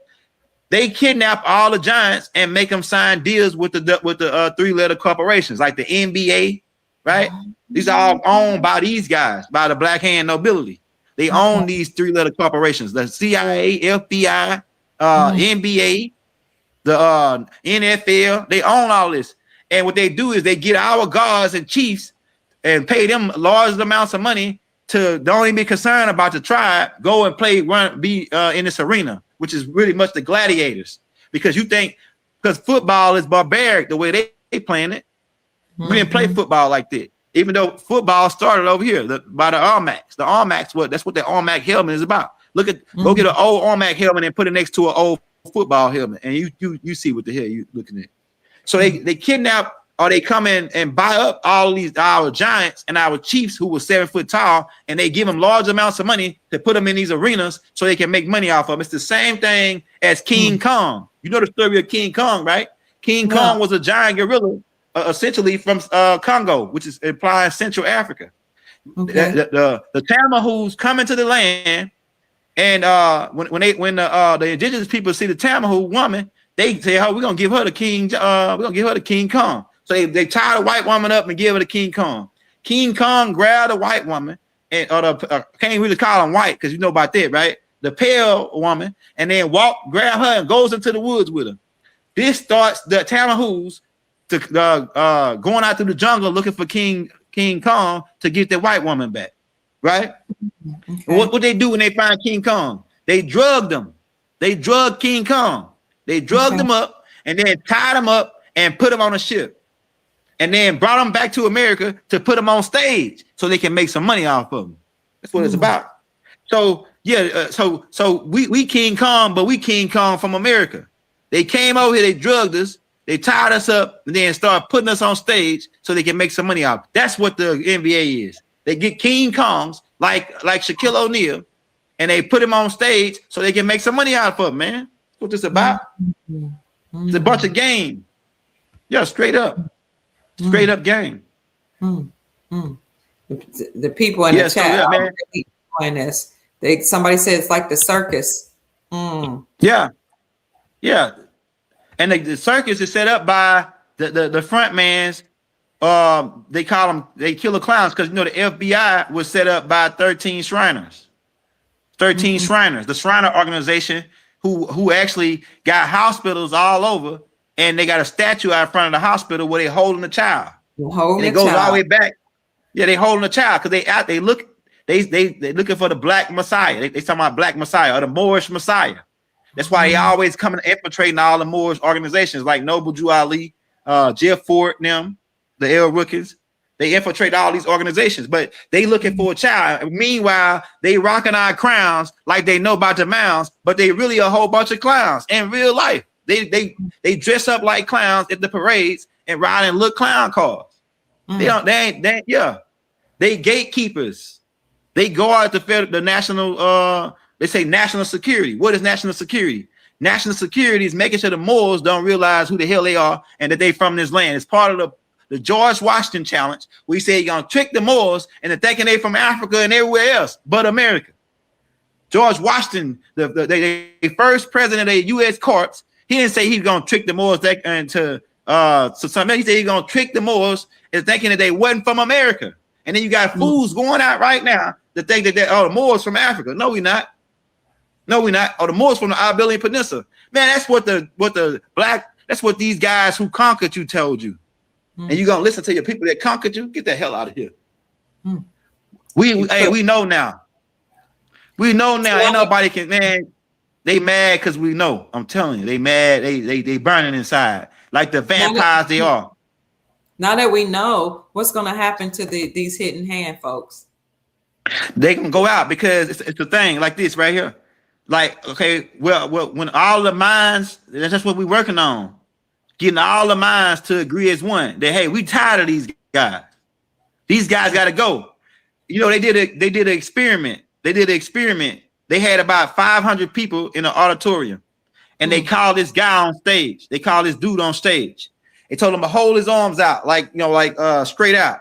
Speaker 3: They kidnap all the giants and make them sign deals with the 3-letter corporations like the NBA, right? These are all owned by these guys, by the black hand nobility. They own these 3-letter corporations: the CIA, FBI, NBA, the NFL. They own all this, and what they do is they get our guards and chiefs and pay them large amounts of money to don't even be concerned about the tribe. Go and be in this arena, which is really much the gladiators. Because because football is barbaric the way they playing it. We didn't play football like that. Even though football started over here by the Armacs. The Armacs, that's what the Armac helmet is about. Go get an old Armac helmet and put it next to an old football helmet, and you see what the hell you looking at. So they kidnap or they come in and buy up all these our giants and our chiefs who were 7 foot tall, and they give them large amounts of money to put them in these arenas so they can make money off of them. It's the same thing as King Kong. You know the story of King Kong, right? King Kong was a giant gorilla, essentially from Congo, which is implying Central Africa. Okay. The Tamahus come into the land, and when the indigenous people see the Tamahu woman, they say, "Oh, we're gonna give her the king. We're gonna give her the King Kong." So they tie the white woman up and give her the King Kong. King Kong grabbed the white woman, and can't really call him white because you know about that, right? The pale woman, and then grab her and goes into the woods with her. This starts the Tamahus to going out through the jungle looking for King Kong to get the white woman back, right? Okay. What they do when they find King Kong? They drugged them. They drugged King Kong. They drugged him up and then tied him up and put him on a ship, and then brought him back to America to put him on stage so they can make some money off of him. That's what it's about. So yeah, so we King Kong, but we King Kong from America. They came over here, they drugged us, they tied us up, and then start putting us on stage so they can make some money off. That's what the NBA is. They get King Kongs like Shaquille O'Neal, and they put him on stage so they can make some money out of him, man. That's what this about. It's a bunch of game. Yeah, straight up game.
Speaker 1: The people in the chat are really enjoying this. Somebody said it's like the circus.
Speaker 3: Yeah. And the circus is set up by the front mans. They call them, they killer clowns, because you know the FBI was set up by 13 Shriners. 13 Shriners, the Shriner organization who actually got hospitals all over, and they got a statue out in front of the hospital where they holding the child. It goes all the way back. Yeah, they holding the child because they looking for the Black Messiah. They talking about Black Messiah or the Moorish Messiah. That's why they always coming infiltrating all the Moorish organizations like Noble Jew Ali, Jeff Ford, them, the El Rookins. They infiltrate all these organizations, but they looking for a child. Meanwhile, they rocking our crowns like they know about the mounds, but they really a whole bunch of clowns in real life. They dress up like clowns at the parades and ride in little clown cars. They gatekeepers. They guard the national They say national security. What is national security? National security is making sure the Moors don't realize who the hell they are and that they from this land. It's part of the George Washington challenge. We say you're gonna trick the Moors into thinking they from Africa and everywhere else but America. George Washington, the first president of the U.S. courts, he didn't say he's gonna trick the Moors into something. He said he's gonna trick the Moors into thinking that they wasn't from America. And then you got fools going out right now that think that the Moors from Africa. No, we're not. No, we're not. Oh, the Moors from the Iberian Peninsula. Man, that's what that's what these guys who conquered you told you. And you're gonna listen to your people that conquered you? Get the hell out of here. We know now. We know now. Ain't nobody can, man. They mad because we know. I'm telling you, they mad. They burning inside like the vampires they are.
Speaker 1: Now that we know, what's going to happen to these hidden hand folks?
Speaker 3: They can go out because it's a thing like this right here. Like, okay, well, when all the minds, that's what we're working on. Getting all the minds to agree as one. That, hey, we tired of these guys. These guys got to go. You know, they did an experiment. They had about 500 people in an auditorium. And they called this guy on stage. They called this dude on stage. They told him to hold his arms out, like straight out.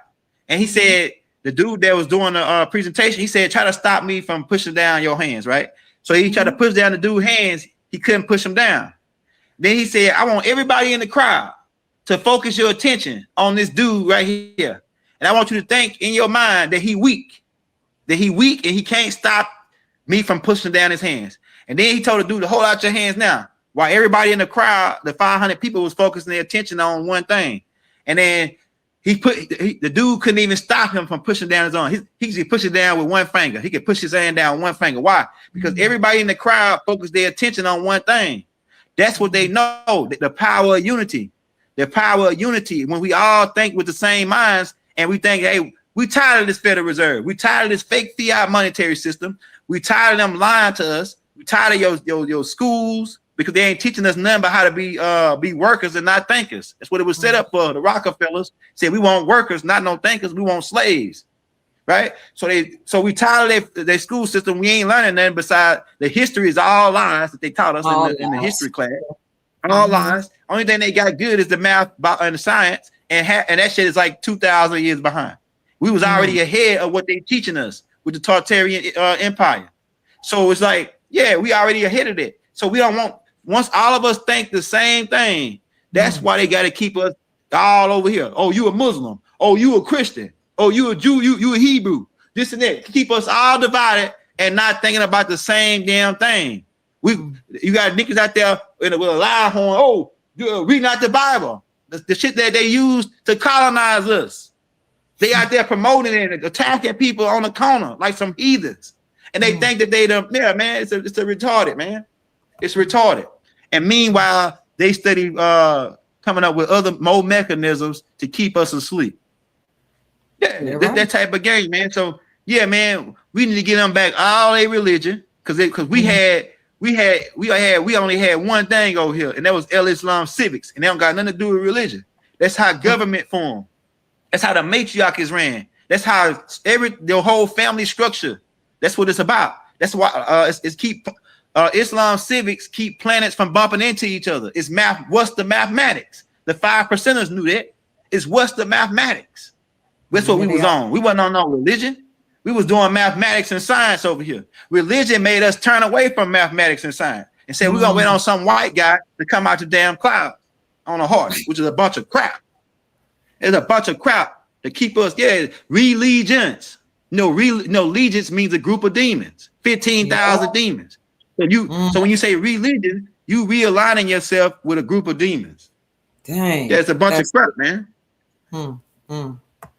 Speaker 3: And he said, the dude that was doing the presentation, he said, try to stop me from pushing down your hands, right? So he tried to push down the dude's hands. He couldn't push him down. Then he said, I want everybody in the crowd to focus your attention on this dude right here. And I want you to think in your mind that he weak and he can't stop me from pushing down his hands. And then he told the dude to hold out your hands now. While everybody in the crowd, the 500 people, was focusing their attention on one thing. And then the dude couldn't even stop him from pushing down his arm. He could push it down with one finger. He could push his hand down with one finger. Why? Because everybody in the crowd focused their attention on one thing. That's what they know, the power of unity. The power of unity. When we all think with the same minds and we think, hey, we tired of this Federal Reserve. We tired of this fake fiat monetary system. We tired of them lying to us. We tired of your schools, because they ain't teaching us nothing about how to be workers and not thinkers. That's what it was set up for. The Rockefellers said we want workers, not no thinkers. We want slaves, right? So we tired of their school system. We ain't learning nothing besides the history is all lies that they taught us in the history class. All lies. Only thing they got good is the math and the science, and that shit is like 2,000 years behind. We was already ahead of what they teaching us with the Tartarian Empire. So it's like, yeah, we already ahead of it. So we don't want. Once all of us think the same thing, that's why they got to keep us all over here. Oh, you a Muslim. Oh, you a Christian. Oh, you a Jew. You a Hebrew. This and that. Keep us all divided and not thinking about the same damn thing. You got niggas out there with a loud horn. Oh, read not the Bible. The shit that they use to colonize us. They out there promoting it and attacking people on the corner like some heathens. And they think that man, it's a retarded, man. It's retarded. And meanwhile, they study coming up with more mechanisms to keep us asleep. Yeah, that type of game, man. So yeah, man, we need to get them back all their religion because we only had one thing over here, and that was El Islam civics, and they don't got nothing to do with religion. That's how government formed. That's how the matriarch is ran. That's how the whole family structure. That's what it's about. That's why it's keep. Islam civics keep planets from bumping into each other. It's math. What's the mathematics? The 5%ers knew that. It's what's the mathematics. That's what we was on. We wasn't on no religion. We was doing mathematics and science over here. Religion made us turn away from mathematics and science and say we're gonna wait on some white guy to come out the damn clouds on a horse, which is a bunch of crap. It's a bunch of crap to keep us. Yeah, religions. No, allegiance means a group of demons. 15,000 demons. So when you say religion, you realigning yourself with a group of demons.
Speaker 1: Dang,
Speaker 3: that's a bunch of crap, man.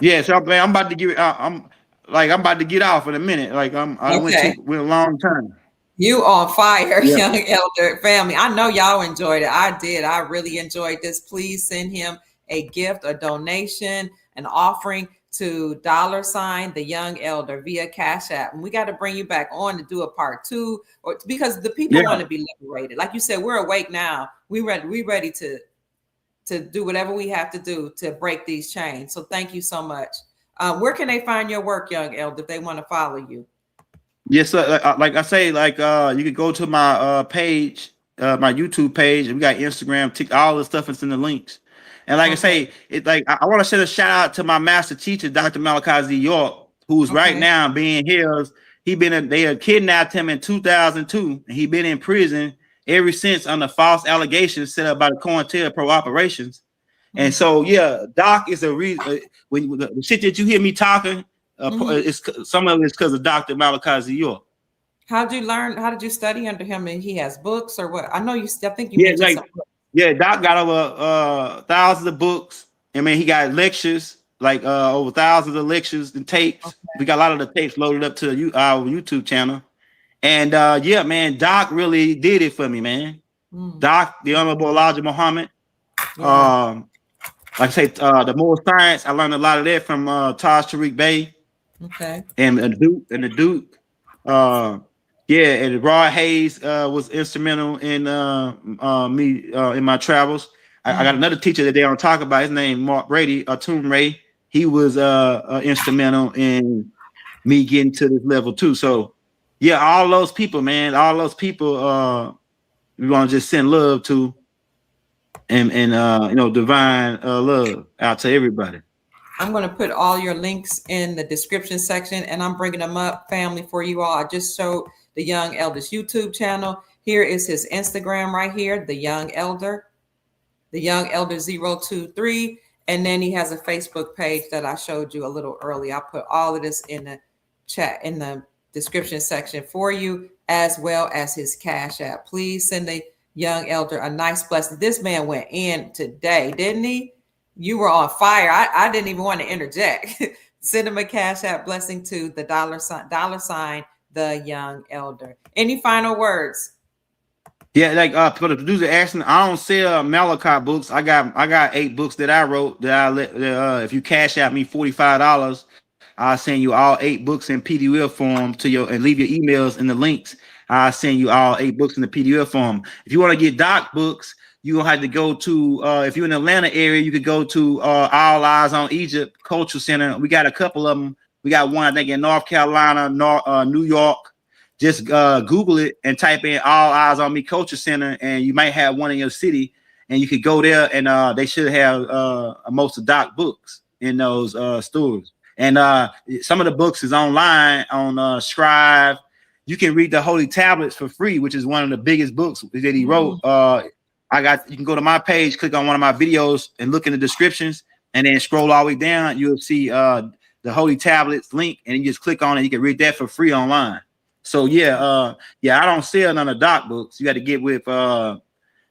Speaker 3: Yeah, so man, I'm about to give. I'm about to get off in a minute. Like I went with a long time.
Speaker 1: You on fire, Young Elder family. I know y'all enjoyed it. I did. I really enjoyed this. Please send him a gift, a donation, an offering to $TheYoungElder via Cash App. And we got to bring you back on to do a part 2, or because the people want to be liberated. Like you said, we're awake now. We ready to do whatever we have to do to break these chains. So thank you so much. Where can they find your work, Young Elder, if they want to follow you?
Speaker 3: Yes, sir. Like I say, like you could go to my page, my YouTube page, and we got Instagram, TikTok, all the stuff is in the links. And like I
Speaker 1: Okay.
Speaker 3: say, it like I want to send a shout out to my master teacher, Dr. Malachi Z. York, who's right
Speaker 1: Okay.
Speaker 3: now being held. They had kidnapped him in 2002, and he been in prison ever since under false allegations set up by the COINTELPRO operations. And
Speaker 1: Mm.
Speaker 3: so, yeah, Doc is a reason. When the shit that you hear me talking, it's some of it's because of Dr. Malachi Z. York.
Speaker 1: How'd you learn? How did you study under him? And he has books or what? I know you. I think you
Speaker 3: Yeah,
Speaker 1: mentioned
Speaker 3: like
Speaker 1: some books.
Speaker 3: yeah, Doc got over thousands of books. I mean, he got lectures, like over thousands of lectures and tapes.
Speaker 1: Okay.
Speaker 3: We got a lot of the tapes loaded up to our YouTube channel. And yeah, man, Doc really did it for me, man.
Speaker 1: Mm.
Speaker 3: Doc, the Honorable Elijah Muhammad.
Speaker 1: Yeah.
Speaker 3: Like I say, the more science, I learned a lot of that from Taj Tariq Bey
Speaker 1: Okay.
Speaker 3: and the Duke. Uh, yeah, and Rod Hayes was instrumental in me in my travels. I got another teacher that they don't talk about. His name Mark Brady, Tomb Ray. He was instrumental in me getting to this level too. So yeah, all those people, man, all those people we want to just send love to and divine love out to everybody.
Speaker 1: I'm going to put all your links in the description section, and I'm bringing them up, family, for you all. I just showed the Young Elder's YouTube channel. Here is his Instagram right here, the Young Elder, the Young Elder 023. And then he has a Facebook page that I showed you a little early. I put all of this in the chat, in the description section for you, as well as his Cash App. Please send the Young Elder a nice blessing. This man went in today, didn't he? You were on fire. I didn't even want to interject. Send him a Cash App blessing to the $sign, the Young Elder. Any final words?
Speaker 3: Yeah, like for the producer asking, I don't sell Malachi books. I got 8 books that I wrote that I let. If you cash out me $45, I'll send you all 8 books in PDF form to your and leave your emails in the links. I'll send you all 8 books in the PDF form. If you want to get Doc books, you're gonna have to go to if you're in the Atlanta area, you could go to All Eyes on Egypt Cultural Center. We got a couple of them. We got one, I think, in North Carolina, New York. Just Google it and type in All Eyes on Me Culture Center, and you might have one in your city. And you could go there, and they should have most of Doc books in those stores. And some of the books is online on Scribe. You can read the Holy Tablets for free, which is one of the biggest books that he wrote. You can go to my page, click on one of my videos, and look in the descriptions, and then scroll all the way down. You'll see the Holy Tablets link, and you just click on it. You can read that for free online. So yeah, I don't sell none of Doc books. You had to get with one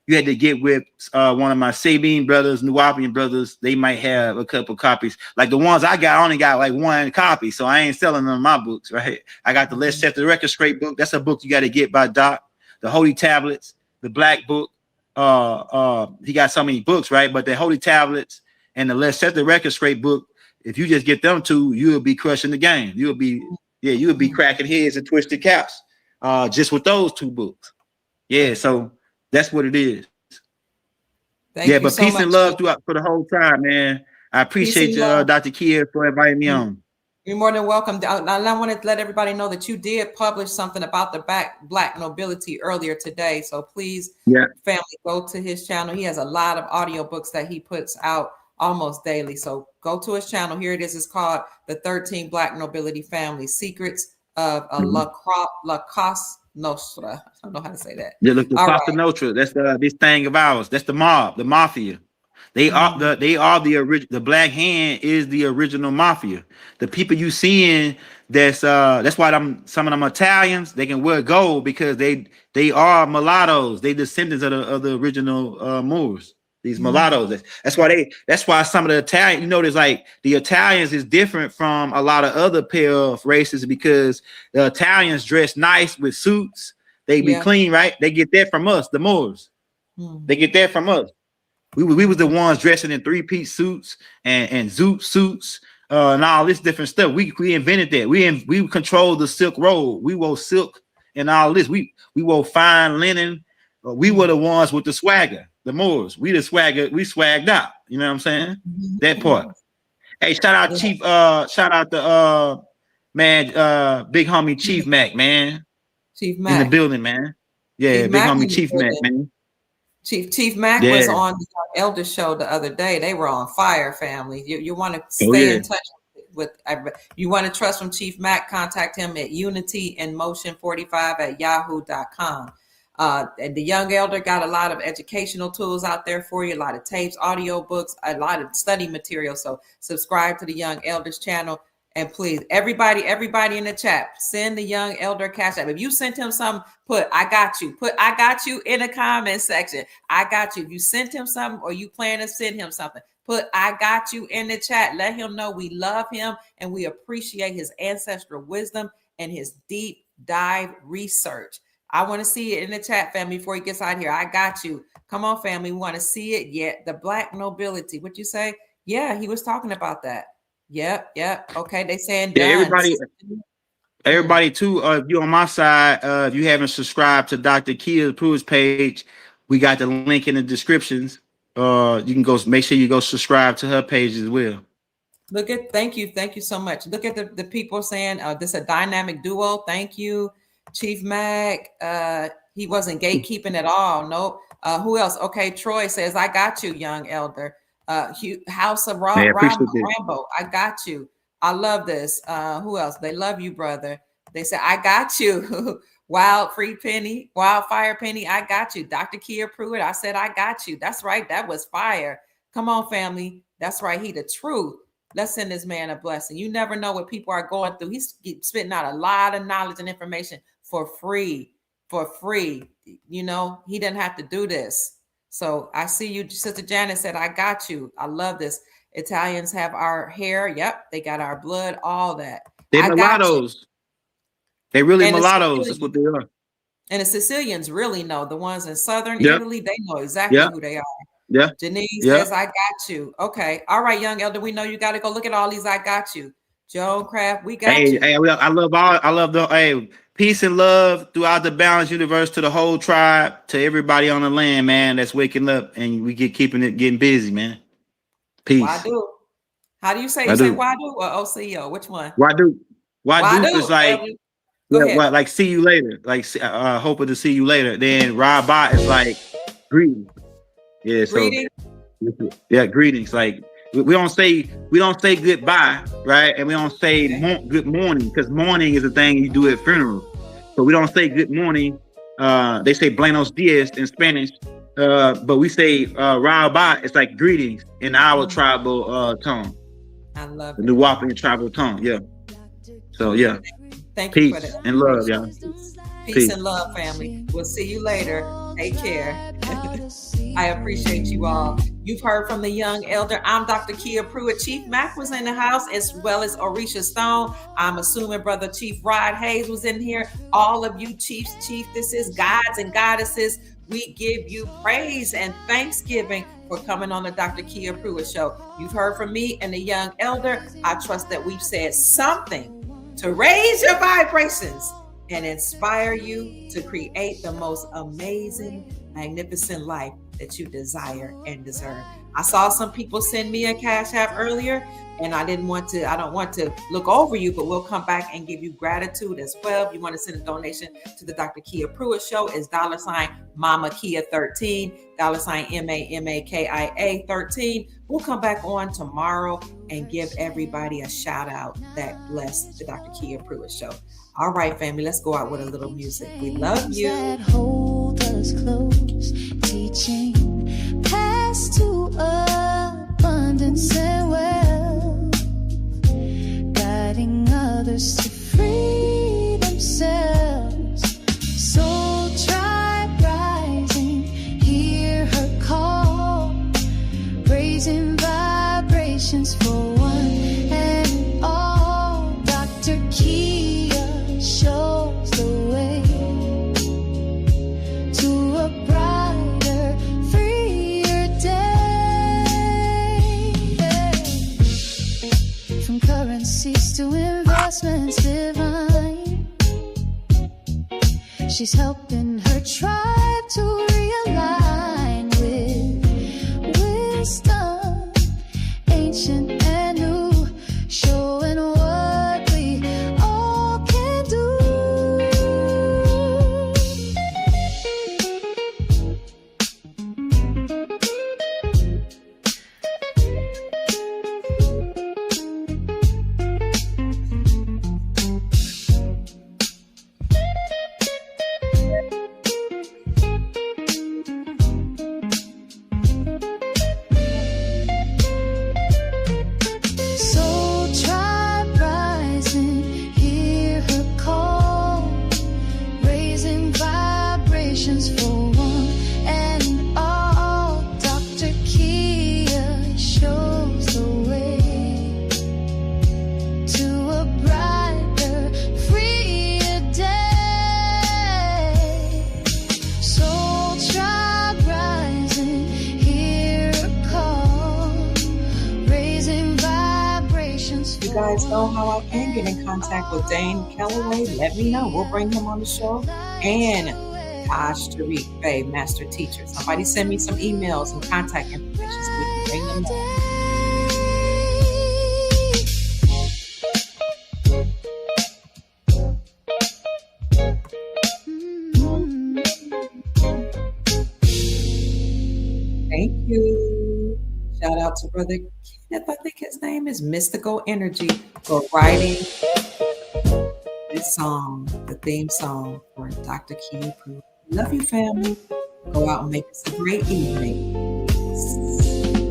Speaker 3: of my Sabine brothers, Nuwapian brothers. They might have a couple copies. Like the ones I got, I only got like 1 copy, so I ain't selling them my books, right? I got the Let's Set the Record Straight book. That's a book you got to get by Doc. The Holy Tablets, the Black Book. He got so many books, right? But the Holy Tablets and the Let's Set the Record Straight book, if you just get them 2, you'll be crushing the game. You'll be cracking heads and twisted caps just with those 2 books. Yeah, so that's what it is.
Speaker 1: Thank you
Speaker 3: but
Speaker 1: so
Speaker 3: peace
Speaker 1: much
Speaker 3: and love throughout for the whole time, man. I appreciate you, Dr. Kia, for inviting me on.
Speaker 1: You're more than welcome. I want to let everybody know that you did publish something about the Black nobility earlier today. So please, family, go to his channel. He has a lot of audiobooks that he puts out almost daily. So go to his channel. Here it is. It's called The 13 Black Nobility Family Secrets of a La Cosa Nostra. I don't know how to say that.
Speaker 3: Yeah, look, the Costa Nostra. That's this thing of ours. That's the mob, the mafia. They are the original. The Black Hand is the original mafia. The people you seeing that's why some of them Italians, they can wear gold because they are mulattoes. They descendants of the original Moors. These mulattoes. That's why some of the Italian, there's like the Italians is different from a lot of other pale races because the Italians dress nice with suits. They be clean, right? They get that from us, the Moors. They get that from us. We was the ones dressing in 3-piece suits and zoot suits and all this different stuff. We invented that. We controlled the Silk Road. We wore silk and all this. We wore fine linen. We were the ones with the swagger, the Moors. We the swagger. We swagged out. You know what I'm saying? That part. Hey, shout out Chief. Shout out to Man, big homie Chief Mac, man.
Speaker 1: Chief
Speaker 3: In the
Speaker 1: Mac.
Speaker 3: building, man. Yeah,
Speaker 1: Chief
Speaker 3: big
Speaker 1: Mac
Speaker 3: homie
Speaker 1: in the
Speaker 3: Chief Mac,
Speaker 1: building.
Speaker 3: man.
Speaker 1: Chief Mac was
Speaker 3: Yeah.
Speaker 1: on the Elder show the other day. They were on fire, family. You want to
Speaker 3: Oh
Speaker 1: stay
Speaker 3: yeah.
Speaker 1: in touch with you want to trust from Chief Mac, contact him at unityinmotion45@yahoo.com. And the Young Elder got a lot of educational tools out there for you, a lot of tapes, audio books, a lot of study material. So subscribe to the Young Elders channel. And please, everybody in the chat, send the Young Elder cash app. If you sent him something, put I got you. Put I got you in the comment section. I got you. If you sent him something or you plan to send him something, put I got you in the chat. Let him know we love him and we appreciate his ancestral wisdom and his deep dive research. I want to see it in the chat, family, before he gets out here. I got you. Come on, family. We want to see it. Yeah, the Black nobility. What you say? Yeah, he was talking about that. Yep. Okay, they saying
Speaker 3: Yeah,
Speaker 1: done.
Speaker 3: everybody too. If you on my side, if you haven't subscribed to Dr. Kia Pruitt's page, we got the link in the descriptions. You can go make sure you go subscribe to her page as well.
Speaker 1: Look at thank you so much. Look at the people saying this is a dynamic duo. Thank you, Chief Mac. He wasn't gatekeeping at all. Nope. Who else? Okay, Troy says, I got you, Young Elder. House of Rambo, I got you. I love this. Who else? They love you, brother. They say, I got you. Wildfire Penny, I got you. Dr. Kia Pruitt, I said, I got you. That's right. That was fire. Come on, family. That's right. He the truth. Let's send this man a blessing. You never know what people are going through. He's spitting out a lot of knowledge and information for free. You know, he didn't have to do this. So I see you. Sister Janet said, I got you. I love this. Italians have our hair. Yep. They got our blood, all that.
Speaker 3: They're mulattoes. They really mulattoes. That's what they are.
Speaker 1: And the Sicilians really know. The ones in southern Italy, they know exactly who they are.
Speaker 3: Yeah.
Speaker 1: Denise says, I got you. Okay. All right, Young Elder. We know you got to go look at all these. I got you. Joan Craft, we got you.
Speaker 3: Hey, I love the peace and love throughout the balanced universe to the whole tribe, to everybody on the land, man, that's waking up and we getting busy, man. Peace.
Speaker 1: Wadu. How do you say? You say Wadu or OCO? Which one?
Speaker 3: Wadu is like, like see you later. Like hoping to see you later. Then Rabba is like greetings. Yeah, so greetings. Yeah, greetings. Like we don't say goodbye, right? And we don't say good morning, because morning is a thing you do at funerals. So we don't say good morning. They say buenos dias in Spanish, but we say Rabba. It's like greetings in our tribal tongue.
Speaker 1: I love
Speaker 3: the New Wapian tribal tongue. Yeah. So yeah.
Speaker 1: Thank you
Speaker 3: for
Speaker 1: that.
Speaker 3: And love, y'all.
Speaker 1: Peace and love, family. We'll see you later. Take care. I appreciate you all. You've heard from the Young Elder. I'm Dr. Kia Pruitt. Chief Mac was in the house, as well as Orisha Stone. I'm assuming Brother Chief Rod Hayes was in here. All of you chiefs, chiefesses, gods and goddesses, we give you praise and thanksgiving for coming on the Dr. Kia Pruitt Show. You've heard from me and the Young Elder. I trust that we've said something to raise your vibrations and inspire you to create the most amazing, magnificent life that you desire and deserve. I saw some people send me a cash app earlier, and I don't want to look over you, but we'll come back and give you gratitude as well. If you want to send a donation to the Dr. Kia Pruitt Show, is $ Mama Kia 13, $MAMAKIA 13. We'll come back on tomorrow and give everybody a shout out that blessed the Dr. Kia Pruitt Show. All right, family, let's go out with a little music. We love you.
Speaker 2: That hold us close, teaching past to abundance and wealth, guiding others to free themselves. Soul tribe rising, hear her call, raising vibrations for one and all. Dr. Kia shows the way to a brighter, freer day. From currencies to investments divine, she's helping her tribe to realign with wisdom, ancient and new, showing what we are.
Speaker 1: guys know how I can get in contact with Dane Calloway, let me know. We'll bring him on the show. And Taj Tariq Bey, Master Teacher. Somebody send me some emails and contact information so we can bring them on. Thank you. Shout out to Brother Kenneth, I think his name is Mystical Energy, for writing this song, the theme song for Dr. Key Poo. Love you, family. Go out and make this a great evening. Peace.